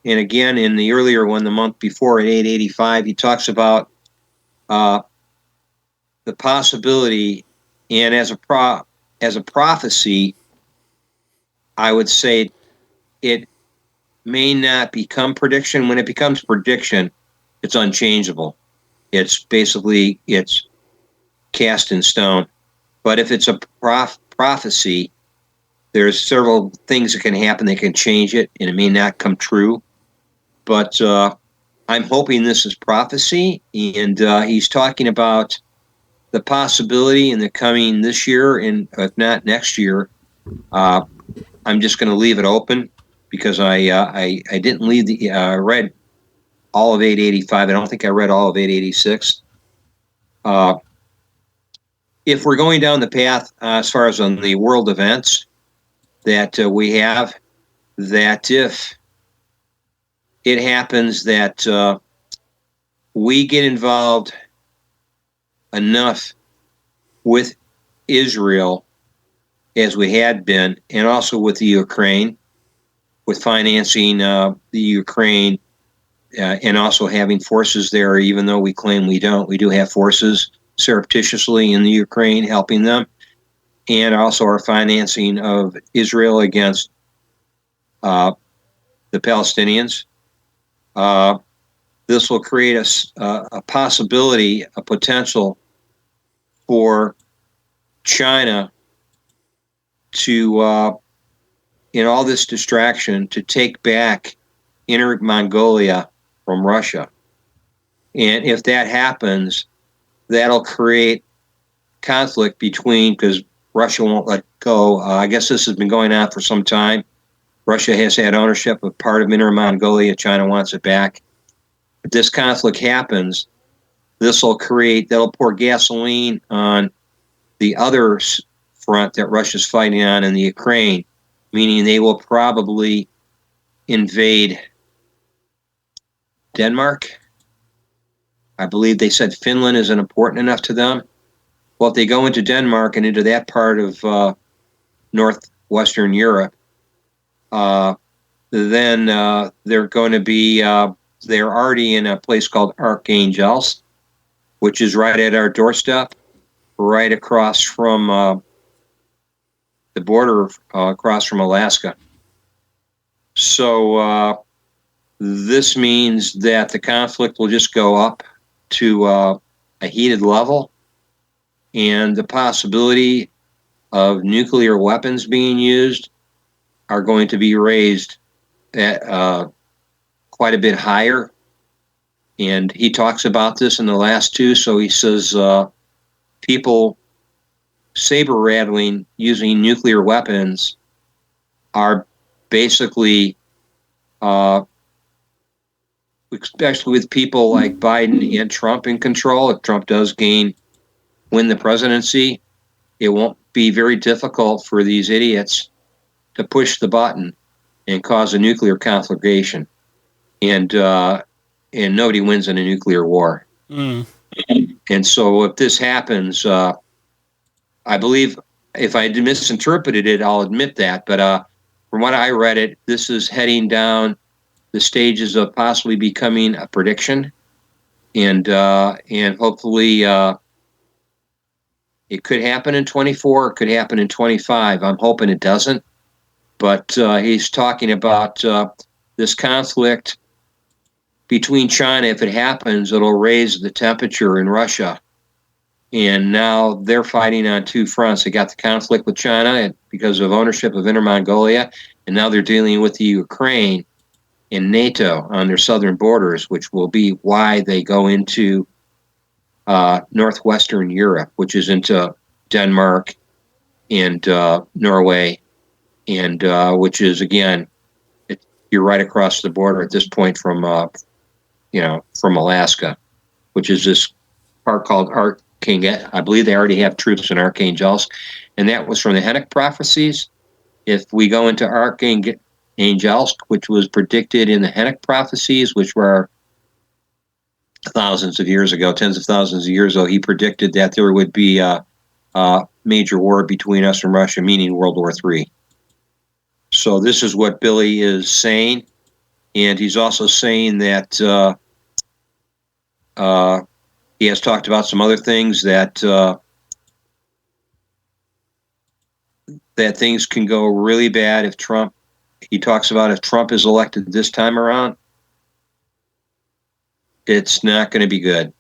and again in the earlier one, the month before, at 885, he talks about the possibility, and as a prophecy, I would say it may not become prediction. When it becomes prediction, it's unchangeable. It's basically, it's cast in stone. But if it's a prophecy, there's several things that can happen that can change it, and it may not come true. But I'm hoping this is prophecy, and he's talking about the possibility in the coming this year, and if not next year, I'm just going to leave it open because I didn't read all of 885. I don't think I read all of 886. If we're going down the path as far as on the world events that we have, that if it happens that we get involved enough with Israel as we had been, and also with the Ukraine, with financing the Ukraine, and also having forces there, even though we claim we don't. We do have forces surreptitiously in the Ukraine helping them, and also our financing of Israel against the Palestinians. This will create a possibility, a potential for China to, in all this distraction, to take back Inner Mongolia from Russia. And if that happens, that'll create conflict between, because Russia won't let go. I guess this has been going on for some time. Russia has had ownership of part of Inner Mongolia. China wants it back. If this conflict happens, that'll pour gasoline on the other front that Russia's fighting on in the Ukraine, meaning they will probably invade Denmark. I believe they said Finland isn't important enough to them. Well, if they go into Denmark and into that part of northwestern Europe, then they're going to be, they're already in a place called Archangels, which is right at our doorstep, right across from the border, across from Alaska. So this means that the conflict will just go up to a heated level, and the possibility of nuclear weapons being used are going to be raised at quite a bit higher. And he talks about this in the last two. So he says people saber rattling using nuclear weapons are basically, especially with people like Biden and Trump in control, if Trump does win the presidency, it won't be very difficult for these idiots to push the button and cause a nuclear conflagration. And nobody wins in a nuclear war. Mm. And so if this happens, I believe, if I misinterpreted it, I'll admit that. But from what I read it, this is heading down the stages of possibly becoming a prediction. And hopefully it could happen in 24, it could happen in 25. I'm hoping it doesn't. But he's talking about this conflict between China. If it happens, it'll raise the temperature in Russia. And now they're fighting on two fronts. They got the conflict with China because of ownership of Inner Mongolia, and now they're dealing with the Ukraine and NATO on their southern borders, which will be why they go into northwestern Europe, which is into Denmark and Norway, and which is, again, you're right across the border at this point from Alaska, which is this part called I believe they already have troops in Archangels, and that was from the Hennock prophecies. If we go into Archangels, which was predicted in the Hennock prophecies, which were thousands of years ago, tens of thousands of years ago, he predicted that there would be a major war between us and Russia, meaning World War III. So this is what Billy is saying, and he's also saying that he has talked about some other things that things can go really bad if Trump. He talks about if Trump is elected this time around, it's not going to be good,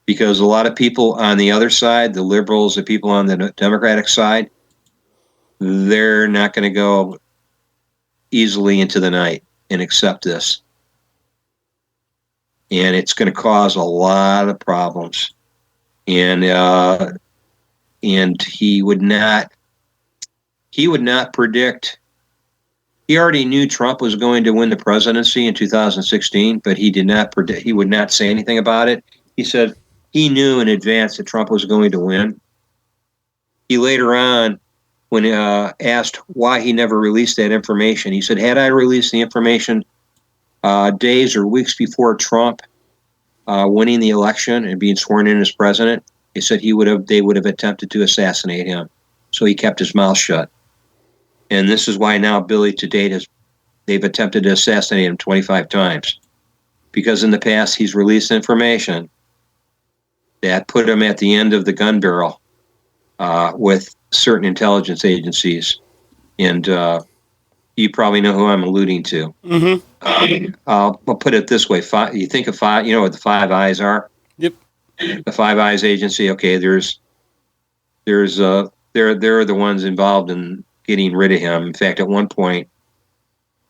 because a lot of people on the other side, the liberals, the people on the Democratic side, they're not going to go easily into the night and accept this. And it's going to cause a lot of problems. And he would not he would not predict. He already knew Trump was going to win the presidency in 2016, but he did not predict. He would not say anything about it. He said he knew in advance that Trump was going to win. He later on, when asked why he never released that information, he said, had I released the information days or weeks before Trump winning the election and being sworn in as president, he said they would have attempted to assassinate him. So he kept his mouth shut. And this is why now Billy to date they've attempted to assassinate him 25 times. Because in the past he's released information that put him at the end of the gun barrel with certain intelligence agencies. And you probably know who I'm alluding to. Mm-hmm. I'll put it this way. You think of five, you know what the Five Eyes are? Yep. The Five Eyes agency, okay, they're the ones involved in getting rid of him. In fact, at one point,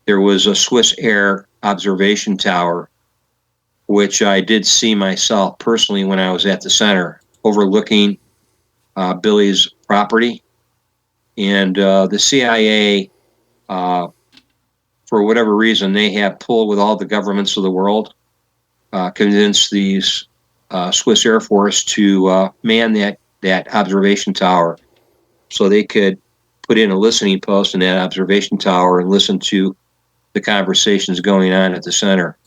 there was a Swiss Air observation tower, which I did see myself personally when I was at the center, overlooking Billy's property. And the CIA, for whatever reason, they have pulled with all the governments of the world, convinced these Swiss Air Force to man that observation tower so they could put in a listening post in that observation tower and listen to the conversations going on at the center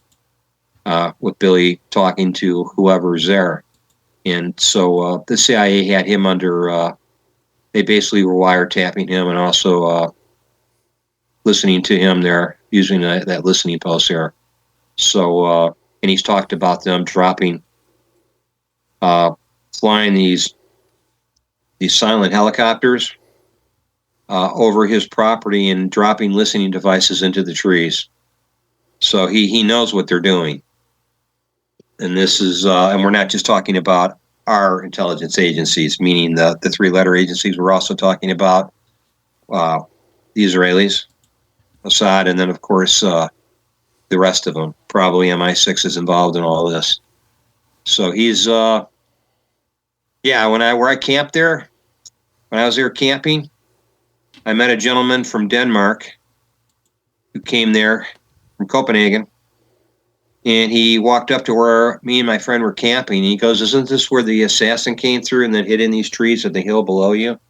with Billy talking to whoever's there. And so the CIA had him under, they basically were wiretapping him and also listening to him there using that listening post there. So, and he's talked about them flying these silent helicopters over his property and dropping listening devices into the trees. So he knows what they're doing. And this is, and we're not just talking about our intelligence agencies, meaning the three-letter agencies. We're also talking about the Israelis, Mossad, and then, of course, the rest of them. Probably MI6 is involved in all this. So he's, where I camped there, when I was there camping, I met a gentleman from Denmark who came there from Copenhagen, and he walked up to where me and my friend were camping, and he goes, "Isn't this where the assassin came through and then hid in these trees at the hill below you?"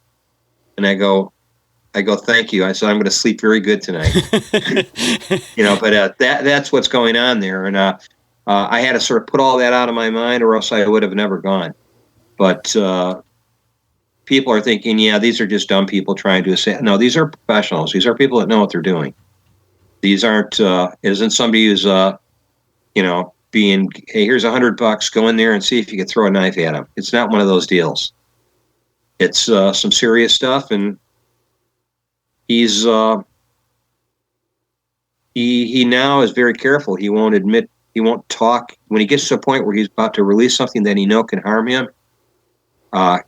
And I go, "Thank you." I said, "I'm going to sleep very good tonight." But that's what's going on there. And I had to sort of put all that out of my mind, or else I would have never gone. But people are thinking, yeah, these are just dumb people trying to assassinate. No, these are professionals. These are people that know what they're doing. These aren't, it isn't somebody who's, being, hey, here's $100, go in there and see if you can throw a knife at him. It's not one of those deals. It's some serious stuff, and he's, he now is very careful. He won't admit, he won't talk. When he gets to a point where he's about to release something that he knows can harm him,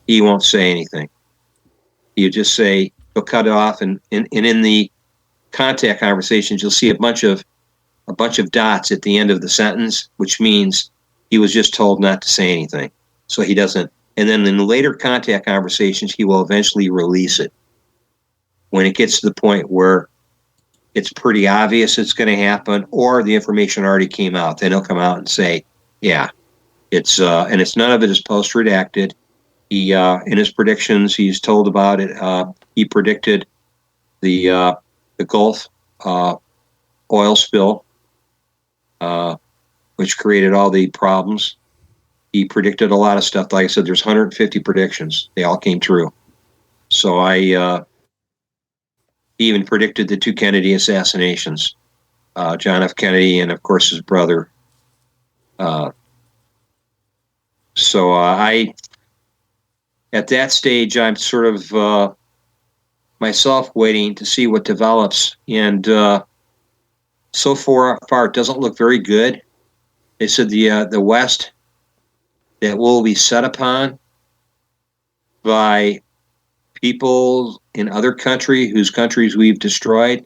he won't say anything. You just say, he'll cut it off, and in the contact conversations, you'll see a bunch of dots at the end of the sentence, which means he was just told not to say anything. So he doesn't. And then in the later contact conversations, he will eventually release it. When it gets to the point where it's pretty obvious it's going to happen, or the information already came out, then he'll come out and say, yeah, it's and it's none of it is post-redacted. He in his predictions, he's told about it. He predicted the Gulf oil spill, which created all the problems. He predicted a lot of stuff. Like I said, there's 150 predictions. They all came true. So he even predicted the two Kennedy assassinations, John F. Kennedy and, of course, his brother. At that stage, I'm sort of myself waiting to see what develops. And so far, it doesn't look very good. They said the West that will be set upon by people in other whose countries we've destroyed,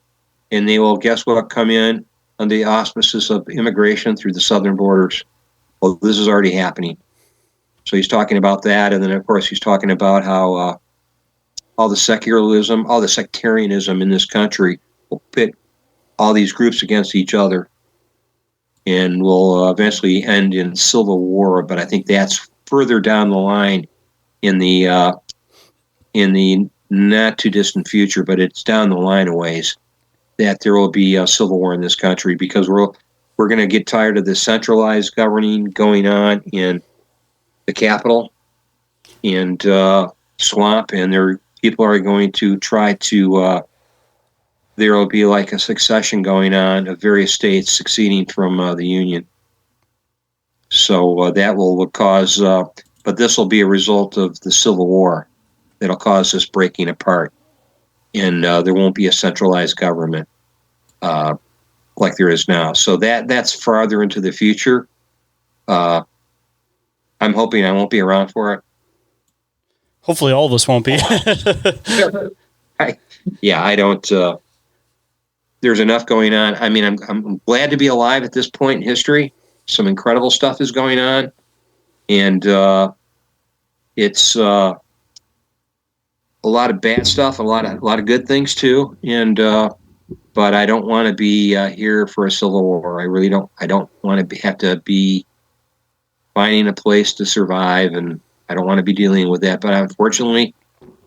and they will, guess what, come in under the auspices of immigration through the southern borders. Well, this is already happening. So he's talking about that, and then, of course, he's talking about how all the secularism, all the sectarianism in this country will pit all these groups against each other and will eventually end in civil war. But I think that's further down the line in the not too distant future, but it's down the line a ways that there will be a civil war in this country, because we're going to get tired of the centralized governing going on in the capital and swamp, and people are going to try to. There will be like a succession going on of various states succeeding from the Union. So that will cause, but this will be a result of the Civil War that'll cause this breaking apart, and there won't be a centralized government like there is now. So that's farther into the future. I'm hoping I won't be around for it. Hopefully, all of us won't be. I don't. There's enough going on. I mean, I'm glad to be alive at this point in history. Some incredible stuff is going on, and it's a lot of bad stuff, a lot of good things too. And but I don't want to be here for a civil war. I really don't. I don't want to have to be finding a place to survive, and I don't want to be dealing with that. But unfortunately,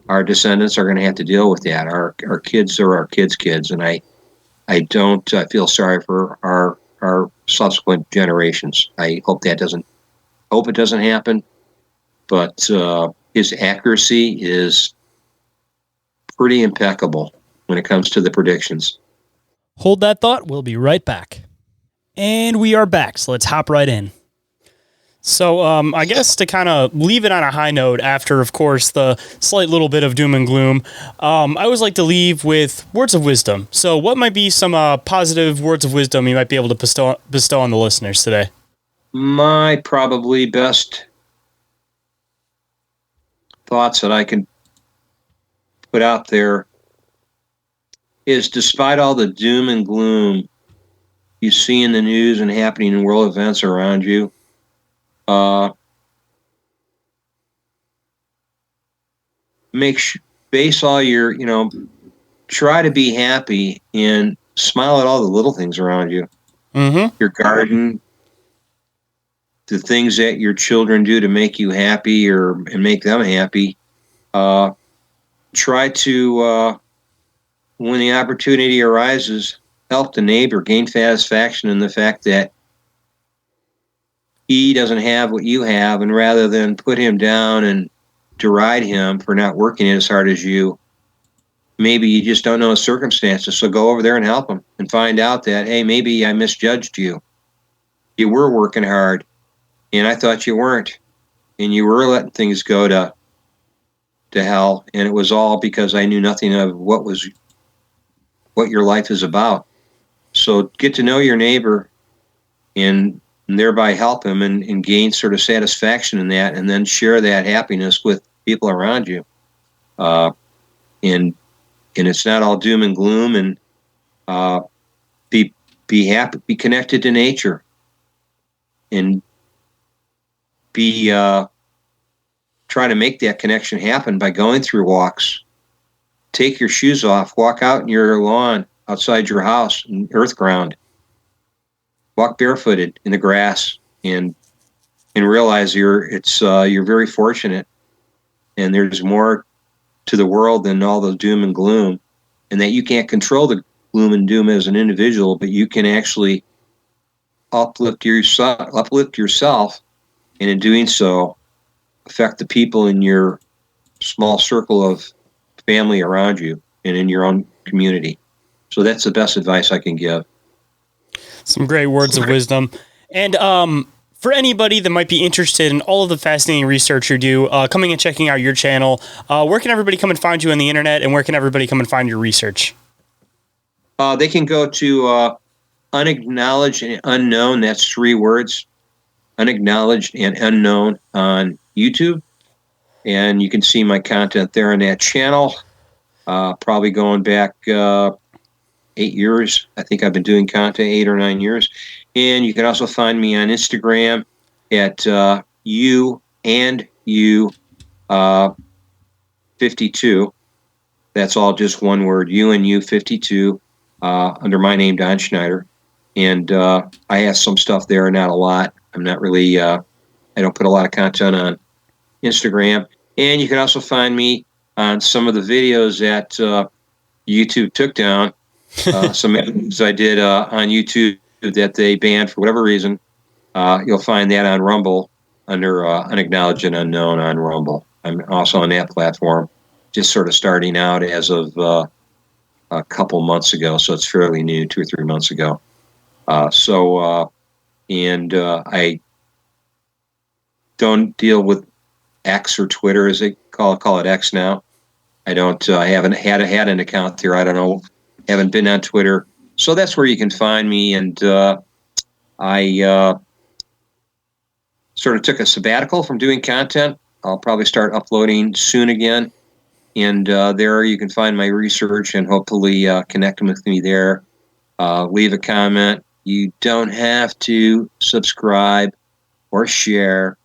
our descendants are going to have to deal with that. Our kids are our kids, and I don't feel sorry for our subsequent generations. I hope it doesn't happen. But his accuracy is pretty impeccable when it comes to the predictions. Hold that thought. We'll be right back. And we are back, so let's hop right in. So I guess to kind of leave it on a high note after, of course, the slight little bit of doom and gloom, I always like to leave with words of wisdom. So what might be some positive words of wisdom you might be able to bestow on the listeners today? My probably best thoughts that I can put out there is, despite all the doom and gloom you see in the news and happening in world events around you, base all your, try to be happy and smile at all the little things around you. Mm-hmm. Your garden, the things that your children do to make you happy and make them happy. Try to, when the opportunity arises, help the neighbor gain satisfaction in the fact that he doesn't have what you have, and rather than put him down and deride him for not working as hard as you, maybe you just don't know his circumstances. So go over there and help him and find out that, hey, maybe I misjudged you. You were working hard, and I thought you weren't, and you were letting things go to hell, and it was all because I knew nothing of what your life is about. So get to know your neighbor and thereby help him and gain sort of satisfaction in that, and then share that happiness with people around you. And it's not all doom and gloom, and be happy, be connected to nature, and try to make that connection happen by going through walks. Take your shoes off, walk out in your lawn outside your house in earth ground. Walk barefooted in the grass and realize you're very fortunate, and there's more to the world than all the doom and gloom, and that you can't control the gloom and doom as an individual, but you can actually uplift yourself, and in doing so, affect the people in your small circle of family around you and in your own community. So that's the best advice I can give. Some great words of wisdom. And for anybody that might be interested in all of the fascinating research you do, coming and checking out your channel, where can everybody come and find you on the internet, and where can everybody come and find your research? They can go to Unacknowledged and Unknown. That's 3 words. Unacknowledged and Unknown on YouTube. And you can see my content there on that channel. Probably going back 8 years. I think I've been doing content 8 or 9 years. And you can also find me on Instagram at you 52. That's all just one word, UNU52, under my name, Don Schneider. And I have some stuff there, not a lot. I'm not really, I don't put a lot of content on Instagram. And you can also find me on some of the videos that YouTube took down. Some episodes I did on YouTube that they banned for whatever reason. You'll find that on Rumble under Unacknowledged and Unknown on Rumble. I'm also on that platform, just sort of starting out as of a couple months ago, so it's fairly new, 2 or 3 months ago. I don't deal with X or Twitter, as they call it X now. I don't. I haven't had an account there. I don't know. Haven't been on Twitter, so that's where you can find me. And I sort of took a sabbatical from doing content. I'll probably start uploading soon again, and there you can find my research and hopefully connect with me there. Leave a comment. You don't have to subscribe or share.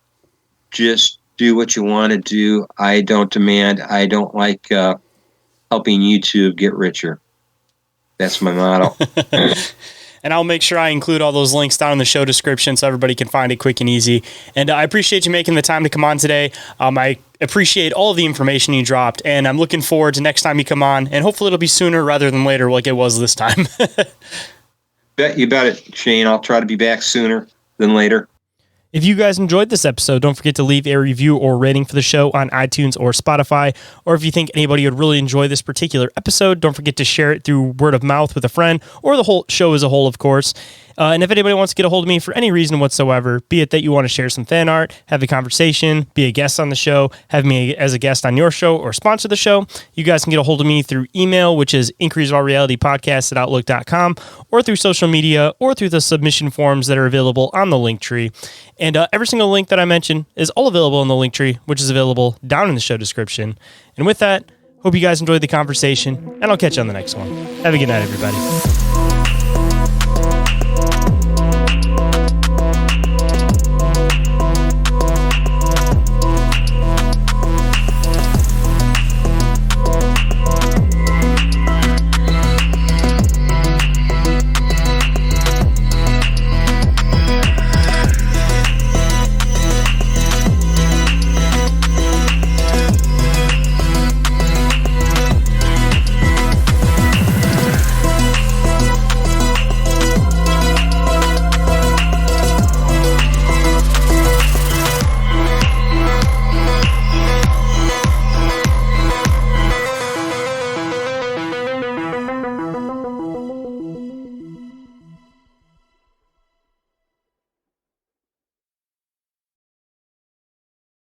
Just do what you want to do. I don't demand. I don't like helping YouTube get richer. That's my motto. And I'll make sure I include all those links down in the show description so everybody can find it quick and easy. And I appreciate you making the time to come on today. I appreciate all of the information you dropped, and I'm looking forward to next time you come on, and hopefully it'll be sooner rather than later like it was this time. You bet it, Shane. I'll try to be back sooner than later. If you guys enjoyed this episode, don't forget to leave a review or rating for the show on iTunes or Spotify. Or if you think anybody would really enjoy this particular episode, don't forget to share it through word of mouth with a friend, or the whole show as a whole, of course. And if anybody wants to get a hold of me for any reason whatsoever, be it that you want to share some fan art, have a conversation, be a guest on the show, have me as a guest on your show, or sponsor the show, you guys can get a hold of me through email, which is increaseourrealitypodcast@outlook.com, or through social media, or through the submission forms that are available on the Linktree. And every single link that I mention is all available in the Linktree, which is available down in the show description. And with that, hope you guys enjoyed the conversation, and I'll catch you on the next one. Have a good night, everybody.